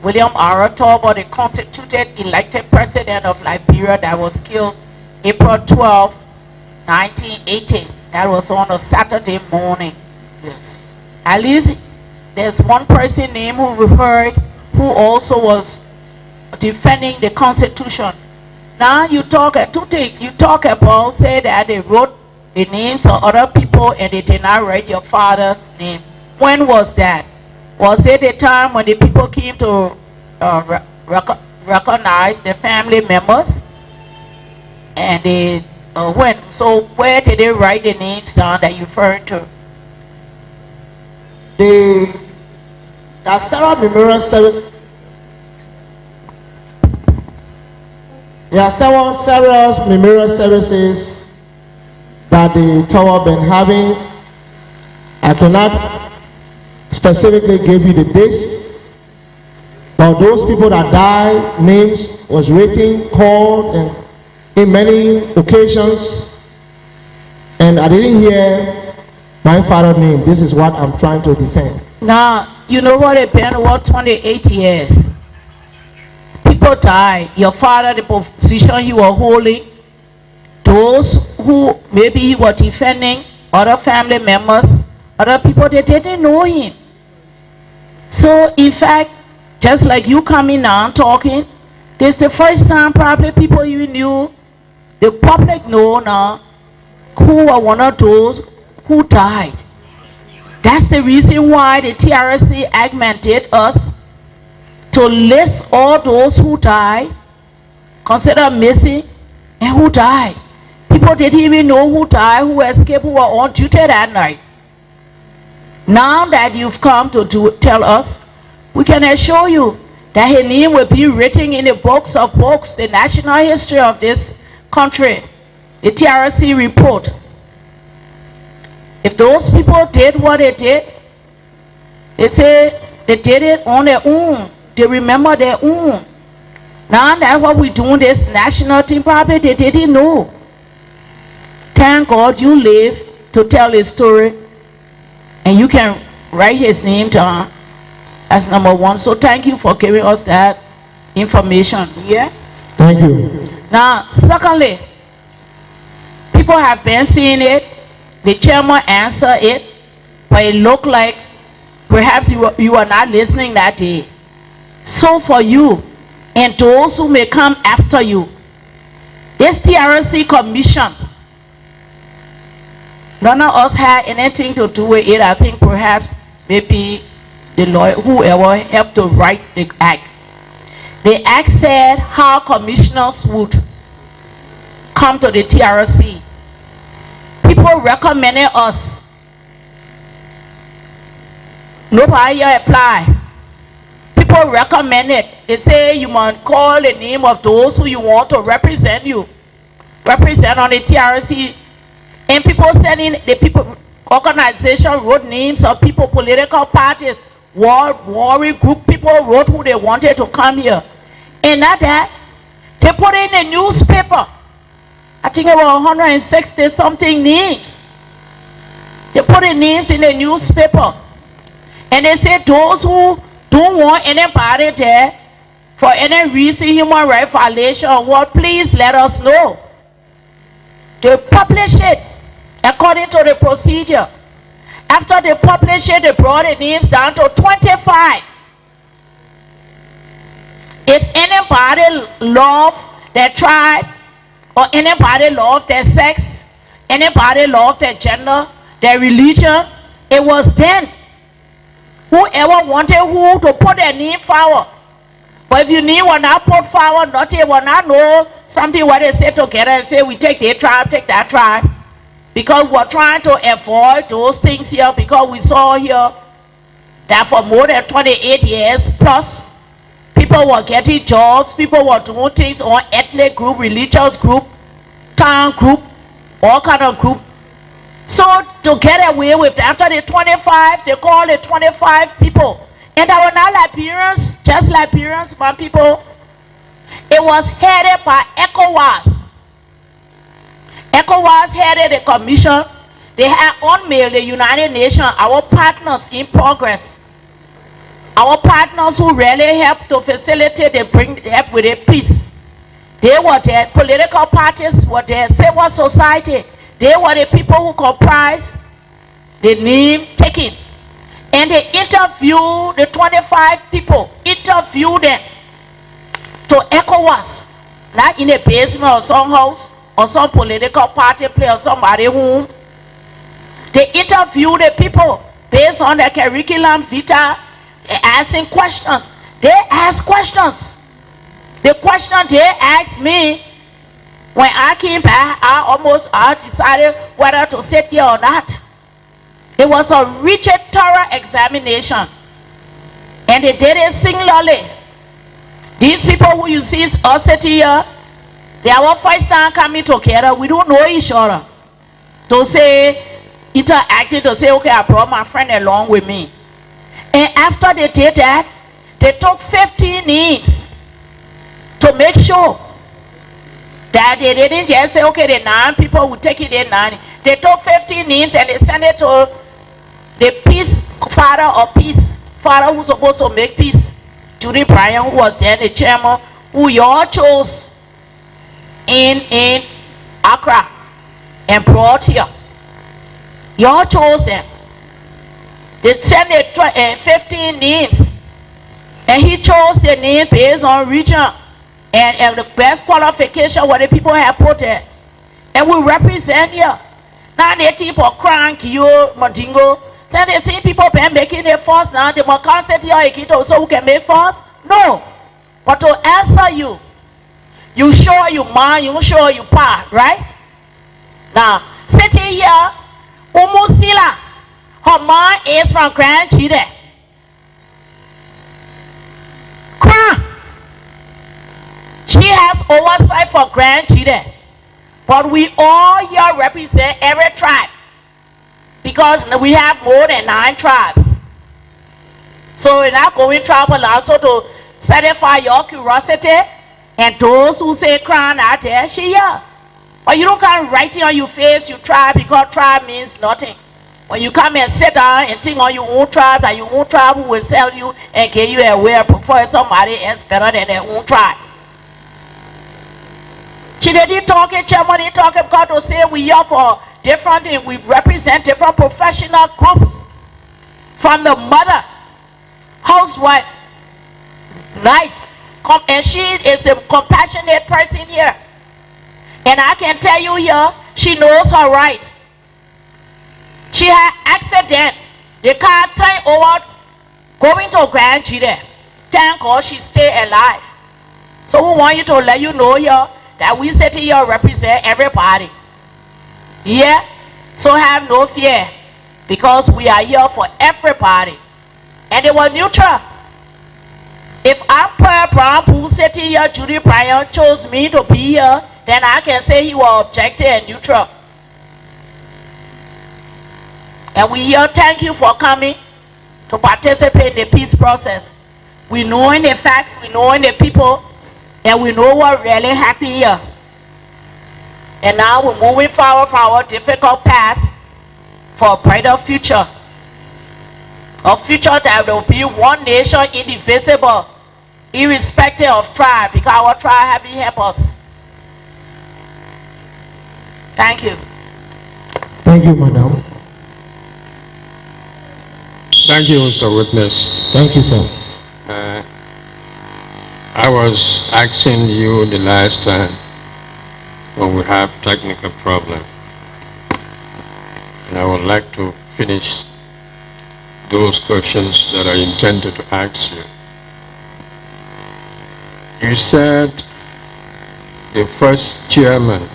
William R. Tobble, the constituted elected president of Liberia that was killed April 12, 1980. That was on a Saturday morning. yes. At least there's one person named who we heard who also was defending the Constitution. Now you talk at two things. You talk about, say that they wrote the names of other people and they did not write your father's name. When was that? Was it the time when the people came to recognize the family members, and they where did they write the names down that you referred to? There are several memorial services. There are several memorial services that the tower been having. I cannot specifically give you the dates, but those people that died, names was written, called, and in many occasions, and I didn't hear my father's name. This is what I'm trying to defend. Now, you know what, it's been about 28 years. People died. Your father, the position he was holding, those who maybe he was defending, other family members, other people, they didn't know him. So, in fact, just like you coming now talking, this is the first time probably people even knew, the public know now, who were one of those who died. That's the reason why the TRC Act mandated us to list all those who died, consider missing, and who died. People didn't even know who died, who escaped, who were on duty that night. Now that you've come to tell us, we can assure you that his name will be written in the books of books, the national history of this country, the TRC report. If those people did what they did, they say they did it on their own. They remember their own. Now that what we're doing, this national team, probably they didn't know. Thank God you live to tell his story, and you can write his name down as number one. So thank you for giving us that information. Yeah? Thank you. Now, secondly, people have been seeing it. The chairman answered it, but it looked like perhaps you were not listening that day. So for you and those who may come after you, this TRC commission, none of us had anything to do with it. I think perhaps maybe the lawyer, whoever helped to write the act. The act said how commissioners would come to the TRC. People recommended us. Nobody here apply. People recommended. They say you must call the name of those who you want to represent you. Represent on the TRC. And people sending, the people, organization wrote names of people, political parties, war group, people wrote who they wanted to come here. And not that, they put in the newspaper. I think about 160 something names. They put the names in the newspaper. And they say those who don't want anybody there for any reason, human rights violation or what, please let us know. They publish it according to the procedure. After they publish it, they brought the names down to 25. If anybody love their tribe, or anybody love their sex, anybody love their gender, their religion, it was then. Whoever wanted who to put their name forward. But if you need will not put forward, nothing will not know something what they say together and say we take their tribe, take that tribe. Because we're trying to avoid those things here, because we saw here that for more than 28 years plus, people were getting jobs, people were doing things on ethnic group, religious group, town group, all kind of group. So to get away with that, after the 25, they call it 25 people. And they were not Liberians, just Liberians, my people. It was headed by ECOWAS. ECOWAS headed the commission. They had unmailed the United Nations, our partners in progress. Our partners who really help to facilitate, they bring help with a peace. They were there, political parties were there, civil society. They were the people who comprised the name taking. And they interviewed the 25 people, interviewed them to ECOWAS, not in a basement or some house or some political party place or somebody home. They interviewed the people based on their curriculum vitae, asking questions. They ask questions. The question they asked me, when I came back, I decided whether to sit here or not. It was a rigid, thorough examination. And they did it singularly. These people who you see us sitting here, they are our first time coming together. We don't know each other. To say, interacting, to say, okay, I brought my friend along with me. And after they did that, they took 15 names to make sure that they didn't just say, okay, the 9 people will take it in 9. They took 15 names and they sent it to the peace father or peace father who's supposed to make peace. Judy Bryan, who was then the chairman, who y'all chose in Accra and brought here. Y'all chose them. They sent it 15 names. And he chose the name based on region. And the best qualification what the people have put there. And we represent here. Now they people crying, Kyo, Mandingo. So they see people been making it first now. They must can't sit here so we can make first? No. But to answer you, you show you mind, you show you part, right? Now, sitting here, Umusila, her mind is from Grand Chile. Cry. She has oversight for Grand Chile. But we all here represent every tribe. Because we have more than 9 tribes. So we're not going to travel also to satisfy your curiosity. And those who say crown out there, she here. But you don't come writing on your face, you tribe, because tribe means nothing. When you come and sit down and think on your own tribe, and your own tribe will sell you and give you a way for somebody else better than their own tribe. She didn't talk in Germany, talking because to say we are for different things. We represent different professional groups. From the mother, housewife, nice. And she is the compassionate person here. And I can tell you here, she knows her rights. She had accident. They can't turn over going to Grand Chile. Thank God she stayed alive. So we want you to let you know here that we sit here represent everybody. Yeah? So have no fear. Because we are here for everybody. And they were neutral. If I'm Brown who sitting here, Judy Bryan chose me to be here, then I can say he was objective and neutral. And we here thank you for coming to participate in the peace process. We know in the facts, we know in the people, and we know what really happened here. And now we're moving forward from our difficult past for a brighter future. A future that will be one nation, indivisible, irrespective of tribe, because our tribe have helped us. Thank you. Thank you, madam. Thank you, Mr. Witness. Thank you, sir. I was asking you the last time when we have technical problem, and I would like to finish those questions that I intended to ask you. You said the first chairman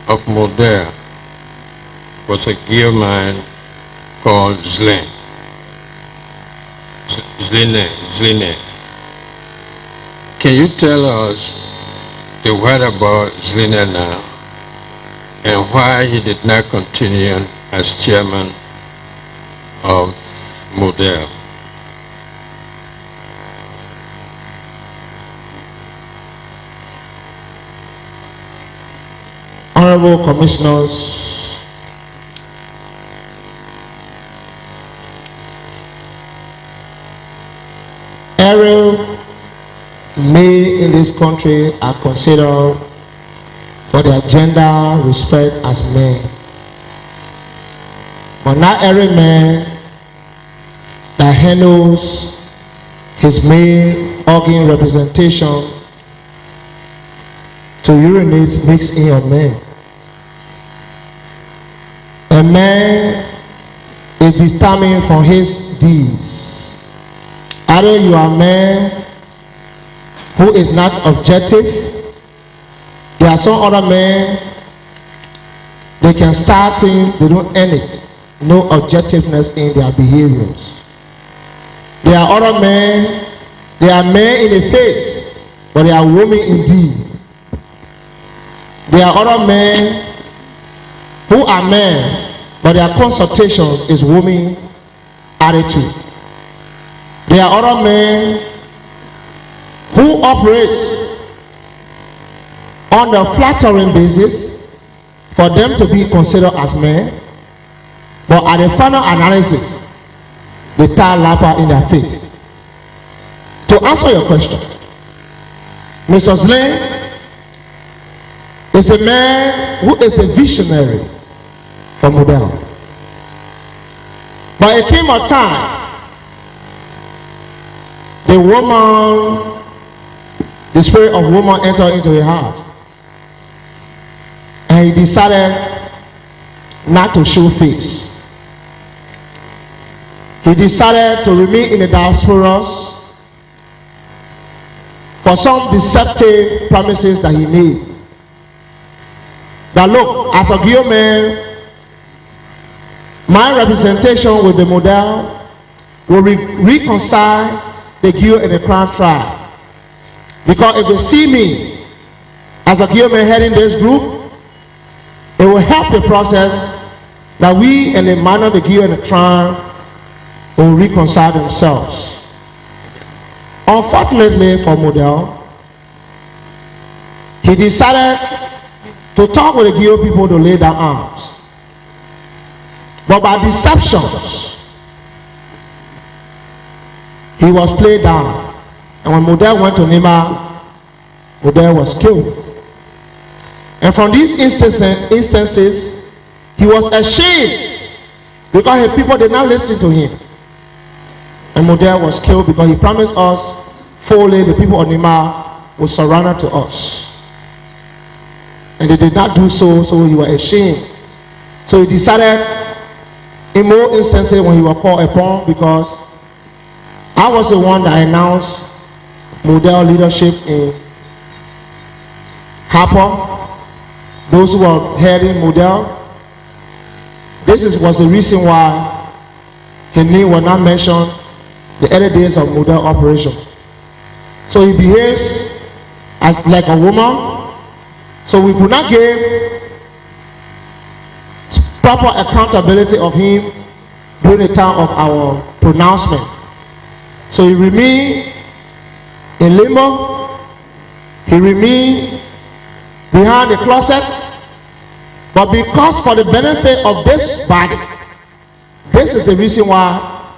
of Monrovia was a gear man called Zline. Can you tell us the whereabouts of Zline now and why he did not continue as chairman of Monrovia? Honorable Commissioners, every male in this country are considered for their gender respect as men. But not every man that handles his male organ representation to urinate makes him a man. A man is determined from his deeds. Either you are a man who is not objective. There are some other men, they can start things, they don't end it. No objectiveness in their behaviors. There are other men, they are men in the face, but they are women indeed. There are other men who are men, but their consultations is women attitude. There are other men who operates on the flattering basis for them to be considered as men, but at the final analysis, they tie lapper in their faith. To answer your question, Mr. Zlin is a man who is a visionary for model. But it came a time, the spirit of woman entered into his heart. And he decided not to show face. He decided to remain in the diasporas for some deceptive promises that he made. That look, as a Gio man, my representation with the model will reconcile the Gio and the Crown tribe. Because if they see me as a Gio man heading this group, it will help the process that we and the man of the Gio and the Crown will reconcile themselves. Unfortunately for Model, he decided to talk with the Gio people to lay down arms. But by deceptions, he was played down. And when Model went to Nima, Model was killed. And from these instances, he was ashamed because his people did not listen to him. And Model was killed because he promised us fully the people of Nima would surrender to us. And they did not do so, so he was ashamed. So he decided, in more instances when he was called upon, because I was the one that announced Model leadership in Harper, those who were heading Model. This was the reason why his name was not mentioned the early days of Model operation. So he behaves as like a woman. So we could not give proper accountability of him during the time of our pronouncement. So he remained in limbo. He remained behind the closet. But because for the benefit of this body, this is the reason why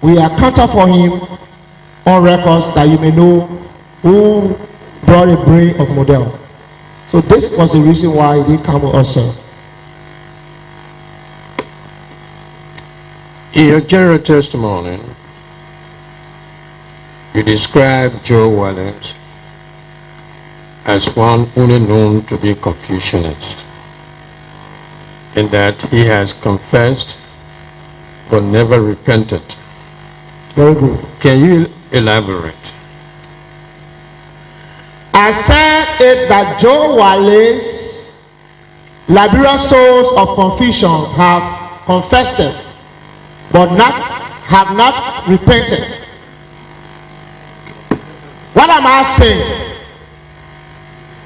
we are accountable for him on records, that you may know who brought the brain of Model. So this was the reason why he didn't come with us, sir. In your general testimony, you describe Joe Wallace as one only known to be Confucianist, in that he has confessed but never repented. Very good. Can you elaborate? I said it that Joe Wallace, Liberian souls of Confucian, have confessed it, but have not repented. What am I saying?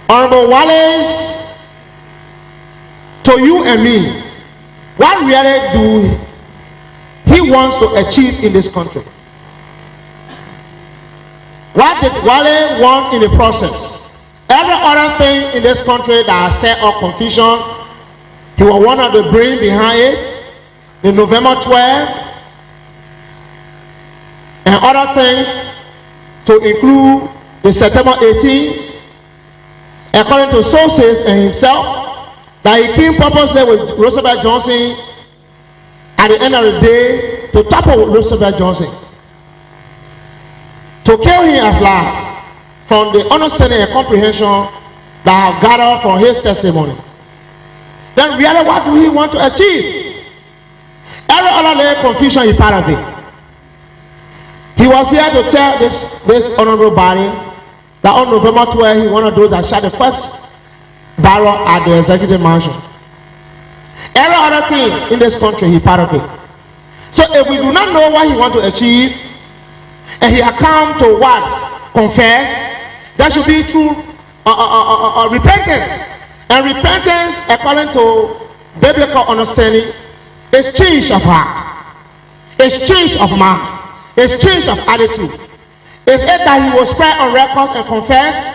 Honorable Wallace, to you and me, what really do he wants to achieve in this country? What did Wallace want in the process? Every other thing in this country that has set up confusion, he was one of the brain behind it. The November 12 and other things, to include the September 18, according to sources and himself, that he came purposely with Roosevelt Johnson at the end of the day to topple Roosevelt Johnson, to kill him as last, from the understanding and comprehension that I have gathered from his testimony. Then really, what do he want to achieve? Every other layer confusion is part of it. He was here to tell this honorable body that on November 12, he one of those that shot the first barrel at the executive mansion. Every other thing in this country, he part of it. So if we do not know what he want to achieve, and he has come to what? Confess, that should be true repentance. And repentance, according to biblical understanding, is change of heart. It's change of mind. It's change of attitude. It's it that he will spread on records and confess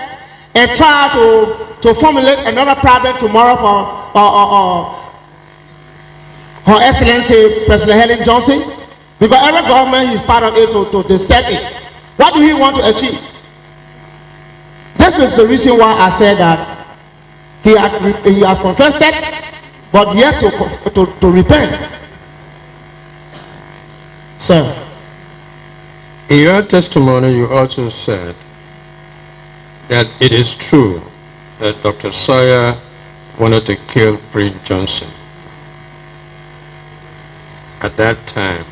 and try to formulate another problem tomorrow for Her Excellency President Helen Johnson, because every government is part of it to step in. What do he want to achieve? This is the reason why I said that he has confessed it, but yet to repent. Sir. In your testimony, you also said that it is true that Dr. Sawyer wanted to kill Prince Johnson at that time,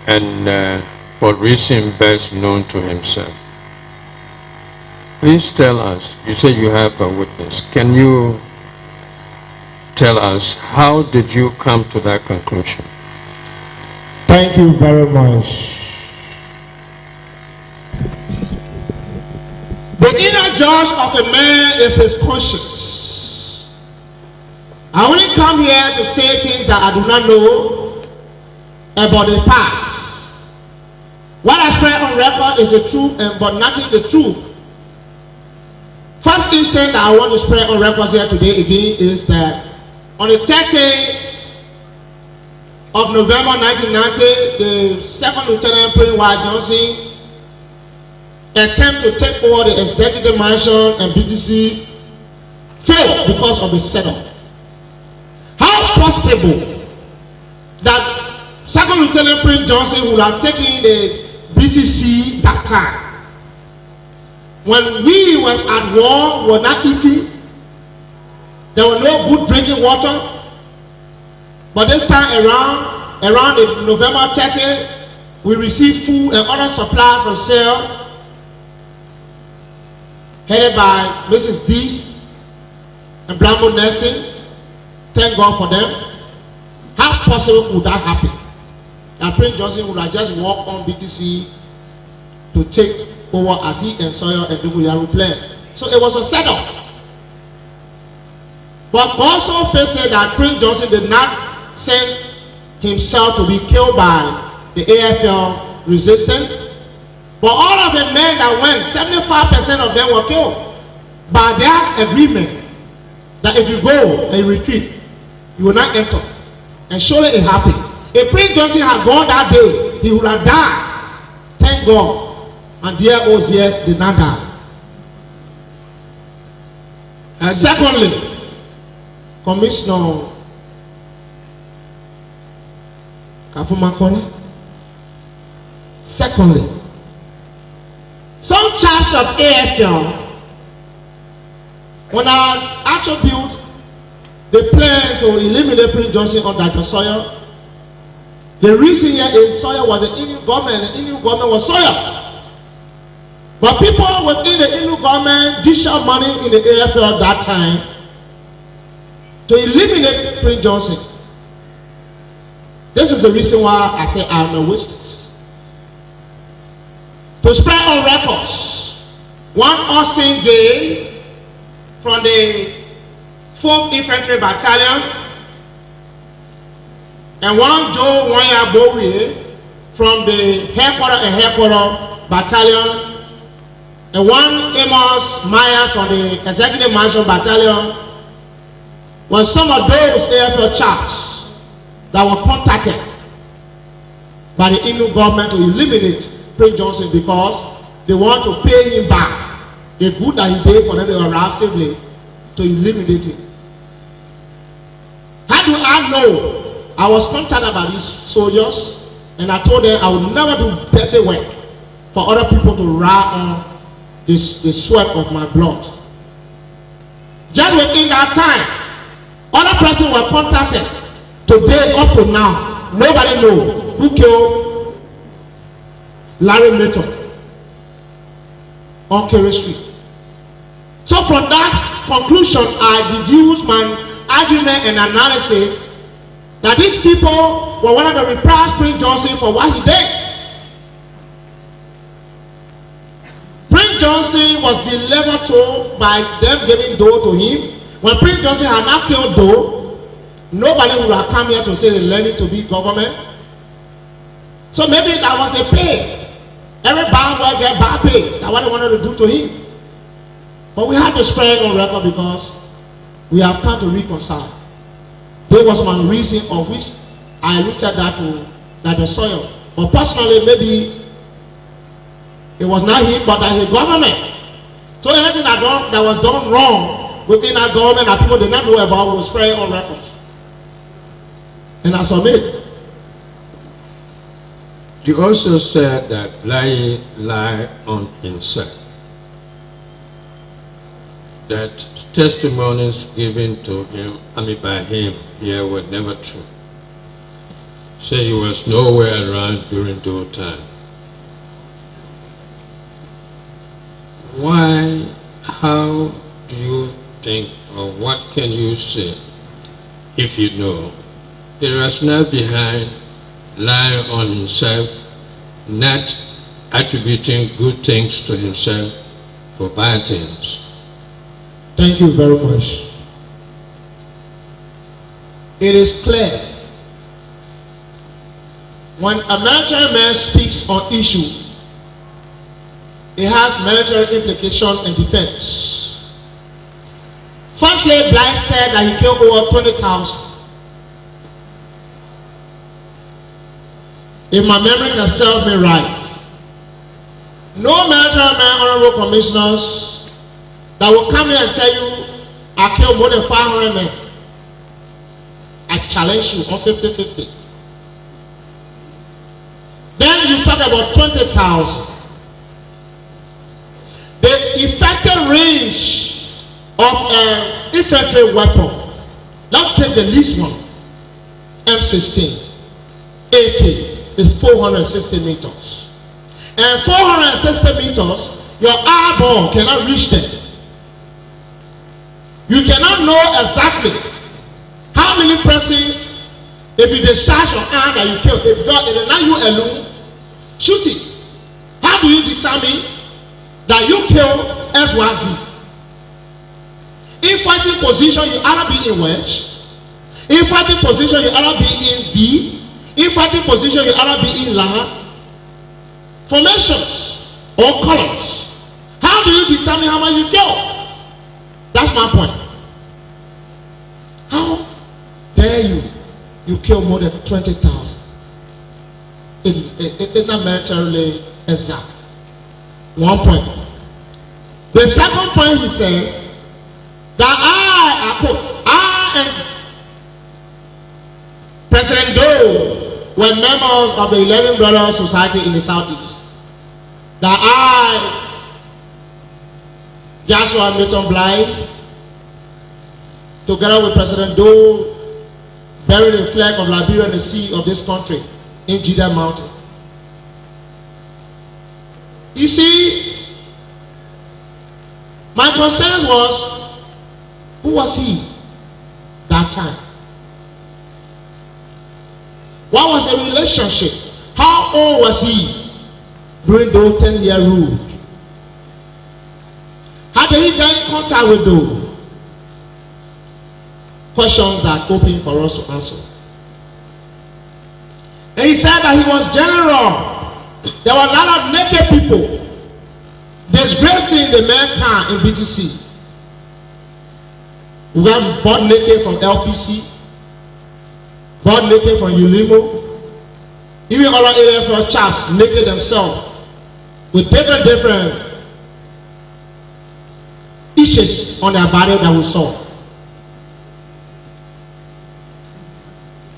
and for reason best known to himself. Please tell us, you say you have a witness. Can you tell us, how did you come to that conclusion? Thank you very much. The inner judge of a man is his conscience. I only come here to say things that I do not know about the past. What I spread on record is the truth, but nothing the truth. First instance that I want to spread on record here today again is that on the 30th of November 1990, the Second Lieutenant Prince Johnson attempt to take over the executive mansion and BTC failed because of the setup. How possible that Second Lieutenant Prince Johnson would have taken the BTC that time? When we were at war, we were not eating, there was no good drinking water. But this time around the November 30th, we received food and other supplies from sale, headed by Mrs. Dees and Blambo Nelson. Thank God for them. How possible could that happen? That Prince Johnson would have just walked on BTC to take over as he and Sawyer and Duguyaru planned. So it was a setup. But also said that Prince Johnson did not send himself to be killed by the AFL resistance. But all of the men that went, 75% of them were killed by their agreement that if you go and retreat, you will not enter. And surely it happened. If Prince Johnson had gone that day, he would have died. Thank God. And dear Ozier did not die. And secondly, Commissioner Kafumakone. Secondly, some chaps of AFL, when I attribute the plan to eliminate Prince Johnson on Dr. Sawyer, the reason here is Sawyer was the Indian government, and the Indian government was Sawyer. But people within the Indian government dished out money in the AFL that time to eliminate Prince Johnson. This is the reason why I say I am a witness. To spread on records, one Austin Gay from the 4th Infantry Battalion and one Joe Wanya Bowie from the headquarter battalion and one Amos Meyer from the Executive Mansion Battalion were some of those AFL chaps that were contacted by the Indian government to eliminate Prince Johnson because they want to pay him back the good that he did for them to arrive safely, to eliminate him. How do I know? I was contacted by these soldiers and I told them I would never do dirty work for other people to ride on the sweat of my blood. Just within that time, other persons were contacted. Today, up to now, nobody knows who killed Larry Mitchell. on Kerry Street. So from that conclusion, I deduced my argument and analysis that these people were one of the reprised Prince Johnson for what he did. Prince Johnson was delivered to by them giving dough to him. When Prince Johnson had not killed dough, nobody would have come here to say they're learning to be government. So maybe that was a pay. Every bad boy get bad pay. That's what they wanted to do to him. But we had to spread on record because we have come to reconcile. There was my reason of which I looked at that to the soil. But personally, maybe it was not him, but that his government. So anything that was done wrong within our government that people did not know about was spread on records. And I submit. You also said that Bleaju lied on himself. That testimonies given to him, by him here were never true. Say he was nowhere around during those time. Why, how do you think, or what can you say, if you know, the rationale behind lying on himself, not attributing good things to himself for bad things? Thank you very much. It is clear when a military man speaks on issue, it has military implication and defense. Firstly, Bleaju said that he killed over 20,000. If my memory can serve me right, no military man, honorable commissioners, that will come here and tell you, I killed more than 500 men. I challenge you on 50-50. Then you talk about 20,000. The effective range of an infantry weapon, let's take the least one, M16, AK, is 460 meters. And 460 meters, your airborne cannot reach them. You cannot know exactly how many persons, if you discharge your arm that you killed, if God, it is not you alone, shoot it. How do you determine that you kill XYZ? In fighting position, you either be in wedge. In fighting position, you either be in V. In fighting position, you either be in line. Formations or colors. How do you determine how much you kill? That's my point. How dare you kill more than 20,000? It's not militarily exact. One point. The second point he said that I and President Doe were members of the 11 Brothers Society in the Southeast. That I, Joshua Milton Bleaju, together with President Doe, buried the flag of Liberia in the sea of this country in Jeddah Mountain. You see, my concern was, who was he that time? What was the relationship? How old was he during those 10-year rule? How did he get in contact with Doe? Questions that open for us to answer. And he said that he was general. There were a lot of naked people disgracing the mankind in BTC. We got bought naked from LPC, bought naked from Ulimo, even other AFL chaps naked themselves with different issues on their body that we saw.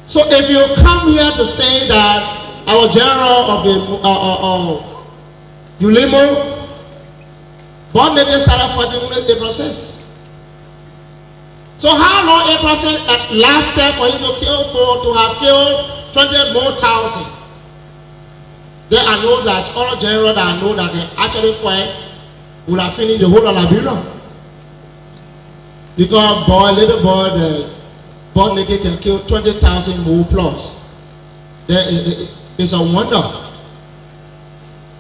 So if you come here to say that our general of the Ulimo born naked started fighting a process. So how long a process lasted for him to have killed 20 more thousand? There are no that all general that I know that can actually fight would have finished the whole of Liberia. Because little boy, the born naked can kill 20,000 more plus. It's a wonder.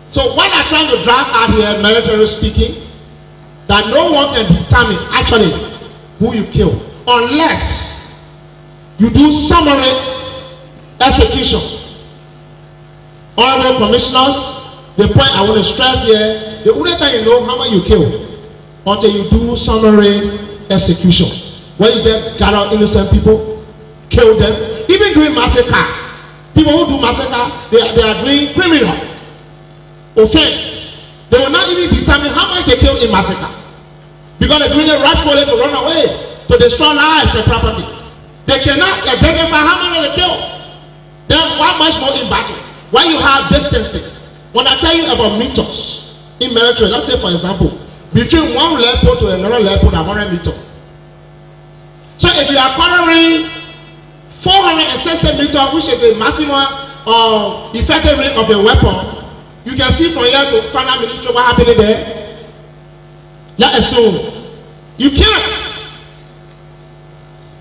So what I'm trying to drive out here, military speaking, that no one can determine actually who you kill unless you do summary execution. Honorable commissioners, the point I want to stress here, the only time you know how many you kill until you do summary execution. When you just gather innocent people, kill them, even doing massacre. People who do massacre, they are doing criminal offense. They will not even determine how much they kill in massacre. Because they're doing a rush for them to run away, to destroy lives and property. They cannot identify how many they kill. Then why much more in battle? When you have distances. When I tell you about meters in military, let's take for example, between one level to another level, 100 meters. So if you are covering 460 meters, which is the maximum effective range of the weapon, you can see from here to final ministry what happened there. Let's assume you can't.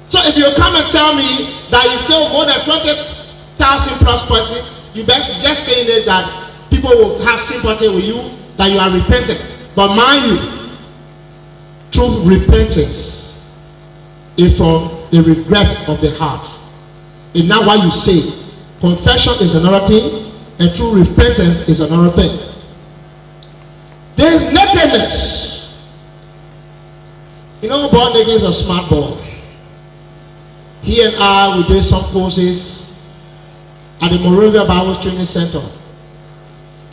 So if you come and tell me that you kill more than 20,000 plus persons, you best just saying it that people will have sympathy with you, that you are repentant. But mind you, true repentance is from the regret of the heart. It's not what you say. Confession is another thing, and true repentance is another thing. There is nakedness. You know, born naked is a smart boy. He and I, we did some courses at the Monrovia Bible Training Center.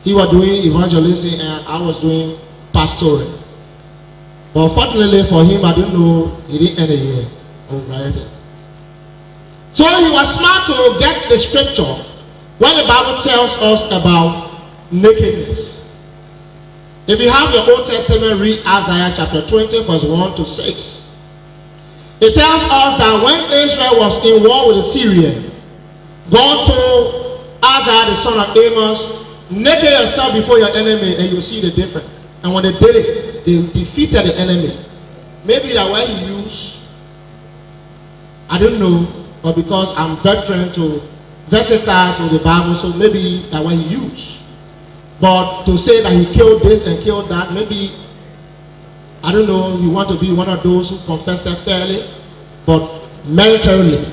He was doing evangelism and I was doing pastoring. But fortunately for him, I didn't know he didn't end the year. Right? So he was smart to get the scripture when the Bible tells us about nakedness. If you have your Old Testament, read Isaiah chapter 20, verse 1 to 6. It tells us that when Israel was in war with Assyria, God told Isaiah the son of Amos, naked yourself before your enemy and you'll see the difference. And when they did it, they defeated the enemy. Maybe that way he used, I don't know, or because I'm versatile to the Bible, so maybe that way he used. But to say that he killed this and killed that, maybe, I don't know, you want to be one of those who confess it fairly, but militarily,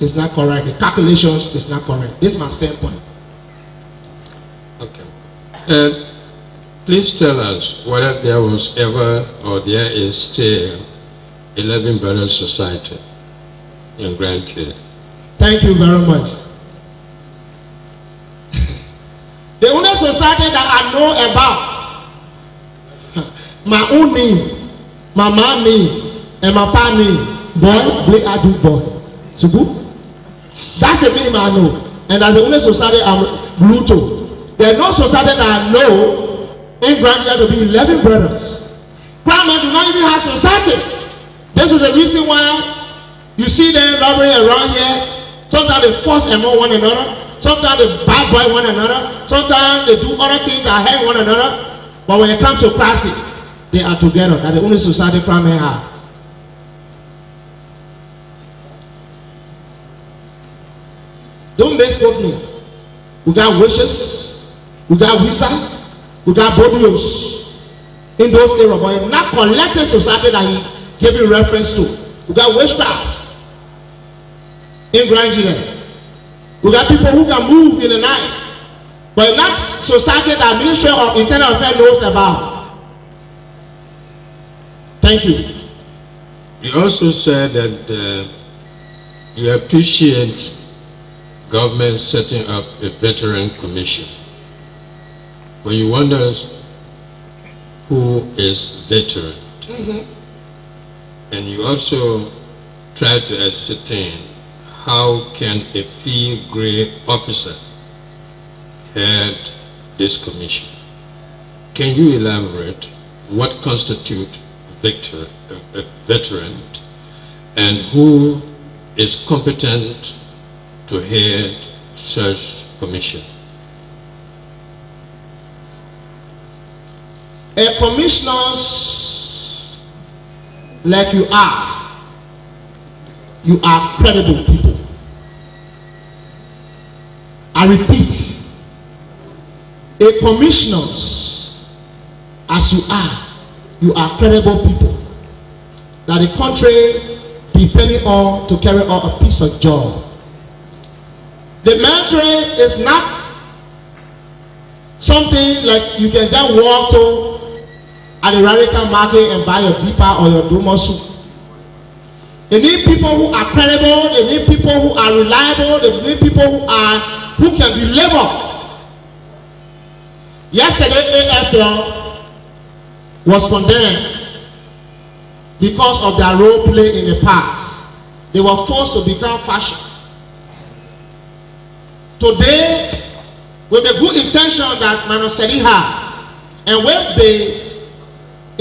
it's not correct. The calculations is not correct. This is my standpoint. Okay. Please tell us whether there was ever or there is still 11 Brothers Society in Grand Cape. Thank you very much. The only society that I know about, my own name, my mom's name, and my pa's name, boy, Bleaju boy. Subu? That's the name I know. And that's the only society I'm glued to. There's no society that I know in Grand Cape to be 11 brothers. Grandma do not even have society. This is the reason why you see them robbery around here. Sometimes they force among one another. Sometimes they bad boy one another. Sometimes they do other things that hate one another. But when it comes to crisis, they are together. That's the only society crime have. Don't misquote me. We got witches, we got wizards, we got bobios in those areas, but not collective society that he gave you reference to. We got witchcraft in Grand Cape. We got people who can move in the night, but not society that Ministry of Internal Affairs knows about. Thank you. You also said that you appreciate government setting up a veteran commission. When you wonder who is veteran, and you also try to ascertain how can a field grade officer head this commission. Can you elaborate what constitutes a veteran and who is competent to head such commission? A commissioners like you are credible people. I repeat, a commissioners as you are credible people that the country depending on to carry on a piece of job. The military is not something like you can just walk to at the radical market and buy your deeper or your Duma soup. They need people who are credible, they need people who are reliable, they need people who can deliver. Yesterday, AFL was condemned because of their role play in the past. They were forced to become fashion. Today, with the good intention that Manoseli has, and with the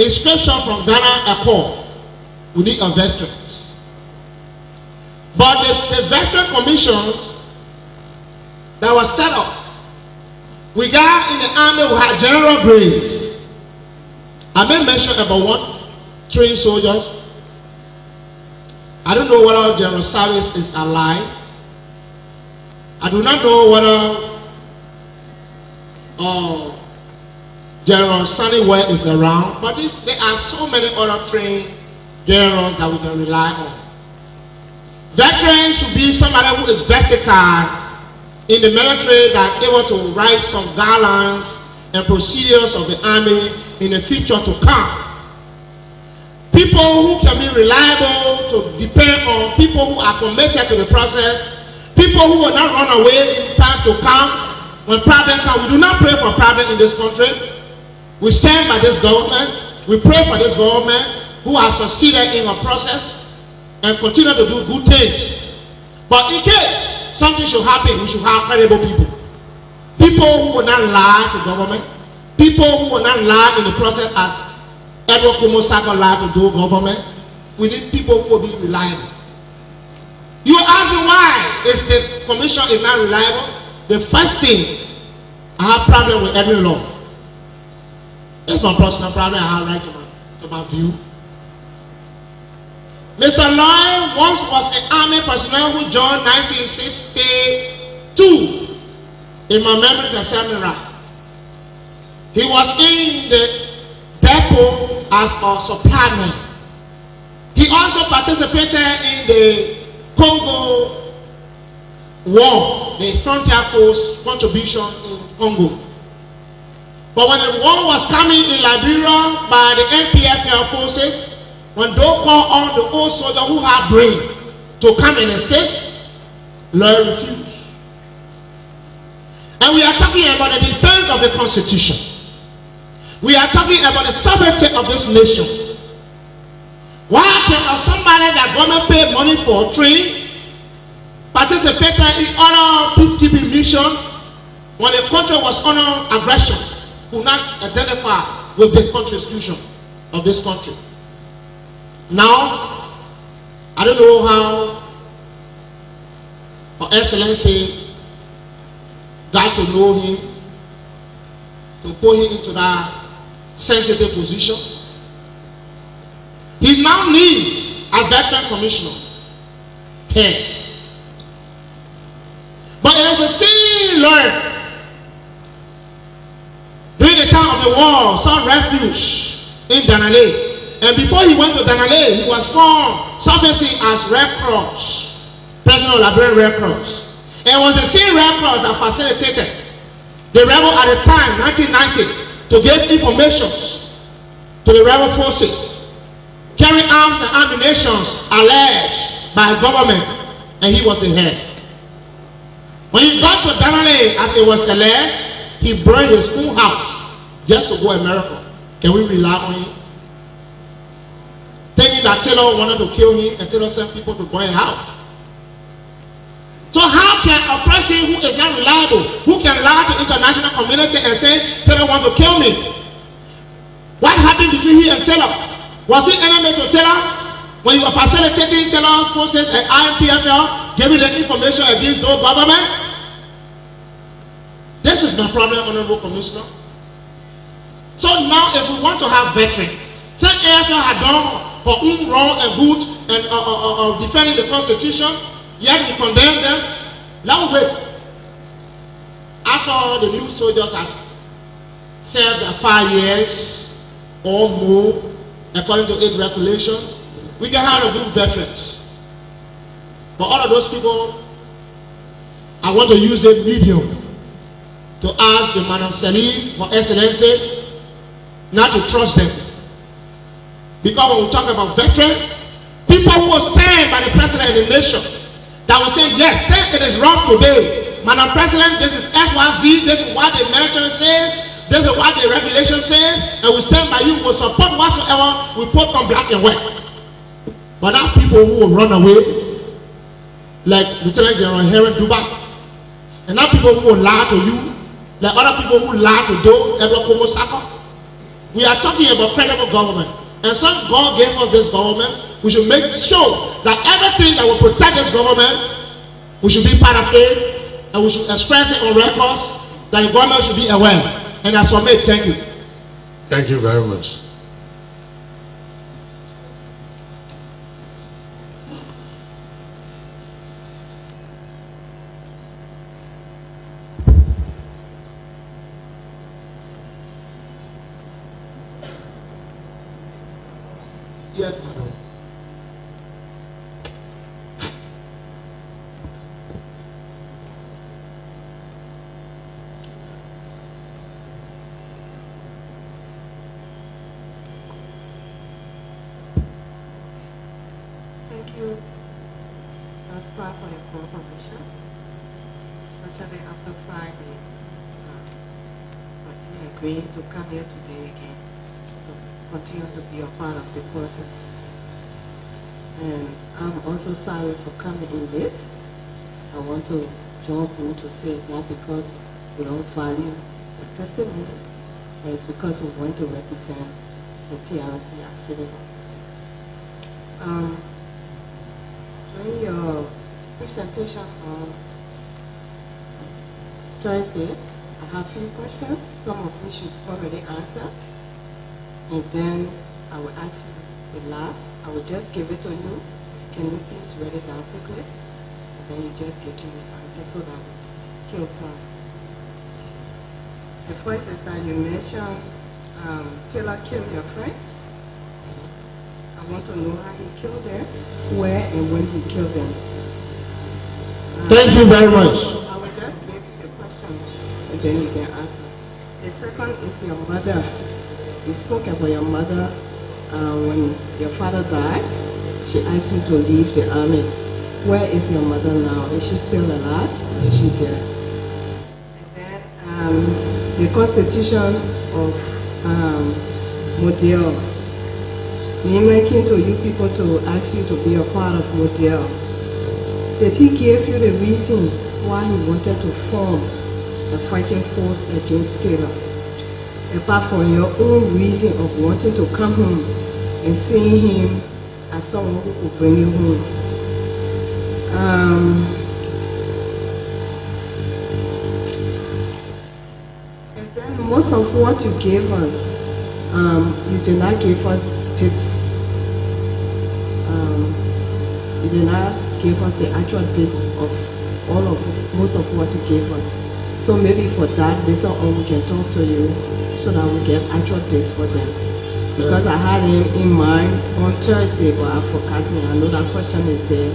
inscription from Ghana Accord, we need a veterans. But the veteran commissions that was set up, we got in the army, we had general grades. I may mention about 1 soldiers. I don't know whether General Service is alive. I do not know whether General Sunny is around, but there are so many other trained generals that we can rely on. Veterans should be somebody who is versatile in the military, that able to write some guidelines and procedures of the army in the future to come. People who can be reliable, to depend on, people who are committed to the process, people who will not run away in time to come when problems come. We do not pray for problems in this country. We stand by this government. We pray for this government who has succeeded in a process and continue to do good things. But in case something should happen, we should have credible people. People who will not lie to government. People who will not lie in the process as Edward Kumosaka lied to do government. We need people who will be reliable. You ask me why is the commission is not reliable? The first thing, I have problem with every law. It's my personal problem. I have right to my view. Mr. Lloyd once was an army personnel who joined 1962. In my memory, can serve me right. He was in the depot as a supply man. He also participated in the Congo War, the frontier force contribution in Congo. But when the war was coming in Liberia by the NPFL forces, when they called on the old soldier who had brain to come and assist, Lloyd refused. And we are talking about the defense of the Constitution. We are talking about the sovereignty of this nation. Why can somebody that government pay money for train participate in other peacekeeping mission when the country was under aggression, could not identify with the constitution of this country? Now, I don't know how Her Excellency got to know him, to put him into that sensitive position. He now leaves as veteran commissioner here. But it is a sin learned. During the time of the war, some refuge in Danale. And before he went to Danale, he was found servicing as Red Cross, President of Liberian Red Cross. And it was the same Red Cross that facilitated the rebel at the time, 1990, to give information to the rebel forces, carry arms and ammunition alleged by government, and he was the head. When he got to Danale, as it was alleged, he burned his own house just to go to America. Can we rely on him? Thinking that Taylor wanted to kill him and Taylor sent people to burn his house. So how can a person who is not reliable, who can lie to the international community and say Taylor wants to kill me? What happened between he and Taylor? Was he enemy to Taylor when you were facilitating Taylor's forces and INPFL, giving the information against those government? This is my problem, Honorable Commissioner. So now if we want to have veterans, say AFL had done her own wrong and good and defending the Constitution, yet we condemn them, now wait. After the new soldiers has served their 5 years or more, according to age regulation, we can have a good veterans. For all of those people, I want to use a medium to ask the Madam Salim for excellency not to trust them. Because when we talk about veterans, people who will stand by the president of the nation, that will say, yes, say it is wrong today. Madam President, this is XYZ, this is what the military says, this is what the regulation says, and we stand by you, we will support whatsoever we put on black and white. But now people who will run away, like Lieutenant General Herod Duba, and now people who will lie to you, like other people who lie to do Edward Komo Saka. We are talking about credible government. And so God gave us this government, we should make sure that everything that will protect this government, we should be part of it, and we should express it on records, that the government should be aware. And as for me, thank you. Thank you very much. Yes, madam. Thank you, Jasper, for your confirmation, especially after Friday, for you agreeing to come here today again to continue to be a part of the process. And I'm also sorry for coming in late. I want to jump in to say it's not because we don't value the testimony, but it's because we want to represent the TRC at Civil War. During your presentation on Thursday, I have a few questions, some of which you've already answered. And then I will ask you the last. I will just give it to you. Can you please write it down quickly? And then you just give me the answer so that we kill time. The first is that you mentioned Taylor killed your friends. I want to know how he killed them, where and when he killed them. Thank you very much. I will just give you the questions and then you can answer. The second is your mother. You spoke about your mother when your father died. She asked you to leave the army. Where is your mother now? Is she still alive? Is she dead? And then the constitution of Model. Nima came to you people to ask you to be a part of Model. Did he give you the reason why he wanted to form a fighting force against Taylor? Apart from your own reason of wanting to come home and seeing him as someone who could bring you home. And then most of what you gave us, you did not give us tips. You did not give us the actual dates of most of what you gave us. So maybe for that later on we can talk to you so that we get actual dates for them. Because I had him in mind on Thursday, but I've forgotten. I know that question is there,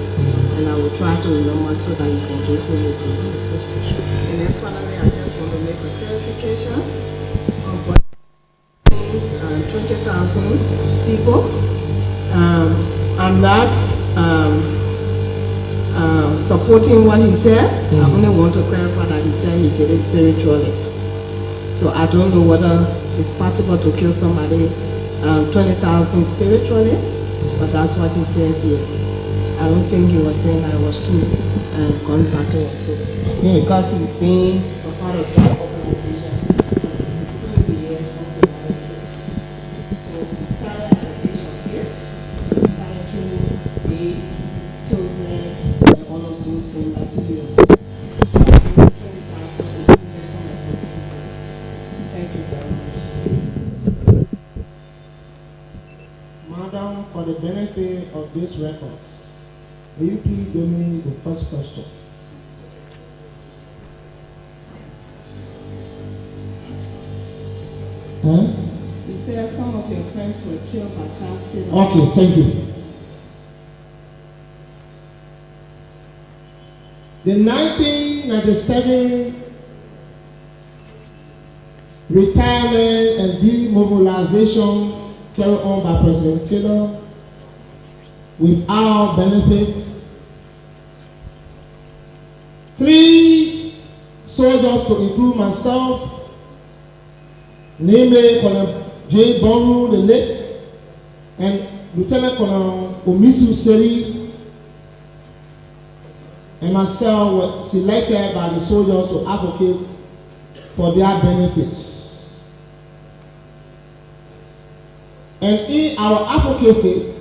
and I will try to remember so that you can give me the dates. And then finally, I just want to make a clarification on what 20,000 people. I'm not supporting what he said. I only want to clarify that he said he did it spiritually. So I don't know whether it's possible to kill somebody 20,000 spiritually, but that's what he said here. I don't think he was saying that it was true and gone back to us. So, because he's been a part of that organization for 16 years, something like this. So he started at the age of 8, he started to be children and all of those things like he did. So I think 20,000 is some of those people. Thank you very much. the benefit of these records, will you please give me the first question? Huh? You said some of your friends were killed by child stealers. Okay, thank you. The 1997 retirement and demobilization carried on by President Taylor without benefits. 3 soldiers, to include myself, namely Colonel J. Bonru, the late, and Lieutenant Colonel Omisu Seri, and myself were selected by the soldiers to advocate for their benefits. And in our advocacy,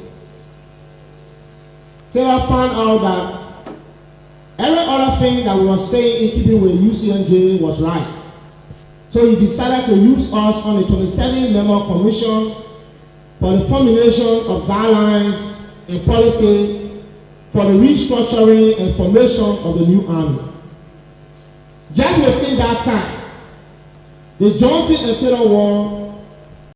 Taylor found out that every other thing that we were saying in keeping with UCNJ was right. So he decided to use us on the 27-member commission for the formulation of guidelines and policy for the restructuring and formation of the new army. Just within that time, the Johnson and Taylor War